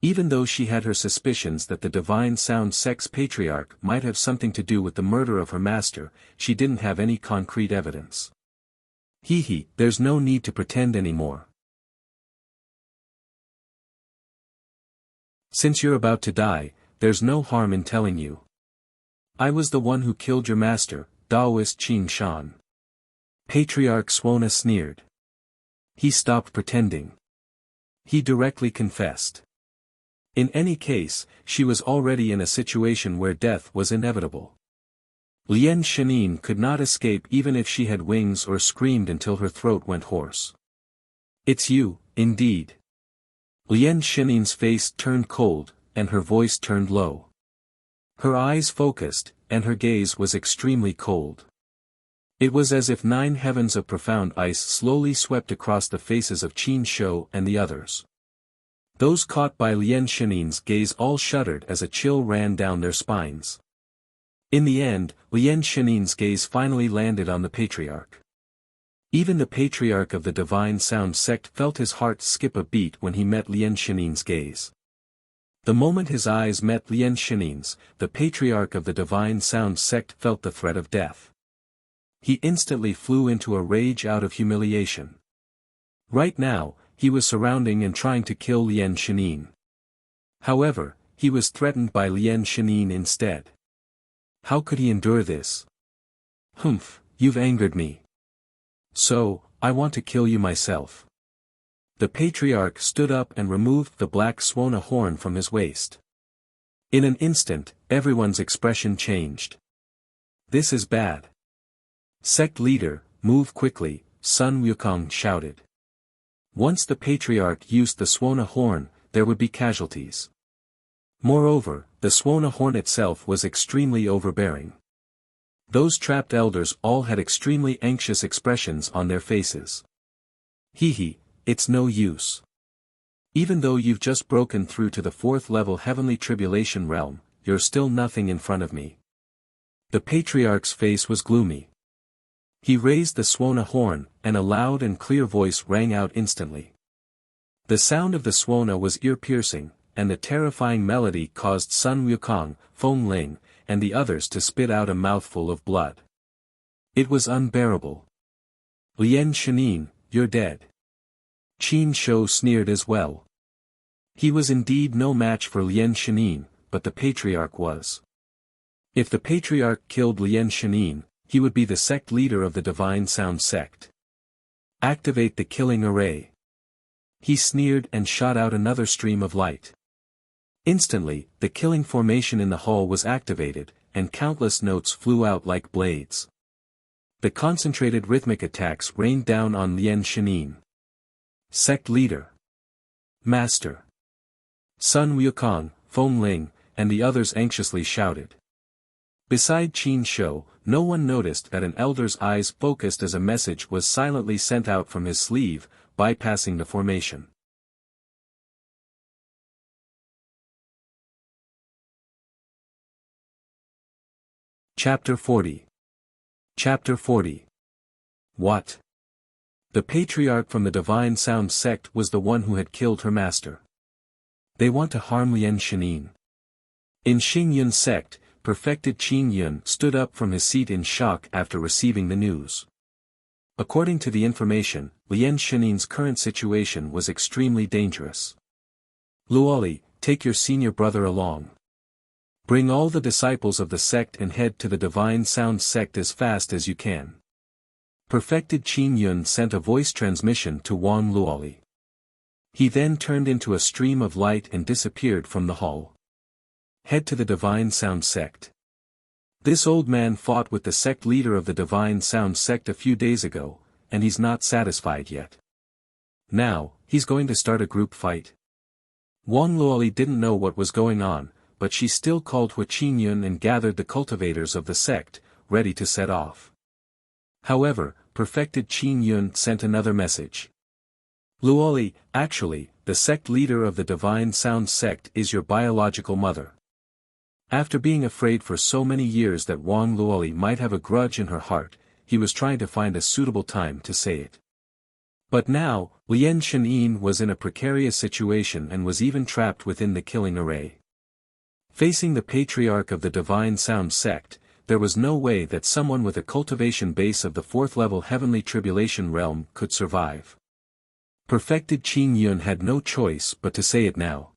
Even though she had her suspicions that the Divine Sound sect's patriarch might have something to do with the murder of her master, she didn't have any concrete evidence. There's no need to pretend anymore. Since you're about to die, there's no harm in telling you. I was the one who killed your master, Taoist Qin Shan. Patriarch Swana sneered. He stopped pretending. He directly confessed. In any case, she was already in a situation where death was inevitable. Lian Shanin could not escape even if she had wings or screamed until her throat went hoarse. It's you, indeed. Lian Shanin's face turned cold, and her voice turned low. Her eyes focused, and her gaze was extremely cold. It was as if 9 heavens of profound ice slowly swept across the faces of Qin Shou and the others. Those caught by Lian Shinin's gaze all shuddered as a chill ran down their spines. In the end, Lian Shinin's gaze finally landed on the patriarch. Even the patriarch of the Divine Sound sect felt his heart skip a beat when he met Lian Shinin's gaze. The moment his eyes met Lian Shinin's, the patriarch of the Divine Sound sect felt the threat of death. He instantly flew into a rage out of humiliation. Right now, he was surrounding and trying to kill Lian Shinin. However, he was threatened by Lian Shinin instead. How could he endure this? Humph, you've angered me. So, I want to kill you myself. The patriarch stood up and removed the black swana horn from his waist. In an instant, everyone's expression changed. This is bad. Sect leader, move quickly, Sun Wukong shouted. Once the patriarch used the swana horn, there would be casualties. Moreover, the swana horn itself was extremely overbearing. Those trapped elders all had extremely anxious expressions on their faces. Hee, it's no use. Even though you've just broken through to the 4th level heavenly tribulation realm, you're still nothing in front of me. The patriarch's face was gloomy. He raised the swana horn, and a loud and clear voice rang out instantly. The sound of the swana was ear-piercing, and the terrifying melody caused Sun Wukong, Feng Ling, and the others to spit out a mouthful of blood. It was unbearable. Lian Shinin, you're dead. Qin Shou sneered as well. He was indeed no match for Lian Shinin, but the patriarch was. If the patriarch killed Lian Shinin, he would be the sect leader of the Divine Sound sect. Activate the killing array. He sneered and shot out another stream of light. Instantly, the killing formation in the hall was activated, and countless notes flew out like blades. The concentrated rhythmic attacks rained down on Lian Shinin. Sect leader. Master. Sun Wukong, Feng Ling, and the others anxiously shouted. Beside Qin Shou, no one noticed that an elder's eyes focused as a message was silently sent out from his sleeve, bypassing the formation. Chapter 40. Chapter 40. What? The patriarch from the Divine Sound sect was the one who had killed her master. They want to harm Lian Shinin. In Xingyun's sect, perfected Qin Yun stood up from his seat in shock after receiving the news. According to the information, Lian Shinin's current situation was extremely dangerous. Luoli, take your senior brother along. Bring all the disciples of the sect and head to the Divine Sound sect as fast as you can. Perfected Qin Yun sent a voice transmission to Wang Luoli. He then turned into a stream of light and disappeared from the hall. Head to the Divine Sound sect. This old man fought with the sect leader of the Divine Sound sect a few days ago, and he's not satisfied yet. Now, he's going to start a group fight. Wang Luoli didn't know what was going on, but she still called Hua Qinyun and gathered the cultivators of the sect, ready to set off. However, perfected Qin Yun sent another message. Luoli, actually, the sect leader of the Divine Sound sect is your biological mother. After being afraid for so many years that Wang Luoli might have a grudge in her heart, he was trying to find a suitable time to say it. But now, Lian Shinin was in a precarious situation and was even trapped within the killing array. Facing the patriarch of the Divine Sound sect, there was no way that someone with a cultivation base of the 4th level heavenly tribulation realm could survive. Perfected Qin Yun had no choice but to say it now.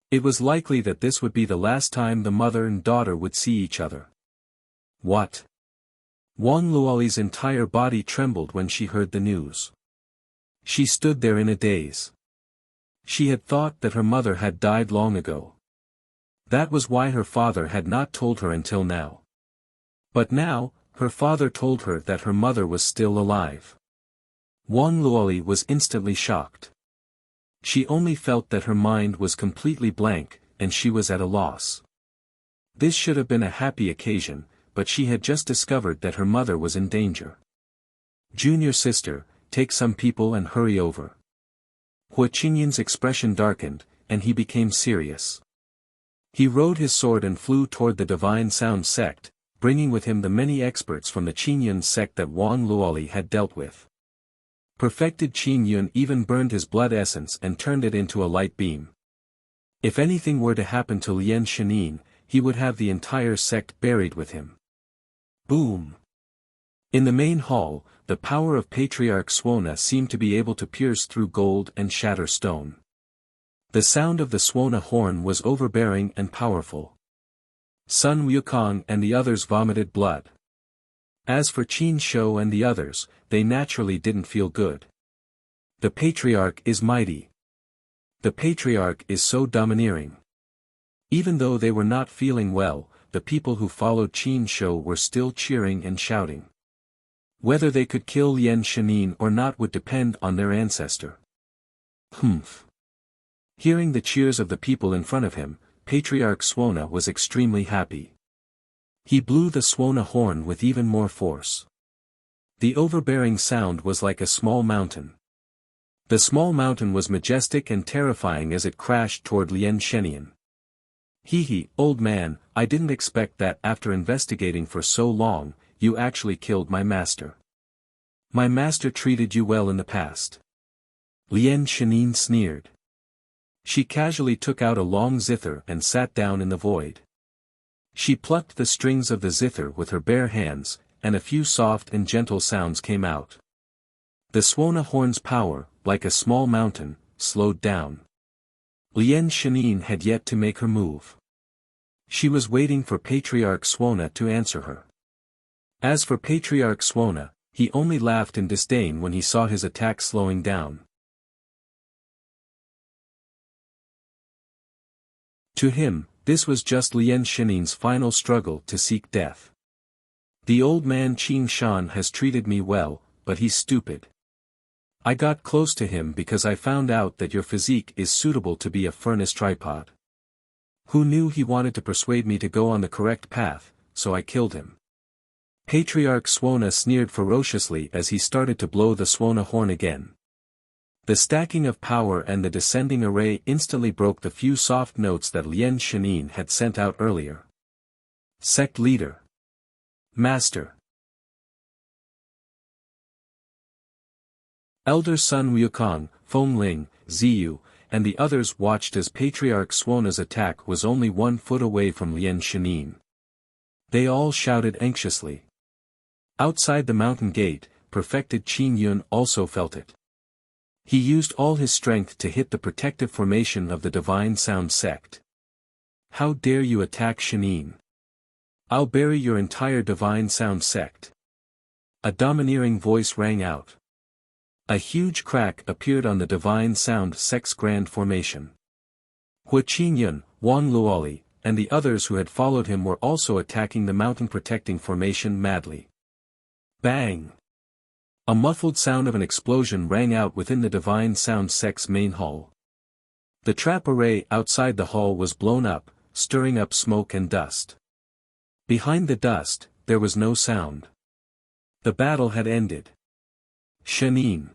It was likely that this would be the last time the mother and daughter would see each other. What? Wang Luoli's entire body trembled when she heard the news. She stood there in a daze. She had thought that her mother had died long ago. That was why her father had not told her until now. But now, her father told her that her mother was still alive. Wang Luoli was instantly shocked. She only felt that her mind was completely blank, and she was at a loss. This should have been a happy occasion, but she had just discovered that her mother was in danger. Junior sister, take some people and hurry over. Hua Qingyun's expression darkened, and he became serious. He rode his sword and flew toward the Divine Sound sect, bringing with him the many experts from the Qingyun sect that Wang Luoli had dealt with. Perfected Qingyun even burned his blood essence and turned it into a light beam. If anything were to happen to Lian Shanin, he would have the entire sect buried with him. Boom! In the main hall, the power of Patriarch Suona seemed to be able to pierce through gold and shatter stone. The sound of the Suona horn was overbearing and powerful. Sun Wukong and the others vomited blood. As for Qin Shou and the others, they naturally didn't feel good. The Patriarch is mighty. The Patriarch is so domineering. Even though they were not feeling well, the people who followed Qin Shou were still cheering and shouting. Whether they could kill Lian Shanin or not would depend on their ancestor. Humph. Hearing the cheers of the people in front of him, Patriarch Suona was extremely happy. He blew the Suona horn with even more force. The overbearing sound was like a small mountain. The small mountain was majestic and terrifying as it crashed toward Lian Shanin. Hee, old man, I didn't expect that after investigating for so long, you actually killed my master. My master treated you well in the past. Lian Shanin sneered. She casually took out a long zither and sat down in the void. She plucked the strings of the zither with her bare hands, and a few soft and gentle sounds came out. The Suona horn's power, like a small mountain, slowed down. Lian Shanin had yet to make her move. She was waiting for Patriarch Suona to answer her. As for Patriarch Suona, he only laughed in disdain when he saw his attack slowing down. To him, this was just Lian Shanin's final struggle to seek death. The old man Qin Shan has treated me well, but he's stupid. I got close to him because I found out that your physique is suitable to be a furnace tripod. Who knew he wanted to persuade me to go on the correct path, so I killed him. Patriarch Suona sneered ferociously as he started to blow the Suona horn again. The stacking of power and the descending array instantly broke the few soft notes that Lian Shanin had sent out earlier. Sect Leader. Master. Elder Sun Wukong, Feng Ling, Ziyu, and the others watched as Patriarch Suona's attack was only 1 foot away from Lian Shanin. They all shouted anxiously. Outside the mountain gate, Perfected Qin Yun also felt it. He used all his strength to hit the protective formation of the Divine Sound sect. How dare you attack Shanin? I'll bury your entire Divine Sound sect. A domineering voice rang out. A huge crack appeared on the Divine Sound sect's grand formation. Hua Qingyun, Wang Luoli, and the others who had followed him were also attacking the mountain protecting formation madly. Bang! A muffled sound of an explosion rang out within the Divine Sound sect's main hall. The trap array outside the hall was blown up, stirring up smoke and dust. Behind the dust, there was no sound. The battle had ended. Shanin.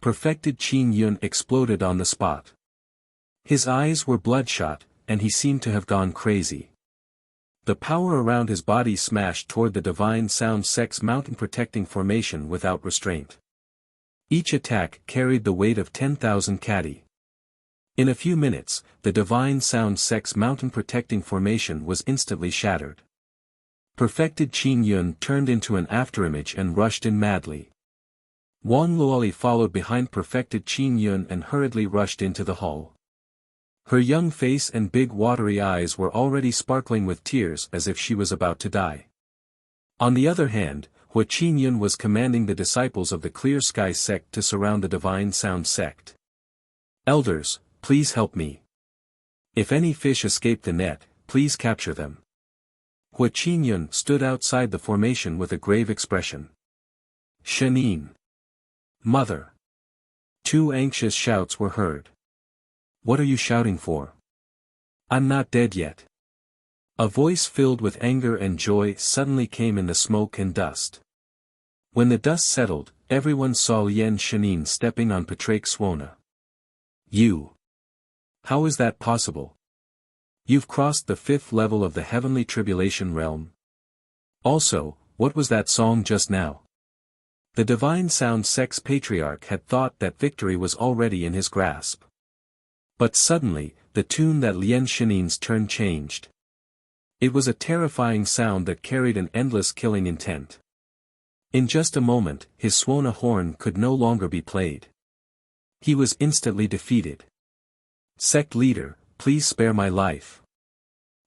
Perfected Qin Yun exploded on the spot. His eyes were bloodshot, and he seemed to have gone crazy. The power around his body smashed toward the Divine Sound sect's mountain protecting formation without restraint. Each attack carried the weight of 10,000 kadi. In a few minutes, the Divine Sound sect's mountain protecting formation was instantly shattered. Perfected Qin Yun turned into an afterimage and rushed in madly. Wang Luoli followed behind Perfected Qin Yun and hurriedly rushed into the hall. Her young face and big watery eyes were already sparkling with tears as if she was about to die. On the other hand, Hua Qingyun was commanding the disciples of the Clear Sky sect to surround the Divine Sound sect. Elders, please help me. If any fish escape the net, please capture them. Hua Qingyun stood outside the formation with a grave expression. Shanin. Mother. 2 anxious shouts were heard. What are you shouting for? I'm not dead yet. A voice filled with anger and joy suddenly came in the smoke and dust. When the dust settled, everyone saw Lien Shanin stepping on Patraque Suona. You! How is that possible? You've crossed the 5th level of the heavenly tribulation realm. Also, what was that song just now? The divine sound sex patriarch had thought that victory was already in his grasp. But suddenly, the tune that Lien Shanin's turn changed. It was a terrifying sound that carried an endless killing intent. In just a moment, his Suona horn could no longer be played. He was instantly defeated. Sect leader, please spare my life.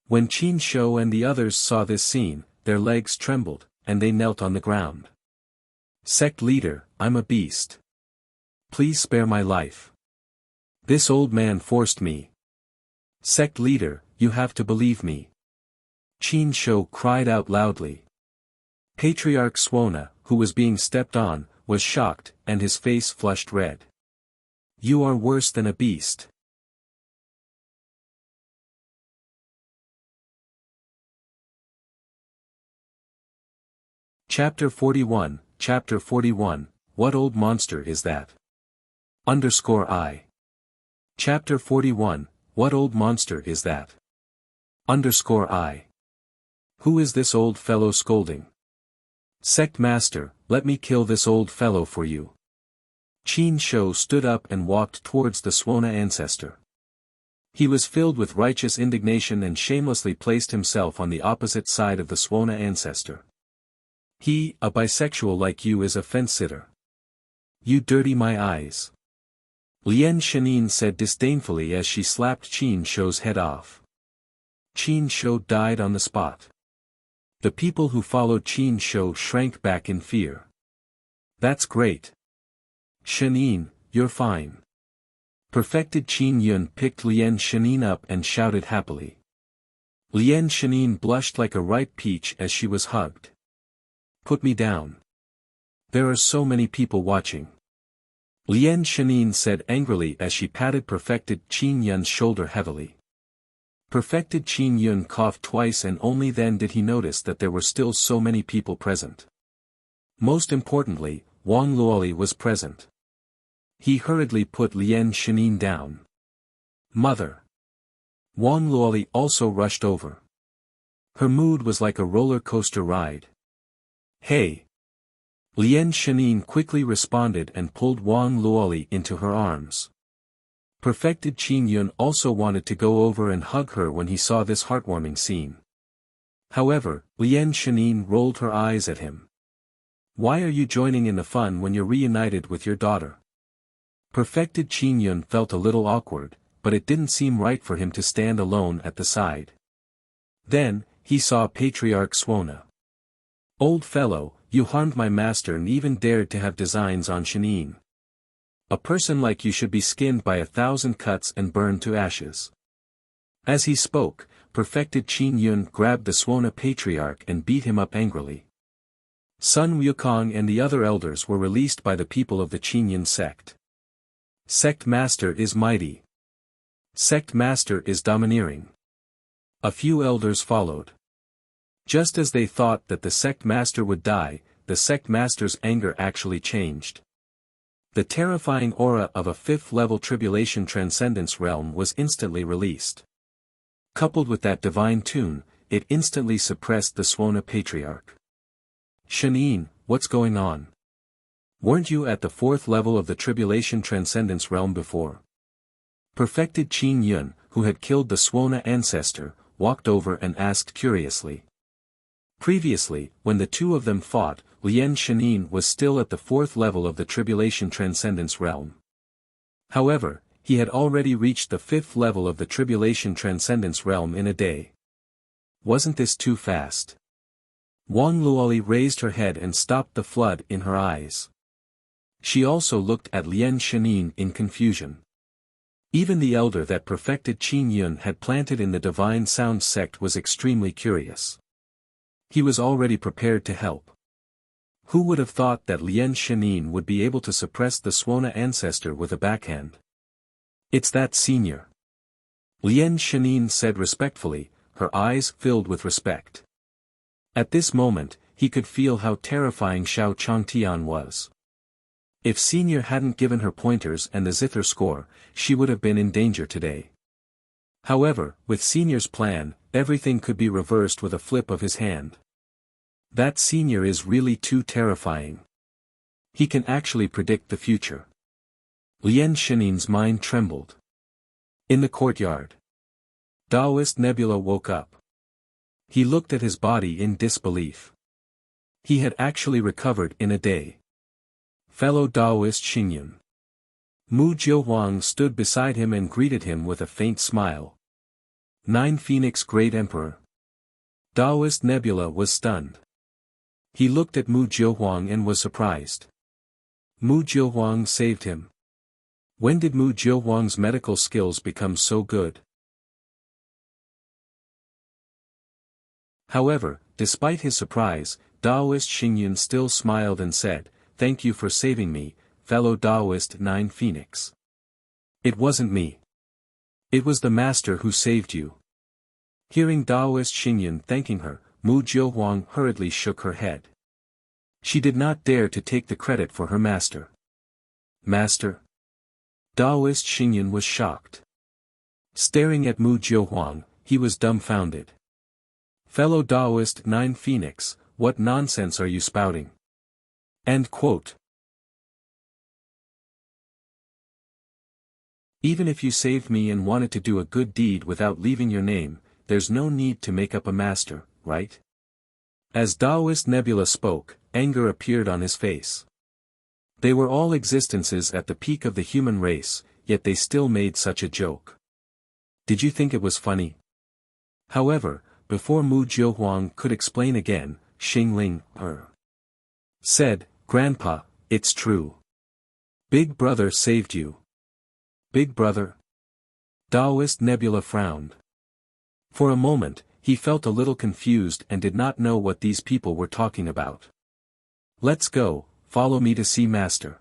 When Qin Shou and the others saw this scene, their legs trembled, and they knelt on the ground. Sect leader, I'm a beast. Please spare my life. This old man forced me. Sect leader, you have to believe me. Qin Shou cried out loudly. Patriarch Suona, who was being stepped on, was shocked, and his face flushed red. You are worse than a beast. Chapter 41, What old monster is that? I. Chapter 41, What old monster is that? I. Who is this old fellow scolding? Sect master, let me kill this old fellow for you. Qin Shou stood up and walked towards the Suona ancestor. He was filled with righteous indignation and shamelessly placed himself on the opposite side of the Suona ancestor. He, a bisexual like you, is a fence-sitter. You dirty my eyes. Lien Shanin said disdainfully as she slapped Qin Shou's head off. Qin Shou died on the spot. The people who followed Qin Shou shrank back in fear. That's great. Shanin, you're fine. Perfected Qin Yun picked Lien Shanin up and shouted happily. Lien Shanin blushed like a ripe peach as she was hugged. Put me down. There are so many people watching. Lien Shanin said angrily as she patted Perfected Qin Yun's shoulder heavily. Perfected Qin Yun coughed twice and only then did he notice that there were still so many people present. Most importantly, Wang Luoli was present. He hurriedly put Lien Shanin down. Mother! Wang Luoli also rushed over. Her mood was like a roller coaster ride. Hey! Lien Shanin quickly responded and pulled Wang Luoli into her arms. Perfected Qin Yun also wanted to go over and hug her when he saw this heartwarming scene. However, Lien Shanin rolled her eyes at him. Why are you joining in the fun when you're reunited with your daughter? Perfected Qin Yun felt a little awkward, but it didn't seem right for him to stand alone at the side. Then, he saw Patriarch Suona. Old fellow, you harmed my master and even dared to have designs on Shanin. A person like you should be skinned by 1,000 cuts and burned to ashes. As he spoke, Perfected Qin Yun grabbed the Suona patriarch and beat him up angrily. Sun Wukong and the other elders were released by the people of the Qin Yun sect. Sect master is mighty. Sect master is domineering. A few elders followed. Just as they thought that the sect master would die, the sect master's anger actually changed. The terrifying aura of a 5th-level tribulation transcendence realm was instantly released. Coupled with that divine tune, it instantly suppressed the Suona patriarch. Shanin, what's going on? Weren't you at the 4th level of the tribulation transcendence realm before? Perfected Qin Yun, who had killed the Suona ancestor, walked over and asked curiously. Previously, when the two of them fought, Lien Shanin was still at the 4th level of the tribulation transcendence realm. However, he had already reached the 5th level of the tribulation transcendence realm in a day. Wasn't this too fast? Wang Luoli raised her head and stopped the flood in her eyes. She also looked at Lien Shanin in confusion. Even the elder that Perfected Qin Yun had planted in the Divine Sound sect was extremely curious. He was already prepared to help. Who would have thought that Lien Shanin would be able to suppress the Suona ancestor with a backhand? It's that senior. Lien Shanin said respectfully, her eyes filled with respect. At this moment, he could feel how terrifying Xiao Changtian was. If Senior hadn't given her pointers and the zither score, she would have been in danger today. However, with Senior's plan, everything could be reversed with a flip of his hand. That Senior is really too terrifying. He can actually predict the future. Lian Shinin's mind trembled. In the courtyard, Taoist Nebula woke up. He looked at his body in disbelief. He had actually recovered in a day. Fellow Taoist Xingyun. Mu Jiuhuang stood beside him and greeted him with a faint smile. 9 Phoenix Great Emperor. Taoist Nebula was stunned. He looked at Mu Jiuhuang and was surprised. Mu Jiuhuang saved him. When did Mu Jiuhuang's medical skills become so good? However, despite his surprise, Taoist Xingyun still smiled and said, "Thank you for saving me, fellow Taoist 9 Phoenix. It wasn't me. It was the master who saved you." Hearing Taoist Xingyun thanking her, Mu Jiuhuang hurriedly shook her head. She did not dare to take the credit for her master. Master? Taoist Xingyun was shocked. Staring at Mu Jiuhuang, he was dumbfounded. Fellow Taoist 9 Phoenix, what nonsense are you spouting? End quote. Even if you saved me and wanted to do a good deed without leaving your name, there's no need to make up a master, right? As Taoist Nebula spoke, anger appeared on his face. They were all existences at the peak of the human race, yet they still made such a joke. Did you think it was funny? However, before Mu Jiuhuang could explain again, Xingling said, "Grandpa, it's true. Big Brother saved you." Big Brother? Taoist Nebula frowned. For a moment, he felt a little confused and did not know what these people were talking about. "Let's go, follow me to see Master."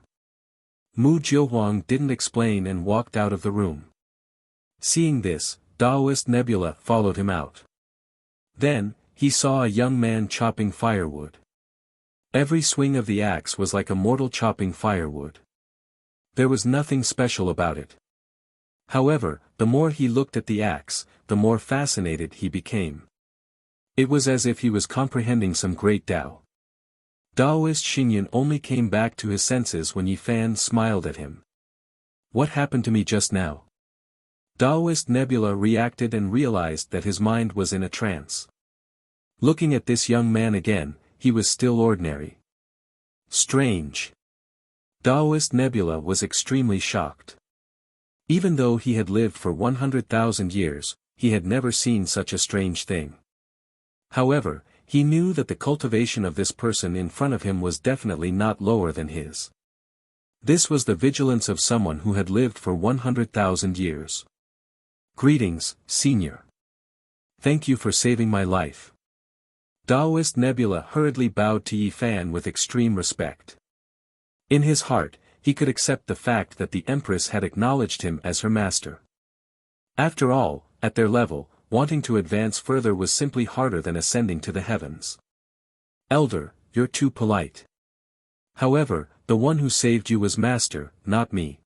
Mu Jiuhuang didn't explain and walked out of the room. Seeing this, Taoist Nebula followed him out. Then, he saw a young man chopping firewood. Every swing of the axe was like a mortal chopping firewood. There was nothing special about it. However, the more he looked at the axe, the more fascinated he became. It was as if he was comprehending some great Tao. Taoist Xingyun only came back to his senses when Yi Fan smiled at him. "What happened to me just now?" Taoist Nebula reacted and realized that his mind was in a trance. Looking at this young man again, he was still ordinary. Strange. Taoist Nebula was extremely shocked. Even though he had lived for 100,000 years, he had never seen such a strange thing. However, he knew that the cultivation of this person in front of him was definitely not lower than his. This was the vigilance of someone who had lived for 100,000 years. "Greetings, Senior. Thank you for saving my life." Taoist Nebula hurriedly bowed to Yi Fan with extreme respect. In his heart, he could accept the fact that the Empress had acknowledged him as her master. After all, at their level, wanting to advance further was simply harder than ascending to the heavens. "Elder, you're too polite. However, the one who saved you was master, not me."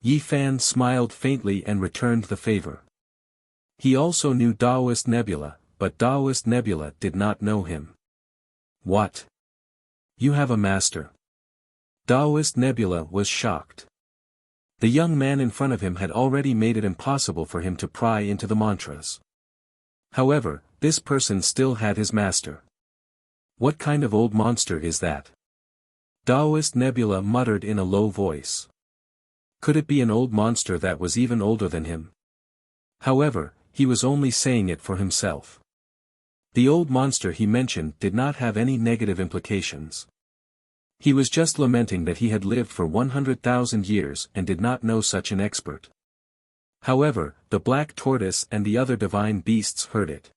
Yi Fan smiled faintly and returned the favor. He also knew Taoist Nebula, but Taoist Nebula did not know him. "What? You have a master?" Taoist Nebula was shocked. The young man in front of him had already made it impossible for him to pry into the mantras. However, this person still had his master. "What kind of old monster is that?" Taoist Nebula muttered in a low voice. Could it be an old monster that was even older than him? However, he was only saying it for himself. The old monster he mentioned did not have any negative implications. He was just lamenting that he had lived for 100,000 years and did not know such an expert. However, the black tortoise and the other divine beasts heard it.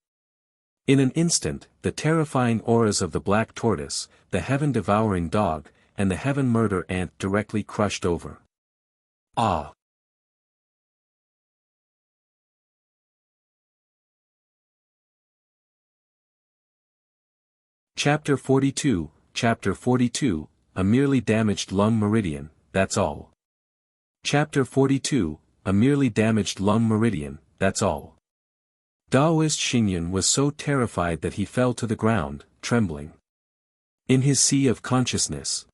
In an instant, the terrifying auras of the black tortoise, the heaven-devouring dog, and the heaven-murder ant directly crushed over. Ah! Chapter 42, a merely damaged lung meridian, that's all. Chapter 42, a merely damaged lung meridian, that's all. Taoist Xingyun was so terrified that he fell to the ground, trembling. In his sea of consciousness,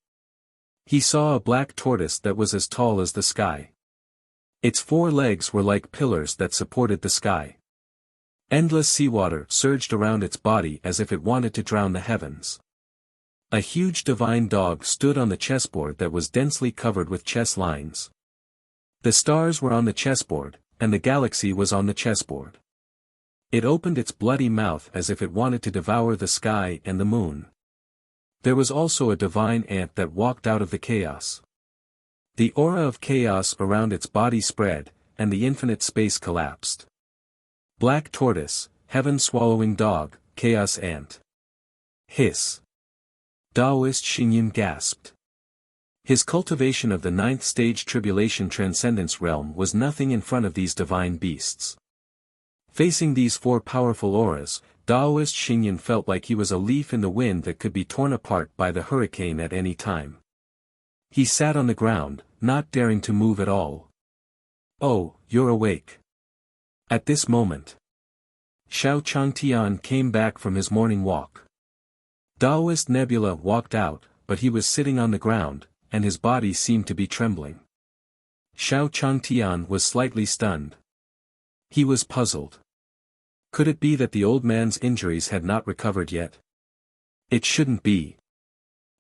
he saw a black tortoise that was as tall as the sky. Its 4 legs were like pillars that supported the sky. Endless seawater surged around its body as if it wanted to drown the heavens. A huge divine dog stood on the chessboard that was densely covered with chess lines. The stars were on the chessboard, and the galaxy was on the chessboard. It opened its bloody mouth as if it wanted to devour the sky and the moon. There was also a divine ant that walked out of the chaos. The aura of chaos around its body spread, and the infinite space collapsed. Black tortoise, heaven-swallowing dog, chaos ant. Hiss. Taoist Xingyun gasped. His cultivation of the 9th stage tribulation transcendence realm was nothing in front of these divine beasts. Facing these 4 powerful auras, Taoist Xingyun felt like he was a leaf in the wind that could be torn apart by the hurricane at any time. He sat on the ground, not daring to move at all. "Oh, you're awake." At this moment, Xiao Changtian came back from his morning walk. Taoist Nebula walked out, but he was sitting on the ground, and his body seemed to be trembling. Xiao Changtian was slightly stunned. He was puzzled. Could it be that the old man's injuries had not recovered yet? It shouldn't be.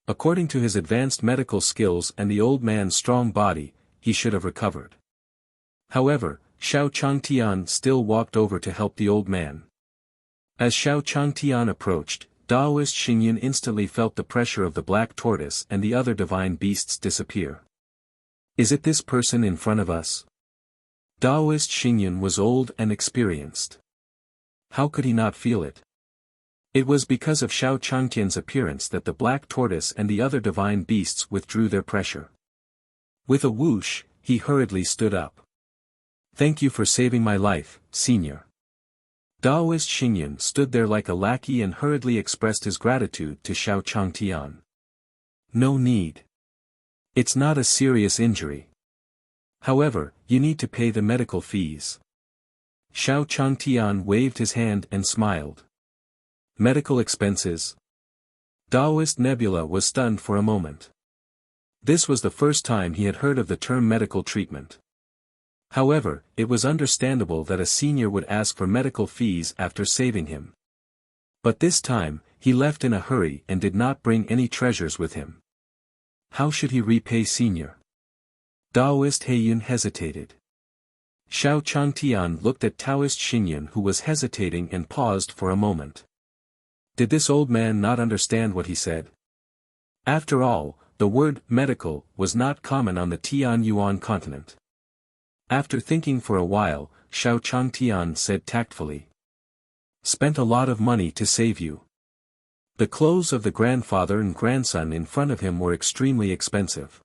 According to his advanced medical skills and the old man's strong body, he should have recovered. However, Xiao Changtian still walked over to help the old man. As Xiao Changtian approached, Taoist Xingyun instantly felt the pressure of the black tortoise and the other divine beasts disappear. Is it this person in front of us? Taoist Xingyun was old and experienced. How could he not feel it? It was because of Xiao Changtian's appearance that the black tortoise and the other divine beasts withdrew their pressure. With a whoosh, he hurriedly stood up. "Thank you for saving my life, Senior." Taoist Xingyun stood there like a lackey and hurriedly expressed his gratitude to Xiao Changtian. "No need. It's not a serious injury. However, you need to pay the medical fees." Xiao Changtian waved his hand and smiled. "Medical expenses?" Taoist Nebula was stunned for a moment. This was the first time he had heard of the term medical treatment. However, it was understandable that a senior would ask for medical fees after saving him. But this time, he left in a hurry and did not bring any treasures with him. How should he repay senior? Taoist Heiyun hesitated. Xiao Changtian looked at Taoist Xingyun who was hesitating and paused for a moment. Did this old man not understand what he said? After all, the word medical was not common on the Tianyuan continent. After thinking for a while, Xiao Changtian said tactfully. "Spent a lot of money to save you." The clothes of the grandfather and grandson in front of him were extremely expensive.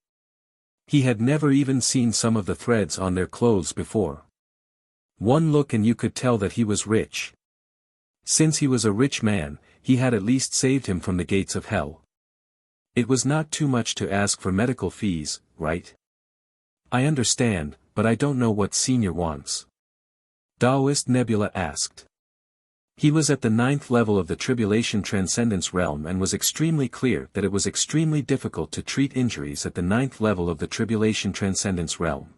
He had never even seen some of the threads on their clothes before. One look and you could tell that he was rich. Since he was a rich man, he had at least saved him from the gates of hell. It was not too much to ask for medical fees, right? "I understand, but I don't know what senior wants." Taoist Nebula asked. He was at the 9th level of the Tribulation Transcendence realm and was extremely clear that it was extremely difficult to treat injuries at the 9th level of the Tribulation Transcendence realm.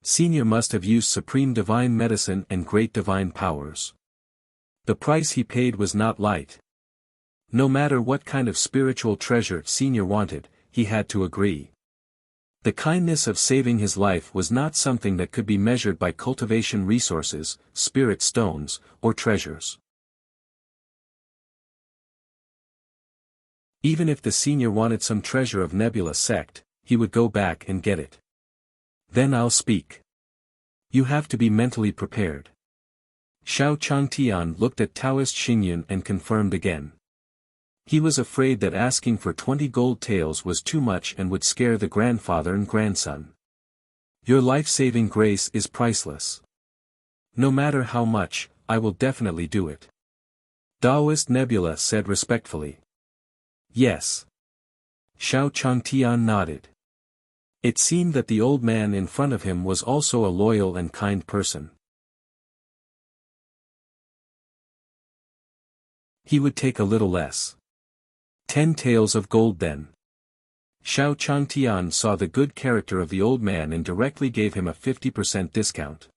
Senior must have used supreme divine medicine and great divine powers. The price he paid was not light. No matter what kind of spiritual treasure Senior wanted, he had to agree. The kindness of saving his life was not something that could be measured by cultivation resources, spirit stones, or treasures. Even if the senior wanted some treasure of Nebula sect, he would go back and get it. "Then I'll speak. You have to be mentally prepared." Xiao Changtian looked at Taoist Xingyun and confirmed again. He was afraid that asking for 20 gold taels was too much and would scare the grandfather and grandson. "Your life-saving grace is priceless. No matter how much, I will definitely do it." Taoist Nebula said respectfully. Yes. Xiao Changtian nodded. It seemed that the old man in front of him was also a loyal and kind person. He would take a little less. 10 taels of gold then. Xiao Changtian saw the good character of the old man and directly gave him a 50% discount.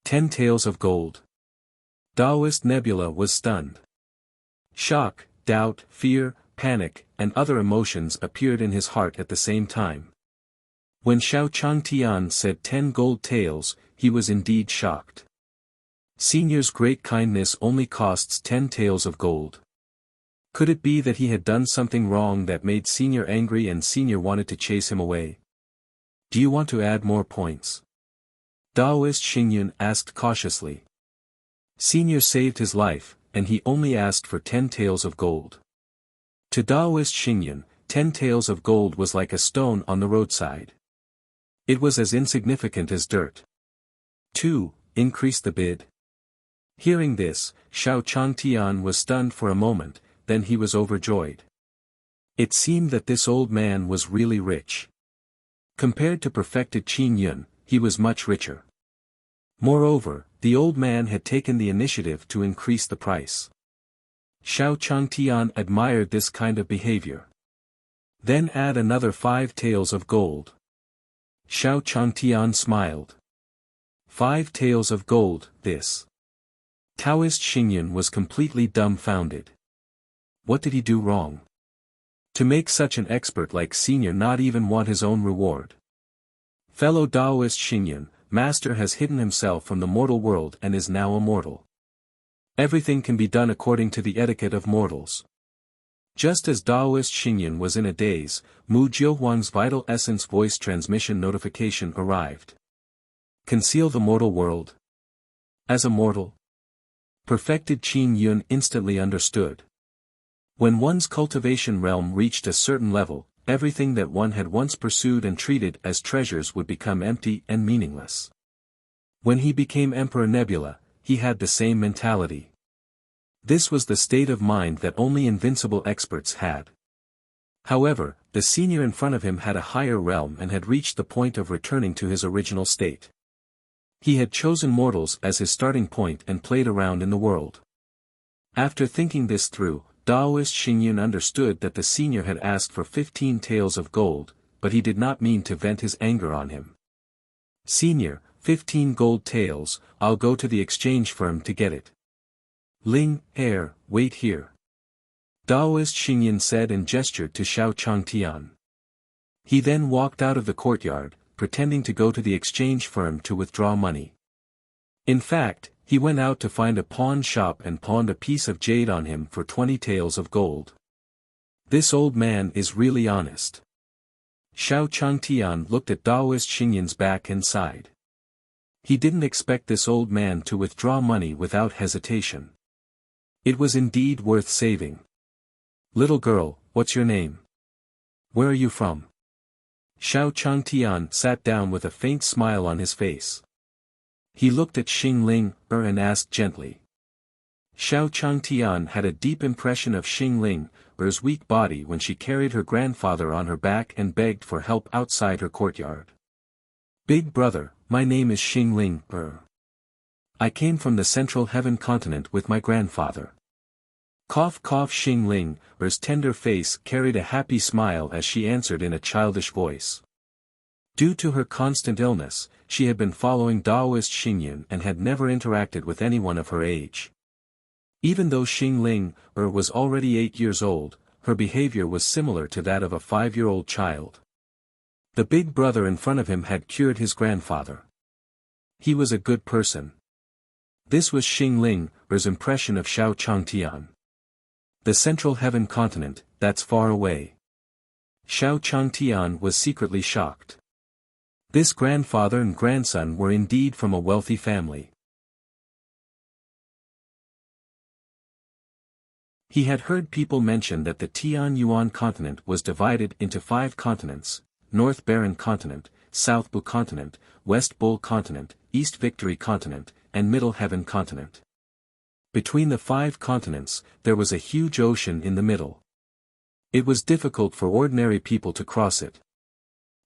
10 taels of gold. Taoist Nebula was stunned. Shock, doubt, fear, panic, and other emotions appeared in his heart at the same time. When Xiao Changtian said 10 gold taels, he was indeed shocked. Senior's great kindness only costs 10 taels of gold. Could it be that he had done something wrong that made Senior angry and Senior wanted to chase him away? Do you want to add more points? Taoist Xingyun asked cautiously. Senior saved his life, and he only asked for 10 taels of gold. To Taoist Xingyun, 10 taels of gold was like a stone on the roadside. It was as insignificant as dirt. 2. Increase the bid. Hearing this, Xiao Changtian was stunned for a moment, then he was overjoyed. It seemed that this old man was really rich. Compared to perfected Qin Yun, he was much richer. Moreover, the old man had taken the initiative to increase the price. Xiao Changtian admired this kind of behavior. Then add another 5 taels of gold. Xiao Changtian smiled. 5 taels of gold, this. Taoist Xingyun was completely dumbfounded. What did he do wrong? To make such an expert like Senior not even want his own reward. Fellow Taoist Xingyun, Master has hidden himself from the mortal world and is now immortal. Everything can be done according to the etiquette of mortals. Just as Taoist Xingyun was in a daze, Mu Jiuhuang's vital essence voice transmission notification arrived. Conceal the mortal world. As a mortal. Perfected Qin Yun instantly understood. When one's cultivation realm reached a certain level, everything that one had once pursued and treated as treasures would become empty and meaningless. When he became Emperor Nebula, he had the same mentality. This was the state of mind that only invincible experts had. However, the senior in front of him had a higher realm and had reached the point of returning to his original state. He had chosen mortals as his starting point and played around in the world. After thinking this through, Taoist Xingyun understood that the senior had asked for 15 taels of gold, but he did not mean to vent his anger on him. Senior, 15 gold taels, I'll go to the exchange firm to get it. Ling, heir, wait here. Taoist Xingyun said and gestured to Xiao Changtian. He then walked out of the courtyard, pretending to go to the exchange firm to withdraw money. In fact, he went out to find a pawn shop and pawned a piece of jade on him for 20 taels of gold. This old man is really honest. Xiao Changtian looked at Taoist Xingyun's back and sighed. He didn't expect this old man to withdraw money without hesitation. It was indeed worth saving. Little girl, what's your name? Where are you from? Xiao Changtian sat down with a faint smile on his face. He looked at Xing Ling and asked gently. Xiao Changtian had a deep impression of Xing Ling's weak body when she carried her grandfather on her back and begged for help outside her courtyard. Big brother, my name is Xing Ling. I came from the Central Heaven continent with my grandfather. Cough cough. Xing Ling's tender face carried a happy smile as she answered in a childish voice. Due to her constant illness, she had been following Taoist Xingyun and had never interacted with anyone of her age. Even though Xing Ling was already 8 years old, her behavior was similar to that of a 5-year-old child. The big brother in front of him had cured his grandfather. He was a good person. This was Xing Ling's impression of Xiao Changtian. The Central Heaven continent, that's far away. Xiao Changtian was secretly shocked. This grandfather and grandson were indeed from a wealthy family. He had heard people mention that the Tian Yuan continent was divided into 5 continents: North Barren continent, South Bu continent, West Bull continent, East Victory continent, and Middle Heaven continent. Between the 5 continents, there was a huge ocean in the middle. It was difficult for ordinary people to cross it.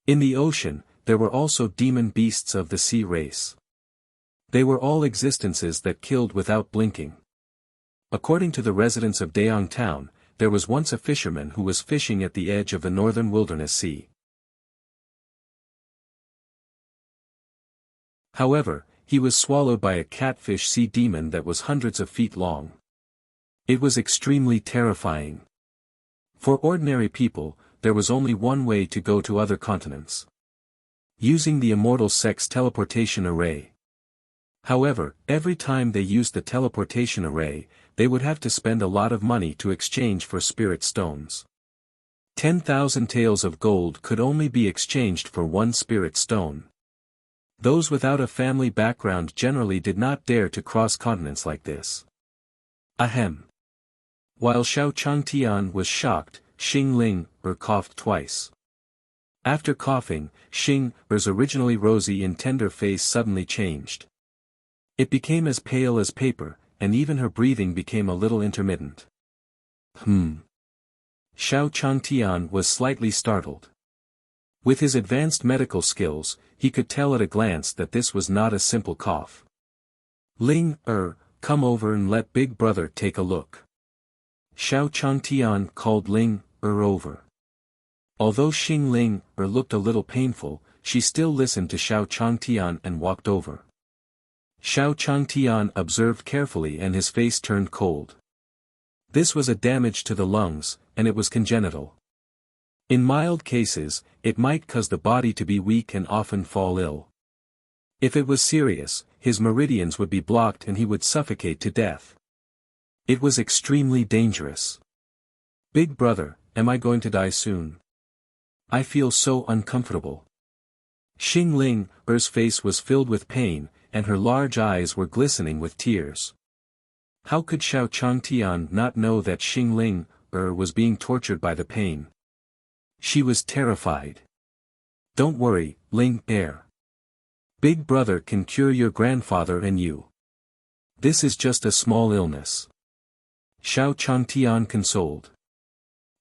In the ocean, there were also demon beasts of the sea race. They were all existences that killed without blinking. According to the residents of Daong town, there was once a fisherman who was fishing at the edge of the northern wilderness sea. However, he was swallowed by a catfish sea demon that was hundreds of feet long. It was extremely terrifying. For ordinary people, there was only one way to go to other continents. Using the immortal sex teleportation array. However, every time they used the teleportation array, they would have to spend a lot of money to exchange for spirit stones. 10,000 taels of gold could only be exchanged for 1 spirit stone. Those without a family background generally did not dare to cross continents like this. Ahem. While Xiao Changtian was shocked, Xing Ling coughed twice. After coughing, Xing Er's originally rosy and tender face suddenly changed. It became as pale as paper, and even her breathing became a little intermittent. Xiao Changtian was slightly startled. With his advanced medical skills, he could tell at a glance that this was not a simple cough. Ling come over and let Big Brother take a look. Xiao Changtian called Ling over. Although Xing Ling looked a little painful, she still listened to Xiao Changtian and walked over. Xiao Changtian observed carefully and his face turned cold. This was a damage to the lungs, and it was congenital. In mild cases, it might cause the body to be weak and often fall ill. If it was serious, his meridians would be blocked and he would suffocate to death. It was extremely dangerous. Big Brother, am I going to die soon? I feel so uncomfortable. Xing Ling's face was filled with pain, and her large eyes were glistening with tears. How could Xiao Changtian not know that Xing Ling was being tortured by the pain? She was terrified. Don't worry, Ling. Big Brother can cure your grandfather and you. This is just a small illness. Xiao Changtian consoled.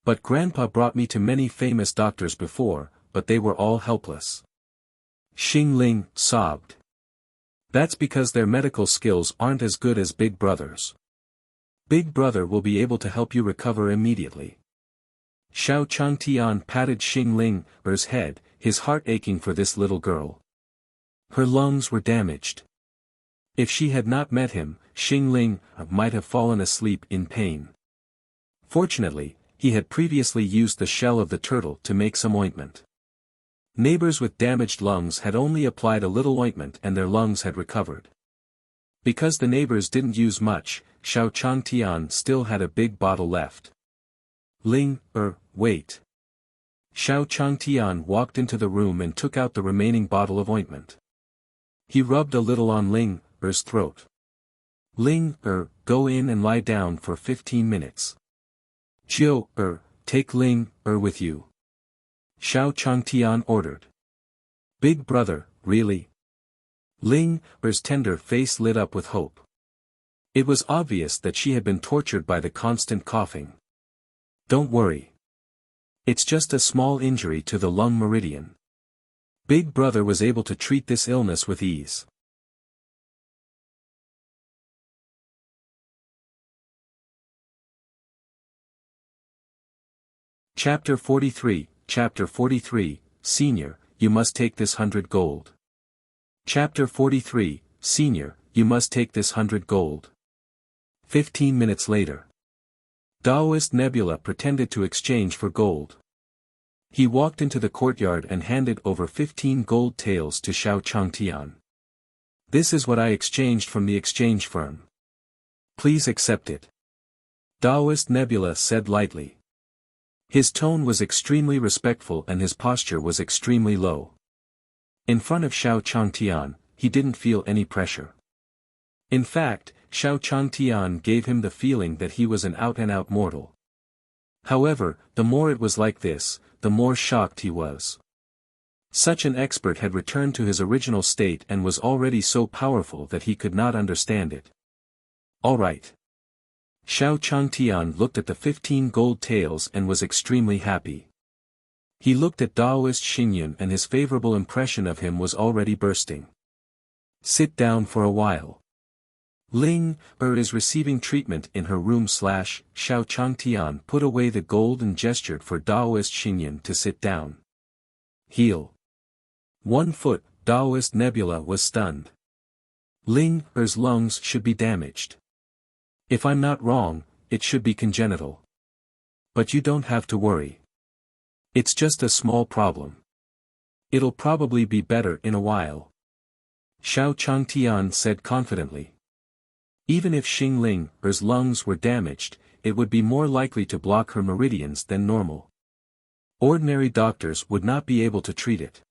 But Grandpa brought me to many famous doctors before, but they were all helpless. Xing Ling sobbed. That's because their medical skills aren't as good as Big Brother's. Big Brother will be able to help you recover immediately. Xiao Changtian patted Xing Ling's head, his heart aching for this little girl. Her lungs were damaged. If she had not met him, Xing Ling might have fallen asleep in pain. Fortunately, he had previously used the shell of the turtle to make some ointment. Neighbors with damaged lungs had only applied a little ointment and their lungs had recovered. Because the neighbors didn't use much, Xiao Changtian still had a big bottle left. Ling, wait. Xiao Changtian walked into the room and took out the remaining bottle of ointment. He rubbed a little on Ling's throat. Ling, go in and lie down for 15 minutes. Jiu, take Ling, with you. Xiao Changtian ordered. Big Brother, really? Ling's tender face lit up with hope. It was obvious that she had been tortured by the constant coughing. Don't worry. It's just a small injury to the lung meridian. Big Brother was able to treat this illness with ease. Chapter 43, Senior, you must take this 100 gold. Chapter 43, Senior, you must take this 100 gold. 15 minutes later. Taoist Nebula pretended to exchange for gold. He walked into the courtyard and handed over 15 gold taels to Xiao Changtian. This is what I exchanged from the exchange firm. Please accept it. Taoist Nebula said lightly. His tone was extremely respectful and his posture was extremely low. In front of Xiao Changtian, he didn't feel any pressure. In fact, Xiao Changtian gave him the feeling that he was an out-and-out mortal. However, the more it was like this, the more shocked he was. Such an expert had returned to his original state and was already so powerful that he could not understand it. All right. Xiao Changtian looked at the 15 gold taels and was extremely happy. He looked at Daoist Xingyun and his favorable impression of him was already bursting. Sit down for a while. Ling is receiving treatment in her room. Xiao Changtian put away the gold and gestured for Daoist Xingyun to sit down. Heal. 1 foot, Daoist Nebula was stunned. Ling's lungs should be damaged. If I'm not wrong, it should be congenital. But you don't have to worry. It's just a small problem. It'll probably be better in a while. Xiao Changtian said confidently. Even if Xing Ling's lungs were damaged, it would be more likely to block her meridians than normal. Ordinary doctors would not be able to treat it.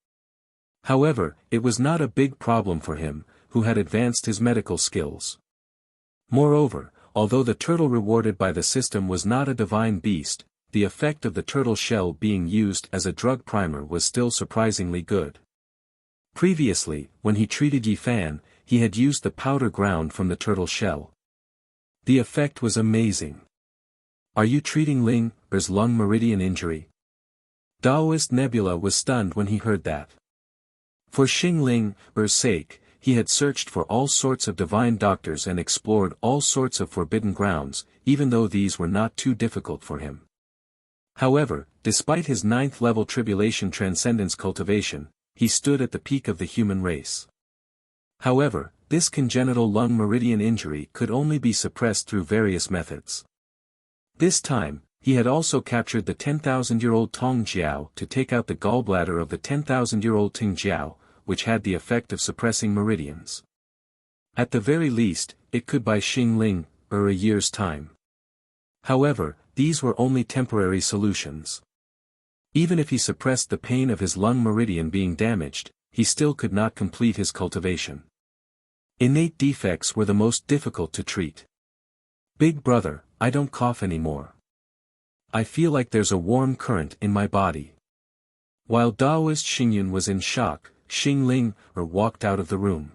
However, it was not a big problem for him, who had advanced his medical skills. Moreover, although the turtle rewarded by the system was not a divine beast, the effect of the turtle shell being used as a drug primer was still surprisingly good. Previously, when he treated Yi Fan, he had used the powder ground from the turtle shell. The effect was amazing. Are you treating Ling's lung meridian injury? Daoist Nebula was stunned when he heard that. For Xing Ling's sake, he had searched for all sorts of divine doctors and explored all sorts of forbidden grounds, even though these were not too difficult for him. However, despite his 9th level tribulation transcendence cultivation, he stood at the peak of the human race. However, this congenital lung meridian injury could only be suppressed through various methods. This time, he had also captured the 10,000-year-old Tong Jiao to take out the gallbladder of the 10,000-year-old Ting Jiao, which had the effect of suppressing meridians. At the very least, it could buy Xing Ling a year's time. However, these were only temporary solutions. Even if he suppressed the pain of his lung meridian being damaged, he still could not complete his cultivation. Innate defects were the most difficult to treat. Big brother, I don't cough anymore. I feel like there's a warm current in my body. While Daoist Xingyun was in shock, Xing Ling walked out of the room.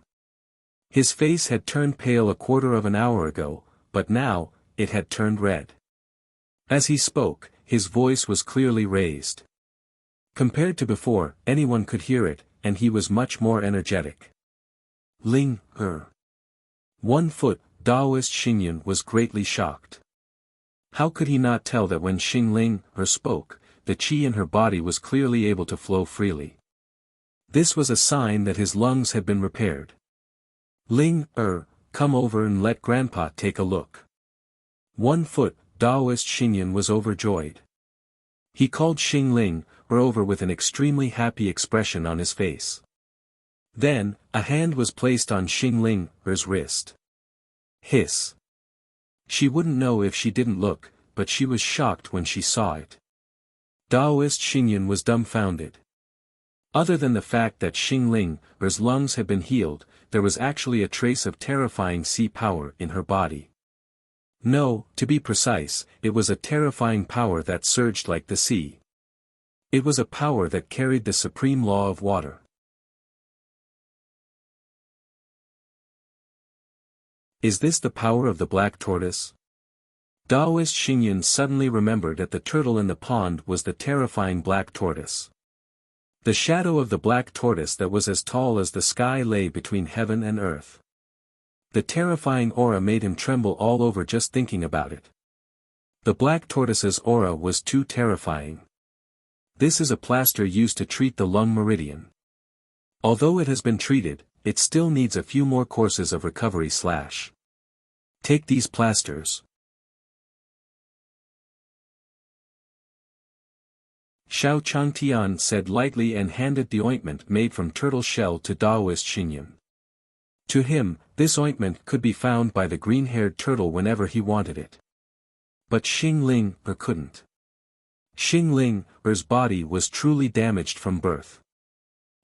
His face had turned pale a quarter of an hour ago, but now, it had turned red. As he spoke, his voice was clearly raised. Compared to before, anyone could hear it, and he was much more energetic. Ling, 1 foot, Daoist Xingyun was greatly shocked. How could he not tell that when Xing Ling spoke, the qi in her body was clearly able to flow freely? This was a sign that his lungs had been repaired. Ling, come over and let Grandpa take a look. 1 foot, Daoist Xingyun was overjoyed. He called Xing Ling over with an extremely happy expression on his face. Then, a hand was placed on Xing Ling's wrist. Hiss. She wouldn't know if she didn't look, but she was shocked when she saw it. Daoist Xingyun was dumbfounded. Other than the fact that Xing Ling's lungs had been healed, there was actually a trace of terrifying sea power in her body. No, to be precise, it was a terrifying power that surged like the sea. It was a power that carried the supreme law of water. Is this the power of the black tortoise? Daoist Xingyun suddenly remembered that the turtle in the pond was the terrifying black tortoise. The shadow of the black tortoise that was as tall as the sky lay between heaven and earth. The terrifying aura made him tremble all over just thinking about it. The black tortoise's aura was too terrifying. This is a plaster used to treat the lung meridian. Although it has been treated, it still needs a few more courses of recovery. Take these plasters. Xiao Changtian said lightly and handed the ointment made from turtle shell to Daoist Xingyun. To him, this ointment could be found by the green-haired turtle whenever he wanted it. But Xing Ling couldn't. Xing Ling's body was truly damaged from birth.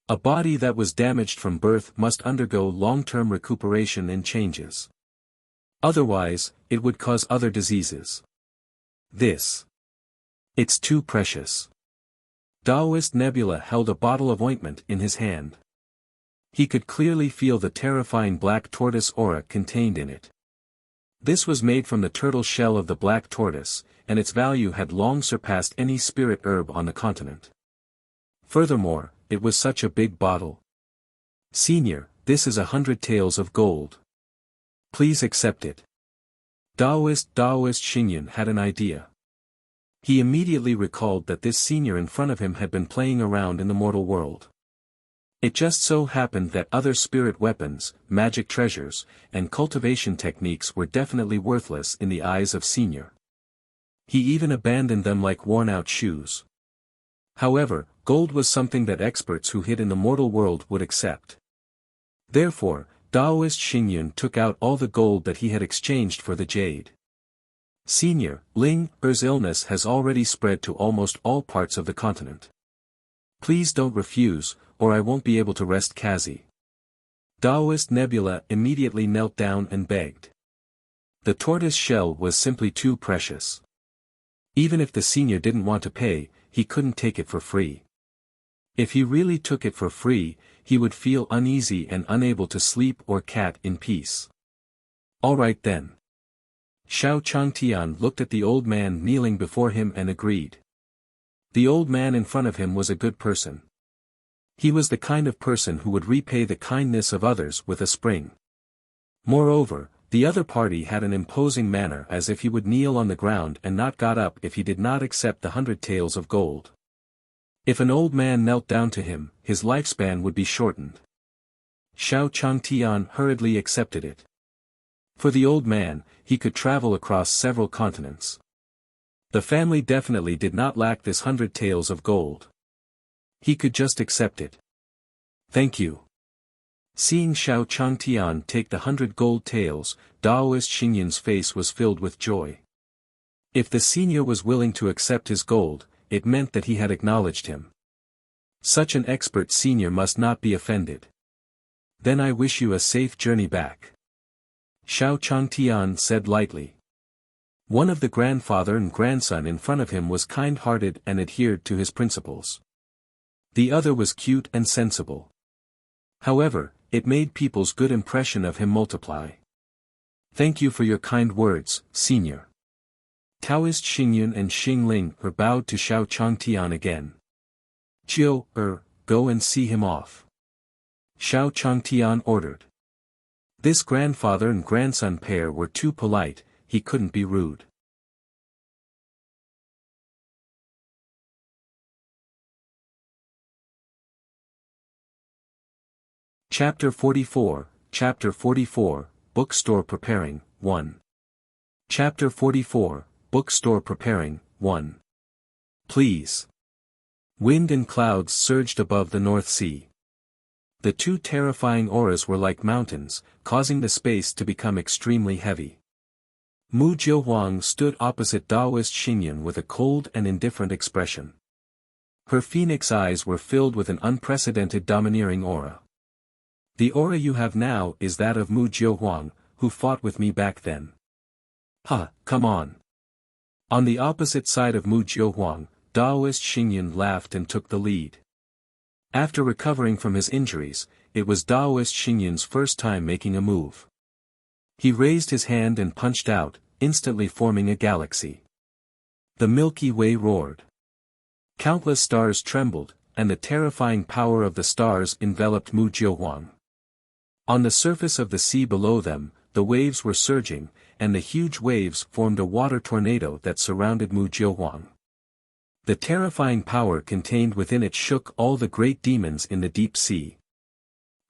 A body that was damaged from birth must undergo long-term recuperation and changes. Otherwise, it would cause other diseases. It's too precious. Daoist Nebula held a bottle of ointment in his hand. He could clearly feel the terrifying black tortoise aura contained in it. This was made from the turtle shell of the black tortoise, and its value had long surpassed any spirit herb on the continent. Furthermore, it was such a big bottle. Senior, this is 100 taels of gold. Please accept it. Daoist Xingyun had an idea. He immediately recalled that this senior in front of him had been playing around in the mortal world. It just so happened that other spirit weapons, magic treasures, and cultivation techniques were definitely worthless in the eyes of Senior. He even abandoned them like worn-out shoes. However, gold was something that experts who hid in the mortal world would accept. Therefore, Daoist Xingyun took out all the gold that he had exchanged for the jade. Senior, Ling Er's illness has already spread to almost all parts of the continent. Please don't refuse, or I won't be able to rest Kazi. Daoist Nebula immediately knelt down and begged. The tortoise shell was simply too precious. Even if the senior didn't want to pay, he couldn't take it for free. If he really took it for free, he would feel uneasy and unable to sleep or cat in peace. All right then. Xiao Changtian looked at the old man kneeling before him and agreed. The old man in front of him was a good person. He was the kind of person who would repay the kindness of others with a spring. Moreover, the other party had an imposing manner as if he would kneel on the ground and not got up if he did not accept the 100 taels of gold. If an old man knelt down to him, his lifespan would be shortened. Xiao Changtian hurriedly accepted it. For the old man, he could travel across several continents. The family definitely did not lack this 100 taels of gold. He could just accept it. Thank you. Seeing Xiao Changtian take the 100 gold taels, Daoist Xingyun's face was filled with joy. If the senior was willing to accept his gold, it meant that he had acknowledged him. Such an expert senior must not be offended. Then I wish you a safe journey back. Xiao Changtian said lightly. One of the grandfather and grandson in front of him was kind-hearted and adhered to his principles. The other was cute and sensible. However, it made people's good impression of him multiply. Thank you for your kind words, senior. Taoist Xingyun and Xingling bowed to Xiao Changtian again. Jiu, go and see him off. Xiao Changtian ordered. This grandfather and grandson pair were too polite, he couldn't be rude. Chapter 44, Bookstore Preparing, 1. Chapter 44, Bookstore Preparing, 1. Please. Wind and clouds surged above the North Sea. The two terrifying auras were like mountains, causing the space to become extremely heavy. Mu Jiuhuang stood opposite Daoist Xingyun with a cold and indifferent expression. Her phoenix eyes were filled with an unprecedented domineering aura. The aura you have now is that of Mu Jiuhuang, who fought with me back then. Come on. On the opposite side of Mu Jiuhuang, Daoist Xingyun laughed and took the lead. After recovering from his injuries, it was Daoist Xingyun's first time making a move. He raised his hand and punched out, instantly forming a galaxy. The Milky Way roared. Countless stars trembled, and the terrifying power of the stars enveloped Mu Jiuhuang. On the surface of the sea below them, the waves were surging, and the huge waves formed a water tornado that surrounded Mu Jiuhuang. The terrifying power contained within it shook all the great demons in the deep sea.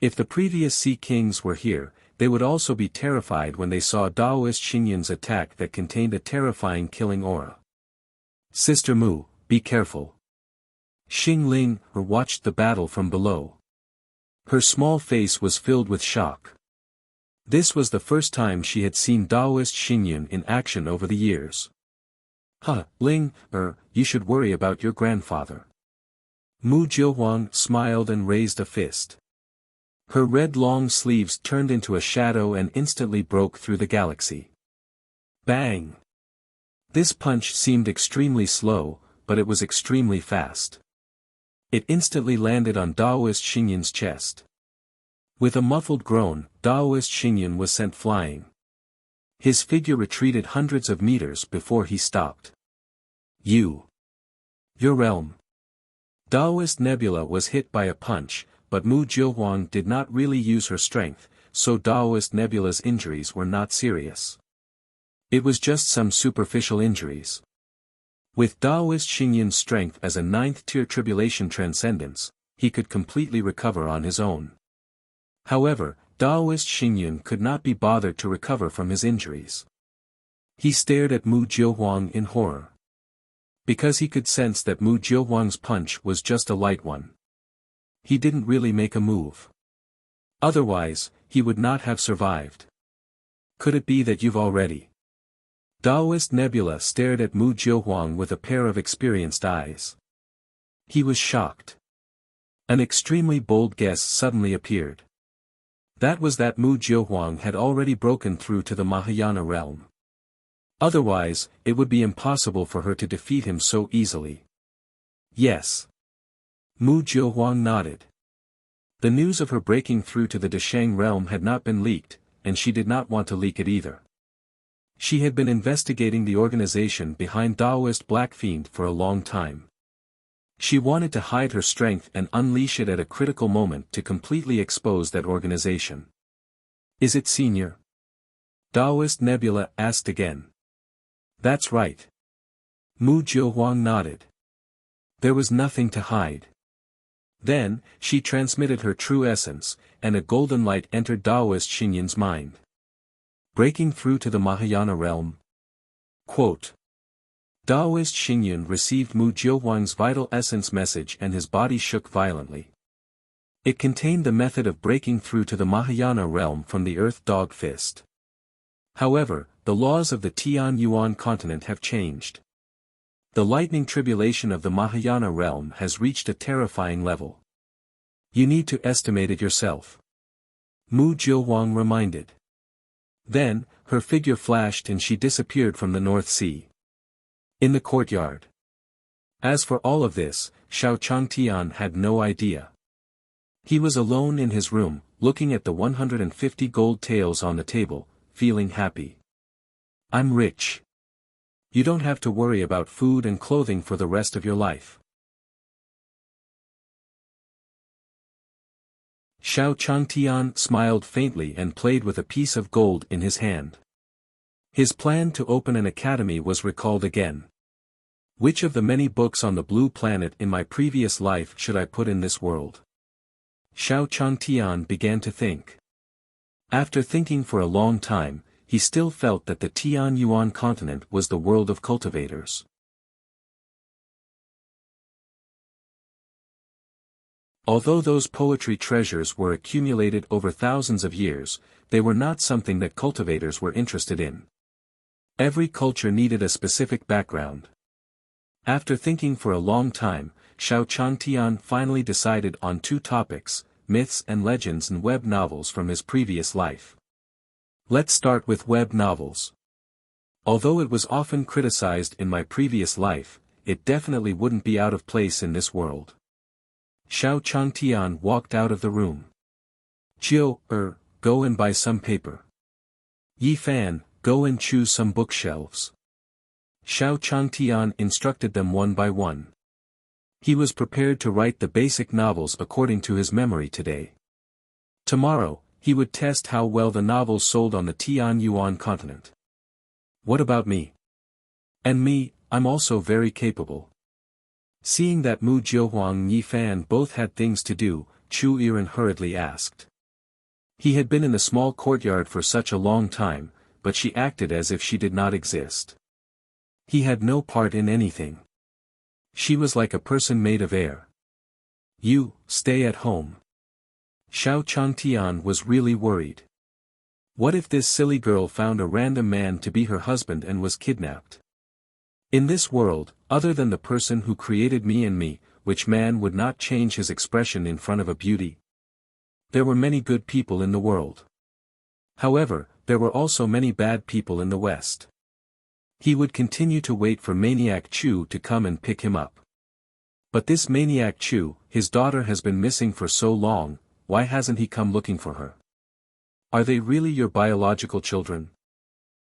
If the previous sea kings were here, they would also be terrified when they saw Daoist Xingyun's attack that contained a terrifying killing aura. Sister Mu, be careful. Xingling watched the battle from below. Her small face was filled with shock. This was the first time she had seen Daoist Xingyun in action over the years. Ling, you should worry about your grandfather. Mu Jiuhuang smiled and raised a fist. Her red long sleeves turned into a shadow and instantly broke through the galaxy. Bang! This punch seemed extremely slow, but it was extremely fast. It instantly landed on Daoist Xingyun's chest. With a muffled groan, Daoist Xingyun was sent flying. His figure retreated hundreds of meters before he stopped. Your realm. Daoist Nebula was hit by a punch, but Mu Jilhuang did not really use her strength, so Daoist Nebula's injuries were not serious. It was just some superficial injuries. With Daoist Xingyun's strength as a 9th-tier tribulation transcendence, he could completely recover on his own. However, Daoist Xingyun could not be bothered to recover from his injuries. He stared at Mu Jilhuang in horror. Because he could sense that Mu Jilhuang's punch was just a light one. He didn't really make a move. Otherwise, he would not have survived. Could it be that you've already? Daoist Nebula stared at Mu Jilhuang with a pair of experienced eyes. He was shocked. An extremely bold guess suddenly appeared. That was that Mu Jilhuang had already broken through to the Mahayana realm. Otherwise, it would be impossible for her to defeat him so easily. Yes. Mu Jilhuang nodded. The news of her breaking through to the Desheng realm had not been leaked, and she did not want to leak it either. She had been investigating the organization behind Daoist Black Fiend for a long time. She wanted to hide her strength and unleash it at a critical moment to completely expose that organization. Is it Senior? Daoist Nebula asked again. That's right. Mu Jilhuang nodded. There was nothing to hide. Then, she transmitted her true essence, and a golden light entered Daoist Xingyun's mind. Breaking through to the Mahayana realm. Quote. Daoist Xingyun received Mu Jilhuang's vital essence message and his body shook violently. It contained the method of breaking through to the Mahayana realm from the Earth Dog Fist. However, the laws of the Tian Yuan continent have changed. The lightning tribulation of the Mahayana realm has reached a terrifying level. You need to estimate it yourself. Mu Jilhuang reminded. Then, her figure flashed and she disappeared from the North Sea. In the courtyard. As for all of this, Xiao Changtian had no idea. He was alone in his room, looking at the 150 gold taels on the table, feeling happy. I'm rich. You don't have to worry about food and clothing for the rest of your life. Xiao Changtian smiled faintly and played with a piece of gold in his hand. His plan to open an academy was recalled again. Which of the many books on the blue planet in my previous life should I put in this world? Xiao Changtian began to think. After thinking for a long time, he still felt that the Tian Yuan continent was the world of cultivators. Although those poetry treasures were accumulated over thousands of years, they were not something that cultivators were interested in. Every culture needed a specific background. After thinking for a long time, Xiao Changtian finally decided on 2 topics, myths and legends and web novels from his previous life. Let's start with web novels. Although it was often criticized in my previous life, it definitely wouldn't be out of place in this world. Xiao Changtian walked out of the room. Jiu, go and buy some paper. Yi Fan, go and choose some bookshelves. Xiao Changtian instructed them one by one. He was prepared to write the basic novels according to his memory today. Tomorrow, he would test how well the novels sold on the Tian Yuan continent. What about me? And me, I'm also very capable. Seeing that Mu Jilhuang and Yi Fan both had things to do, Chu Yiren hurriedly asked. He had been in the small courtyard for such a long time, but she acted as if she did not exist. He had no part in anything. She was like a person made of air. You, stay at home. Xiao Changtian was really worried. What if this silly girl found a random man to be her husband and was kidnapped? In this world, other than the person who created me and me, which man would not change his expression in front of a beauty? There were many good people in the world. However, there were also many bad people in the West. He would continue to wait for Maniac Chu to come and pick him up. But this Maniac Chu, his daughter has been missing for so long, why hasn't he come looking for her? Are they really your biological children?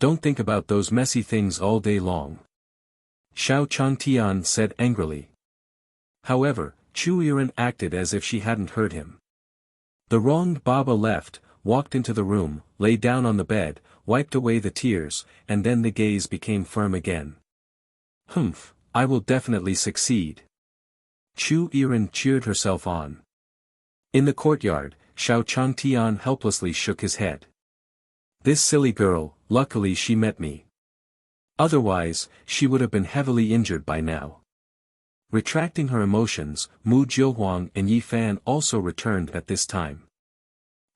Don't think about those messy things all day long. Xiao Changtian said angrily. However, Chu Yiren acted as if she hadn't heard him. The wronged Baba left, walked into the room, lay down on the bed, wiped away the tears, and then the gaze became firm again. Humph, I will definitely succeed. Chu Yiren cheered herself on. In the courtyard, Xiao Changtian helplessly shook his head. This silly girl, luckily she met me. Otherwise, she would have been heavily injured by now. Retracting her emotions, Mu Jiehuang and Yi Fan also returned at this time.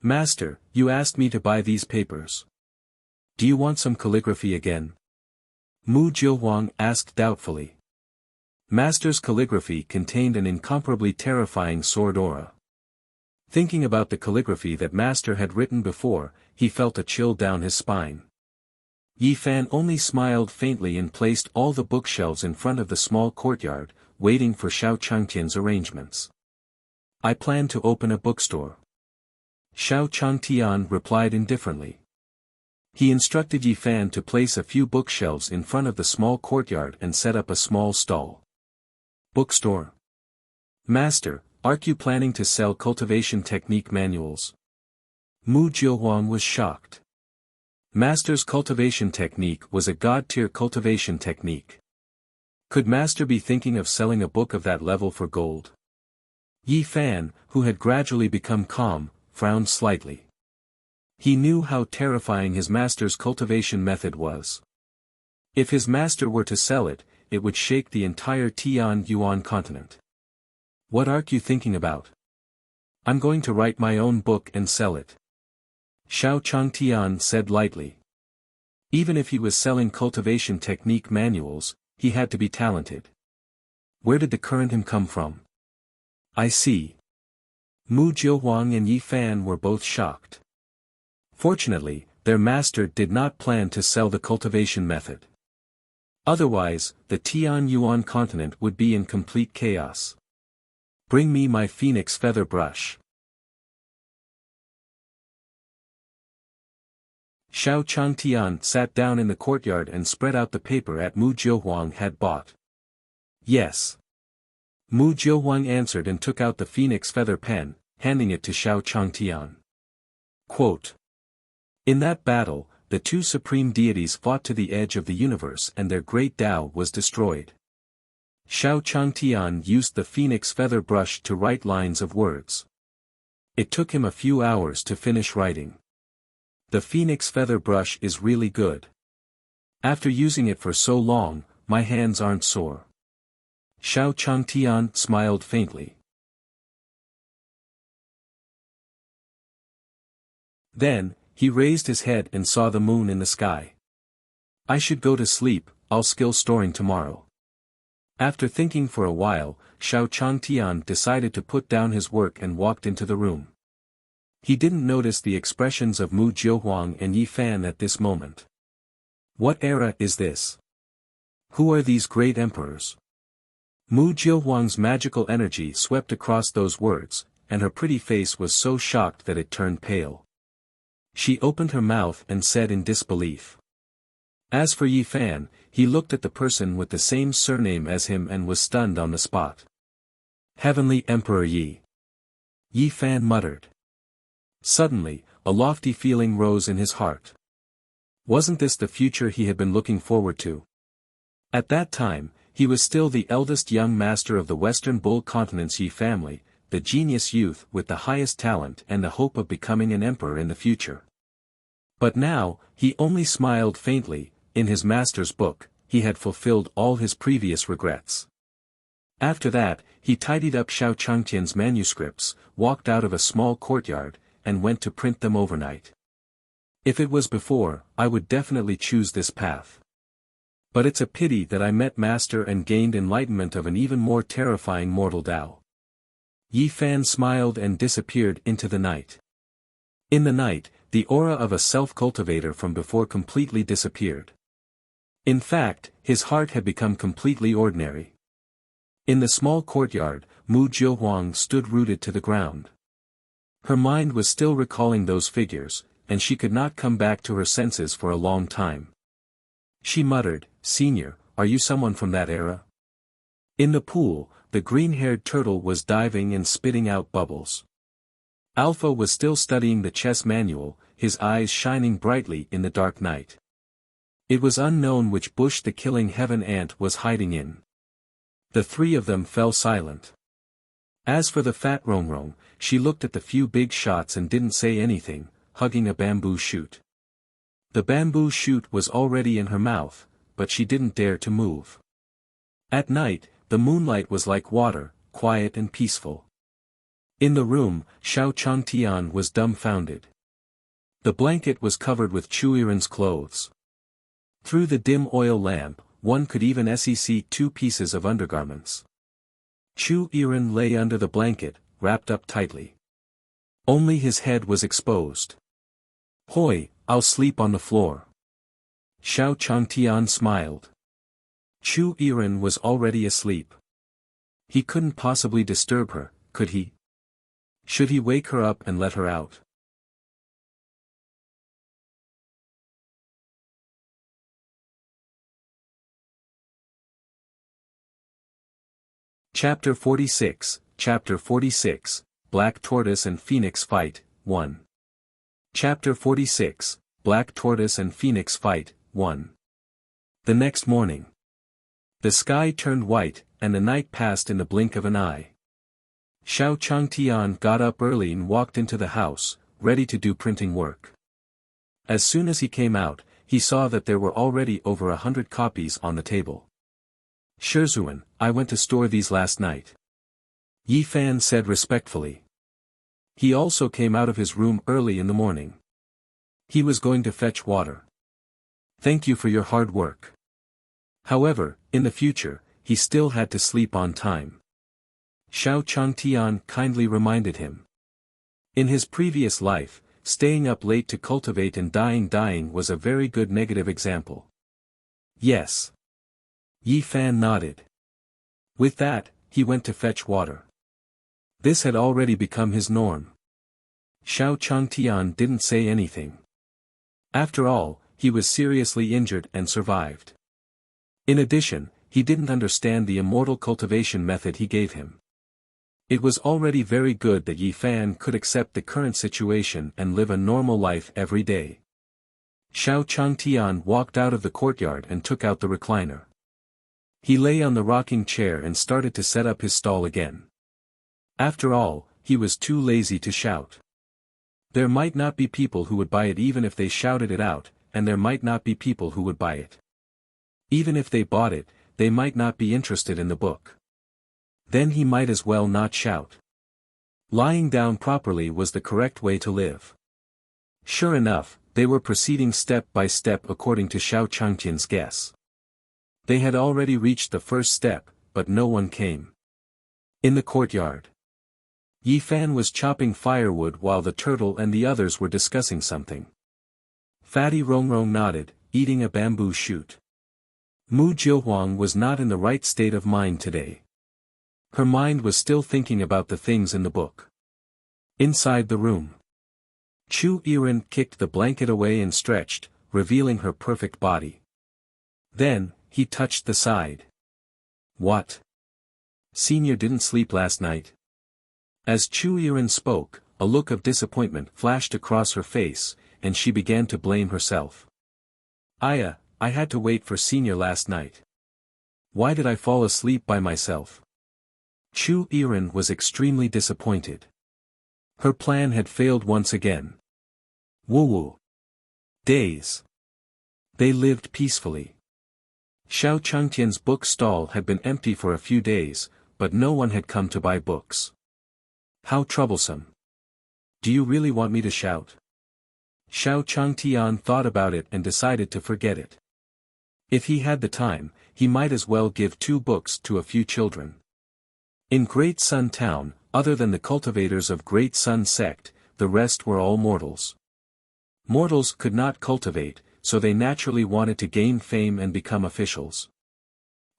Master, you asked me to buy these papers. Do you want some calligraphy again? Mu Jiehuang asked doubtfully. Master's calligraphy contained an incomparably terrifying sword aura. Thinking about the calligraphy that Master had written before, he felt a chill down his spine. Yi Fan only smiled faintly and placed all the bookshelves in front of the small courtyard, waiting for Xiao Changtian's arrangements. I plan to open a bookstore. Xiao Changtian replied indifferently. He instructed Yi Fan to place a few bookshelves in front of the small courtyard and set up a small stall. Bookstore. Master, aren't you planning to sell cultivation technique manuals? Mu Jiehuang was shocked. Master's cultivation technique was a god-tier cultivation technique. Could Master be thinking of selling a book of that level for gold? Yi Fan, who had gradually become calm, frowned slightly. He knew how terrifying his master's cultivation method was. If his master were to sell it, it would shake the entire Tianyuan continent. What are you thinking about? I'm going to write my own book and sell it. Xiao Changtian said lightly. Even if he was selling cultivation technique manuals, he had to be talented. Where did the current him come from? I see. Mu Jiehuang and Yi Fan were both shocked. Fortunately, their master did not plan to sell the cultivation method. Otherwise, the Tianyuan continent would be in complete chaos. Bring me my phoenix feather brush. Xiao Changtian sat down in the courtyard and spread out the paper at Mu Jiehuang had bought. Yes. Mu Jiehuang answered and took out the phoenix feather pen, handing it to Xiao Changtian. Quote. In that battle, the two supreme deities fought to the edge of the universe and their great Tao was destroyed. Xiao Changtian used the phoenix feather brush to write lines of words. It took him a few hours to finish writing. The phoenix feather brush is really good. After using it for so long, my hands aren't sore. Xiao Changtian smiled faintly. Then, he raised his head and saw the moon in the sky. I should go to sleep, I'll skill storing tomorrow. After thinking for a while, Xiao Changtian decided to put down his work and walked into the room. He didn't notice the expressions of Mu Jiehuang and Yi Fan at this moment. What era is this? Who are these great emperors? Mu Jiehuang's magical energy swept across those words, and her pretty face was so shocked that it turned pale. She opened her mouth and said in disbelief. As for Yi Fan, he looked at the person with the same surname as him and was stunned on the spot. Heavenly Emperor Yi. Yi Fan muttered. Suddenly, a lofty feeling rose in his heart. Wasn't this the future he had been looking forward to? At that time, he was still the eldest young master of the Western Bull Continent's Yi family, the genius youth with the highest talent and the hope of becoming an emperor in the future. But now, he only smiled faintly. In his master's book, he had fulfilled all his previous regrets. After that, he tidied up Xiao Changtian's manuscripts, walked out of a small courtyard, and went to print them overnight. If it was before, I would definitely choose this path. But it's a pity that I met Master and gained enlightenment of an even more terrifying mortal Tao. Yi Fan smiled and disappeared into the night. In the night, the aura of a self-cultivator from before completely disappeared. In fact, his heart had become completely ordinary. In the small courtyard, Mu Jiehuang stood rooted to the ground. Her mind was still recalling those figures, and she could not come back to her senses for a long time. She muttered, "Senior, are you someone from that era?" In the pool, the green-haired turtle was diving and spitting out bubbles. Alpha was still studying the chess manual, his eyes shining brightly in the dark night. It was unknown which bush the killing heaven ant was hiding in. The three of them fell silent. As for the fat Rongrong, she looked at the few big shots and didn't say anything, hugging a bamboo shoot. The bamboo shoot was already in her mouth, but she didn't dare to move. At night, the moonlight was like water, quiet and peaceful. In the room, Xiao Changtian was dumbfounded. The blanket was covered with Chuiren's clothes. Through the dim oil lamp, one could even see 2 pieces of undergarments. Chuiren lay under the blanket, wrapped up tightly. Only his head was exposed. "Hoi, I'll sleep on the floor." Xiao Changtian smiled. Chuiren was already asleep. He couldn't possibly disturb her, could he? Should he wake her up and let her out? Chapter 46, Black Tortoise and Phoenix Fight, 1. Chapter 46, Black Tortoise and Phoenix Fight, 1. The next morning. The sky turned white, and the night passed in the blink of an eye. Xiao Changtian got up early and walked into the house, ready to do printing work. As soon as he came out, he saw that there were already over 100 copies on the table. "Shizuan, I went to store these last night," Yi Fan said respectfully. He also came out of his room early in the morning. He was going to fetch water. "Thank you for your hard work." However, in the future, he still had to sleep on time. Xiao Changtian kindly reminded him. In his previous life, staying up late to cultivate and dying was a very good negative example. Yes. Yi Fan nodded. With that, he went to fetch water. This had already become his norm. Xiao Changtian didn't say anything. After all, he was seriously injured and survived. In addition, he didn't understand the immortal cultivation method he gave him. It was already very good that Yi Fan could accept the current situation and live a normal life every day. Xiao Changtian walked out of the courtyard and took out the recliner. He lay on the rocking chair and started to set up his stall again. After all, he was too lazy to shout. There might not be people who would buy it even if they shouted it out, and there might not be people who would buy it. Even if they bought it, they might not be interested in the book. Then he might as well not shout. Lying down properly was the correct way to live. Sure enough, they were proceeding step by step according to Xiao Changtian's guess. They had already reached the first step, but no one came. In the courtyard, Yi Fan was chopping firewood while the turtle and the others were discussing something. Fatty Rongrong nodded, eating a bamboo shoot. Mu Jilhuang was not in the right state of mind today. Her mind was still thinking about the things in the book. Inside the room, Chu Iren kicked the blanket away and stretched, revealing her perfect body. Then, he touched the side. "What? Senior didn't sleep last night?" As Chu Iren spoke, a look of disappointment flashed across her face, and she began to blame herself. I had to wait for Senior last night. Why did I fall asleep by myself?" Chu Iren was extremely disappointed. Her plan had failed once again. Woo-woo. Days. They lived peacefully. Xiao Changtian's book stall had been empty for a few days, but no one had come to buy books. How troublesome. Do you really want me to shout? Xiao Changtian thought about it and decided to forget it. If he had the time, he might as well give 2 books to a few children. In Great Sun Town, other than the cultivators of Great Sun Sect, the rest were all mortals. Mortals could not cultivate, so they naturally wanted to gain fame and become officials.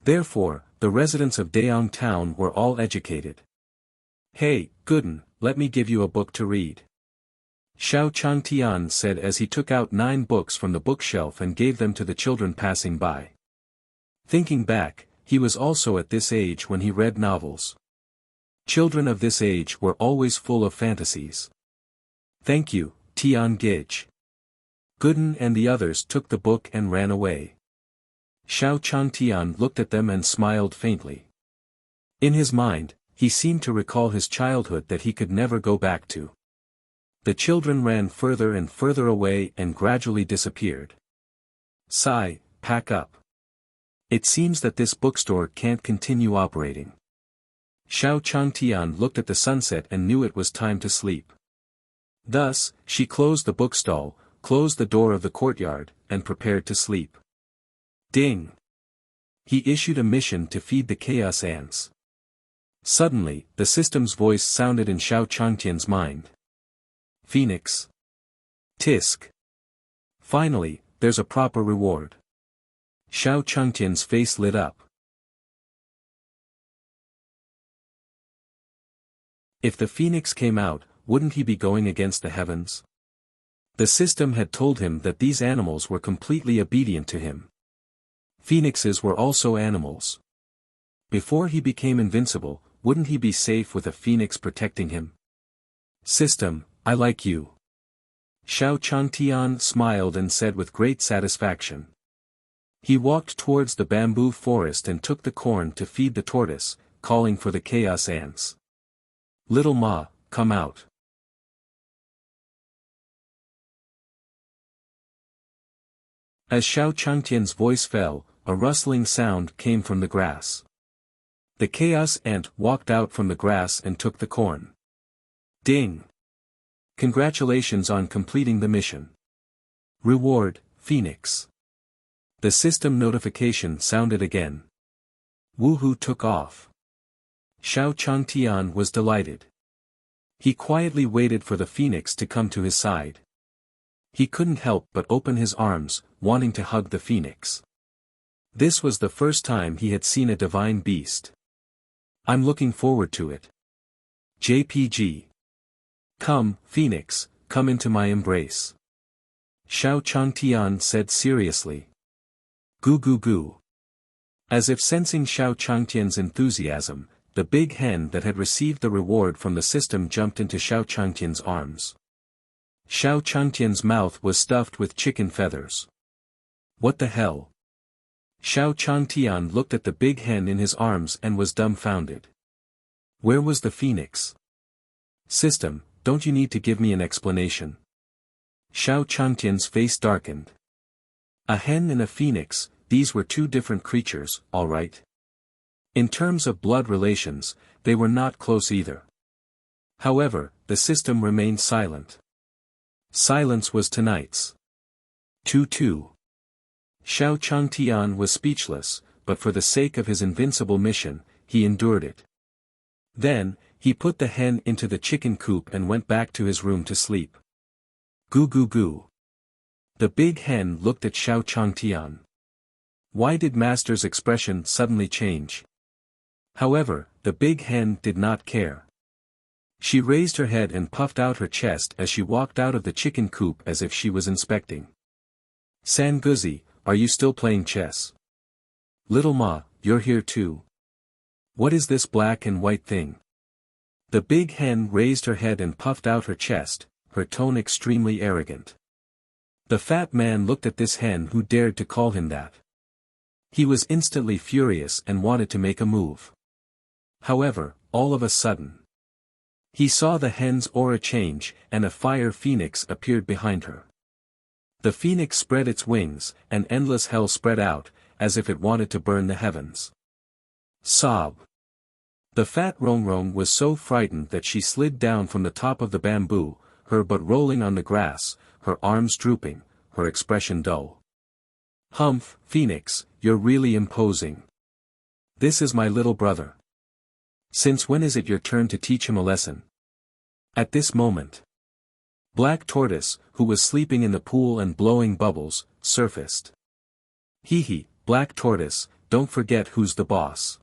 Therefore, the residents of Daong Town were all educated. "Hey, Gooden, let me give you a book to read." Xiao Changtian said as he took out 9 books from the bookshelf and gave them to the children passing by. Thinking back, he was also at this age when he read novels. Children of this age were always full of fantasies. Thank you, Tian Gage. Gooden and the others took the book and ran away. Xiao Changtian looked at them and smiled faintly. In his mind, he seemed to recall his childhood that he could never go back to. The children ran further and further away and gradually disappeared. Sigh, pack up. It seems that this bookstore can't continue operating. Xiao Changtian looked at the sunset and knew it was time to sleep. Thus, she closed the bookstall, closed the door of the courtyard, and prepared to sleep. Ding! He issued a mission to feed the chaos ants. Suddenly, the system's voice sounded in Xiao Changtian's mind. Phoenix. Tisk. Finally, there's a proper reward. Xiao Changtian's face lit up. If the phoenix came out, wouldn't he be going against the heavens? The system had told him that these animals were completely obedient to him. Phoenixes were also animals. Before he became invincible, wouldn't he be safe with a phoenix protecting him? System, I like you. Xiao Changtian smiled and said with great satisfaction. He walked towards the bamboo forest and took the corn to feed the tortoise, calling for the chaos ants. Little Ma, come out. As Xiao Changtian's voice fell, a rustling sound came from the grass. The chaos ant walked out from the grass and took the corn. Ding! Congratulations on completing the mission. Reward, Phoenix. The system notification sounded again. Woohoo took off. Xiao Changtian was delighted. He quietly waited for the phoenix to come to his side. He couldn't help but open his arms, wanting to hug the phoenix. This was the first time he had seen a divine beast. I'm looking forward to it. JPG. Come, Phoenix, come into my embrace. Xiao Changtian said seriously. Goo goo goo. As if sensing Xiao Changtian's enthusiasm, the big hen that had received the reward from the system jumped into Xiao Changtian's arms. Xiao Changtian's mouth was stuffed with chicken feathers. What the hell? Xiao Changtian looked at the big hen in his arms and was dumbfounded. Where was the phoenix? System, don't you need to give me an explanation? Xiao Changtian's face darkened. A hen and a phoenix, these were 2 different creatures, all right. In terms of blood relations, they were not close either. However, the system remained silent. Silence was tonight's. 2-2. Xiao Changtian was speechless, but for the sake of his invincible mission, he endured it. Then, he put the hen into the chicken coop and went back to his room to sleep. Goo goo goo. The big hen looked at Xiao Changtian. Why did Master's expression suddenly change? However, the big hen did not care. She raised her head and puffed out her chest as she walked out of the chicken coop as if she was inspecting. Sanguzi, are you still playing chess? Little Ma, you're here too. What is this black and white thing? The big hen raised her head and puffed out her chest, her tone extremely arrogant. The fat man looked at this hen who dared to call him that. He was instantly furious and wanted to make a move. However, all of a sudden, he saw the hen's aura change, and a fire phoenix appeared behind her. The phoenix spread its wings, and endless hell spread out, as if it wanted to burn the heavens. Sob. The fat Rongrong was so frightened that she slid down from the top of the bamboo, her butt rolling on the grass, her arms drooping, her expression dull. Humph, Phoenix, you're really imposing. This is my little brother. Since when is it your turn to teach him a lesson? At this moment, Black Tortoise, who was sleeping in the pool and blowing bubbles, surfaced. Hee hee, Black Tortoise, don't forget who's the boss.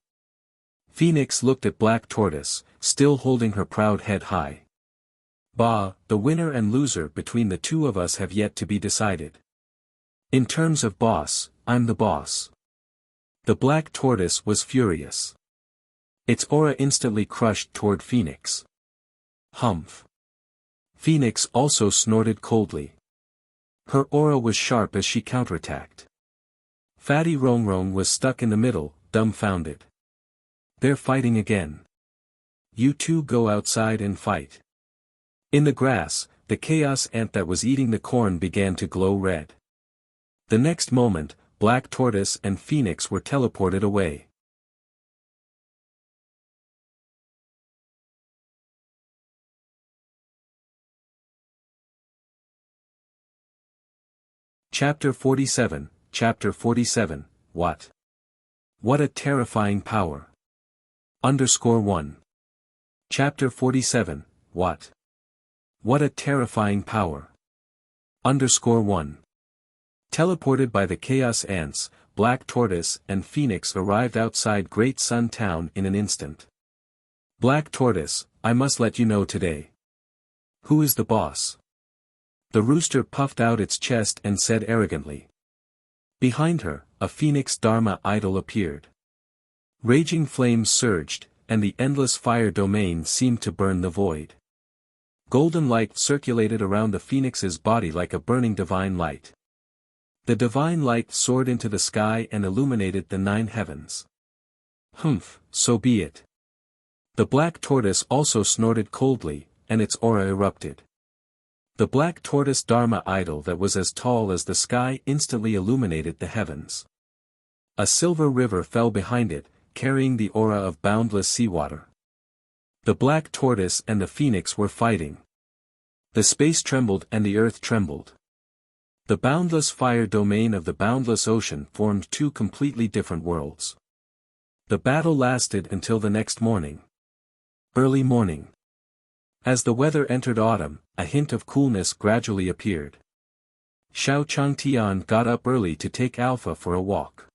Phoenix looked at Black Tortoise, still holding her proud head high. Bah, the winner and loser between the two of us have yet to be decided. In terms of boss, I'm the boss. The black tortoise was furious. Its aura instantly crushed toward Phoenix. Humph. Phoenix also snorted coldly. Her aura was sharp as she counterattacked. Fatty Rongrong was stuck in the middle, dumbfounded. They're fighting again. You two go outside and fight. In the grass, the chaos ant that was eating the corn began to glow red. The next moment, Black Tortoise and Phoenix were teleported away. Chapter 47, Chapter 47, What? What a terrifying power. _1. Chapter 47, What? What a terrifying power. _1. Teleported by the Chaos Ants, Black Tortoise and Phoenix arrived outside Great Sun Town in an instant. Black Tortoise, I must let you know today. Who is the boss? The rooster puffed out its chest and said arrogantly. Behind her, a Phoenix Dharma idol appeared. Raging flames surged, and the endless fire domain seemed to burn the void. Golden light circulated around the phoenix's body like a burning divine light. The divine light soared into the sky and illuminated the 9 heavens. Humph, so be it. The black tortoise also snorted coldly, and its aura erupted. The black tortoise Dharma idol that was as tall as the sky instantly illuminated the heavens. A silver river fell behind it, carrying the aura of boundless seawater. The black tortoise and the phoenix were fighting. The space trembled and the earth trembled. The boundless fire domain of the boundless ocean formed 2 completely different worlds. The battle lasted until the next morning. Early morning. As the weather entered autumn, a hint of coolness gradually appeared. Xiao Changtian got up early to take Alpha for a walk.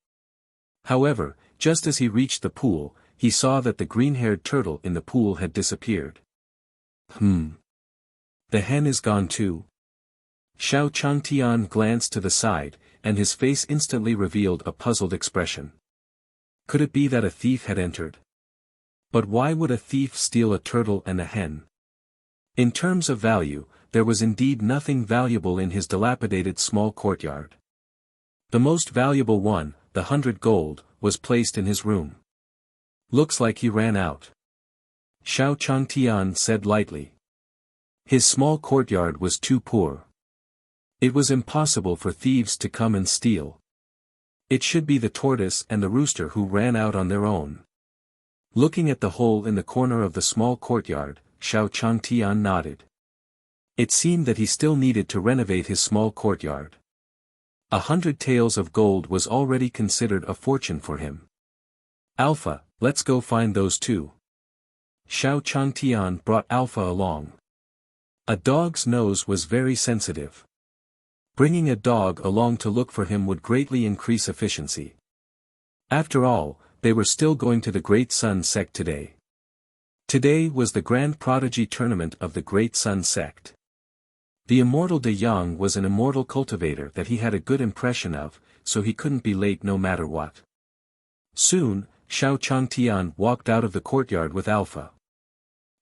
However, just as he reached the pool, he saw that the green-haired turtle in the pool had disappeared. The hen is gone too. Xiao Changtian glanced to the side, and his face instantly revealed a puzzled expression. Could it be that a thief had entered? But why would a thief steal a turtle and a hen? In terms of value, there was indeed nothing valuable in his dilapidated small courtyard. The most valuable one, the 100 gold, was placed in his room. Looks like he ran out. Xiao Changtian said lightly. His small courtyard was too poor. It was impossible for thieves to come and steal. It should be the tortoise and the rooster who ran out on their own. Looking at the hole in the corner of the small courtyard, Xiao Changtian nodded. It seemed that he still needed to renovate his small courtyard. 100 taels of gold was already considered a fortune for him. Alpha, let's go find those 2. Xiao Changtian brought Alpha along. A dog's nose was very sensitive. Bringing a dog along to look for him would greatly increase efficiency. After all, they were still going to the Great Sun Sect today. Today was the Grand Prodigy Tournament of the Great Sun Sect. The immortal De Yang was an immortal cultivator that he had a good impression of, so he couldn't be late no matter what. Soon, Xiao Changtian walked out of the courtyard with Alpha.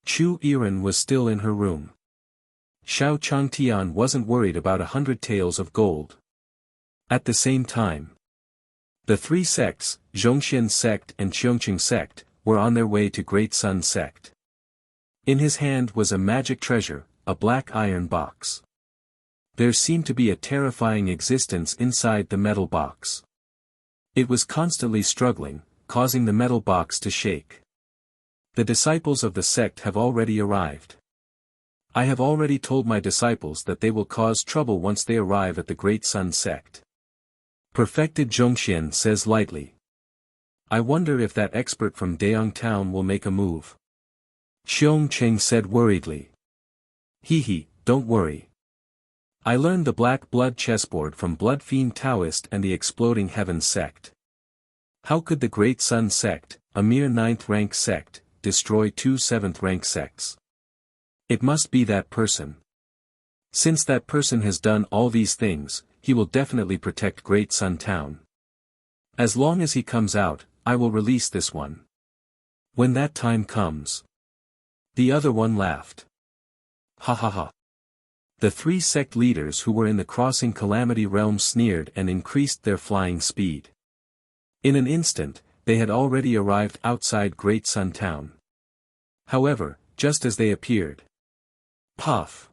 Chu Yiren was still in her room. Xiao Changtian wasn't worried about 100 taels of gold. At the same time, the 3 sects, Zhongxian Sect and Qiongqing Sect, were on their way to Great Sun Sect. In his hand was a magic treasure, a black iron box. There seemed to be a terrifying existence inside the metal box. It was constantly struggling, causing the metal box to shake. The disciples of the sect have already arrived. I have already told my disciples that they will cause trouble once they arrive at the Great Sun Sect. Perfected Zhongxian says lightly. I wonder if that expert from Daong Town will make a move. Qiongqing said worriedly. Don't worry. I learned the Black Blood chessboard from Blood Fiend Taoist and the Exploding Heaven Sect. How could the Great Sun Sect, a mere 9th rank sect, destroy 2 7th rank sects? It must be that person. Since that person has done all these things, he will definitely protect Great Sun Town. As long as he comes out, I will release this one. When that time comes. The other one laughed. Ha ha ha. The 3 sect leaders who were in the crossing Calamity Realm sneered and increased their flying speed. In an instant, they had already arrived outside Great Sun Town. However, just as they appeared. Puff!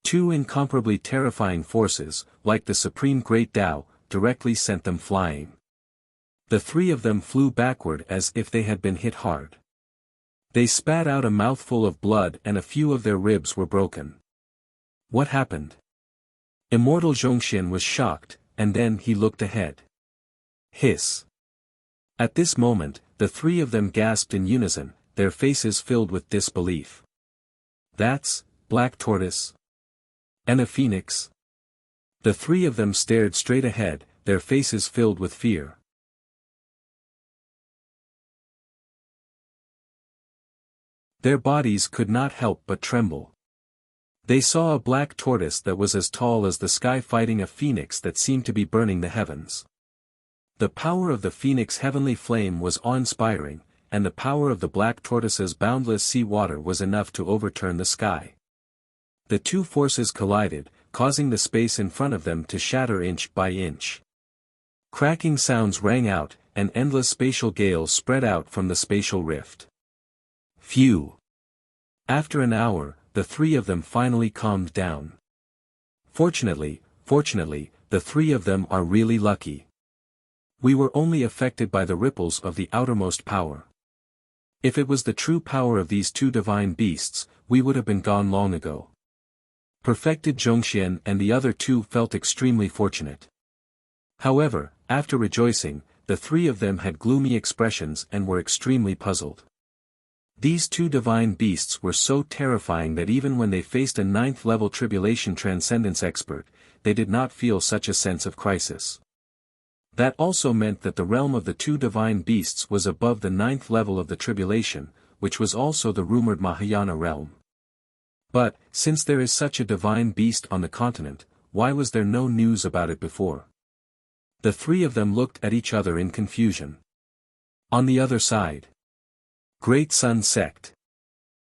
Two incomparably terrifying forces, like the Supreme Great Tao, directly sent them flying. The 3 of them flew backward as if they had been hit hard. They spat out a mouthful of blood and a few of their ribs were broken. What happened? Immortal Zhongxian was shocked, and then he looked ahead. Hiss. At this moment, the 3 of them gasped in unison, their faces filled with disbelief. That's Black Tortoise? And a phoenix? The 3 of them stared straight ahead, their faces filled with fear. Their bodies could not help but tremble. They saw a black tortoise that was as tall as the sky fighting a phoenix that seemed to be burning the heavens. The power of the phoenix heavenly flame was awe-inspiring, and the power of the black tortoise's boundless sea water was enough to overturn the sky. The 2 forces collided, causing the space in front of them to shatter inch by inch. Cracking sounds rang out, and endless spatial gales spread out from the spatial rift. Phew! After an hour, the 3 of them finally calmed down. Fortunately, the 3 of them are really lucky. We were only affected by the ripples of the outermost power. If it was the true power of these 2 divine beasts, we would have been gone long ago. Perfected Zhongxian and the other 2 felt extremely fortunate. However, after rejoicing, the 3 of them had gloomy expressions and were extremely puzzled. These 2 divine beasts were so terrifying that even when they faced a 9th-level tribulation transcendence expert, they did not feel such a sense of crisis. That also meant that the realm of the 2 divine beasts was above the 9th level of the tribulation, which was also the rumored Mahayana realm. But, since there is such a divine beast on the continent, why was there no news about it before? The 3 of them looked at each other in confusion. On the other side. Great Sun Sect.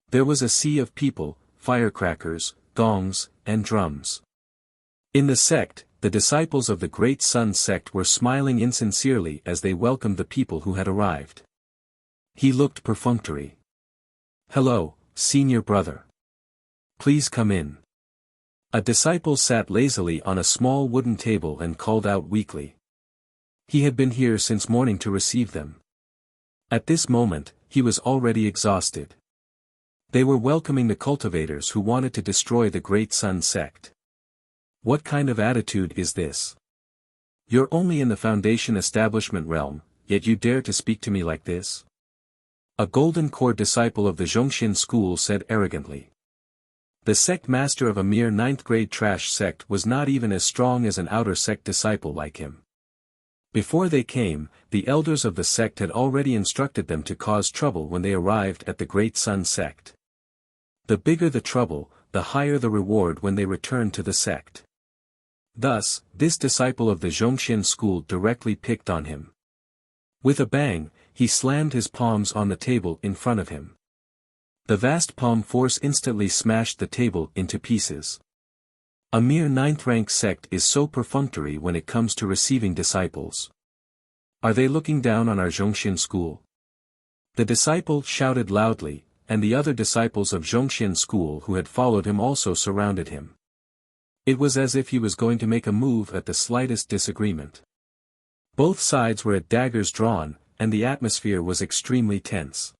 There was a sea of people, firecrackers, gongs, and drums. In the sect, the disciples of the Great Sun Sect were smiling insincerely as they welcomed the people who had arrived. He looked perfunctory. Hello, senior brother. Please come in. A disciple sat lazily on a small wooden table and called out weakly. He had been here since morning to receive them. At this moment, he was already exhausted. They were welcoming the cultivators who wanted to destroy the Great Sun Sect. What kind of attitude is this? You're only in the Foundation establishment realm, yet you dare to speak to me like this? A golden core disciple of the Zhongxian school said arrogantly. The sect master of a mere 9th-grade trash sect was not even as strong as an outer sect disciple like him. Before they came, the elders of the sect had already instructed them to cause trouble when they arrived at the Great Sun Sect. The bigger the trouble, the higher the reward when they returned to the sect. Thus, this disciple of the Zhongxian school directly picked on him. With a bang, he slammed his palms on the table in front of him. The vast palm force instantly smashed the table into pieces. A mere 9th-rank sect is so perfunctory when it comes to receiving disciples. Are they looking down on our Zhongxian school? The disciple shouted loudly, and the other disciples of Zhongxian school who had followed him also surrounded him. It was as if he was going to make a move at the slightest disagreement. Both sides were at daggers drawn, and the atmosphere was extremely tense.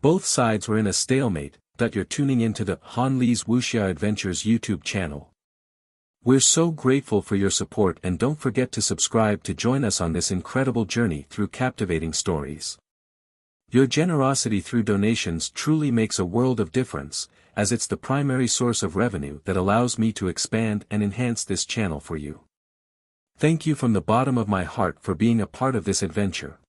Both sides were in a stalemate, but you're tuning into the Han Li's Wuxia Adventures YouTube channel. We're so grateful for your support, and don't forget to subscribe to join us on this incredible journey through captivating stories. Your generosity through donations truly makes a world of difference, as it's the primary source of revenue that allows me to expand and enhance this channel for you. Thank you from the bottom of my heart for being a part of this adventure.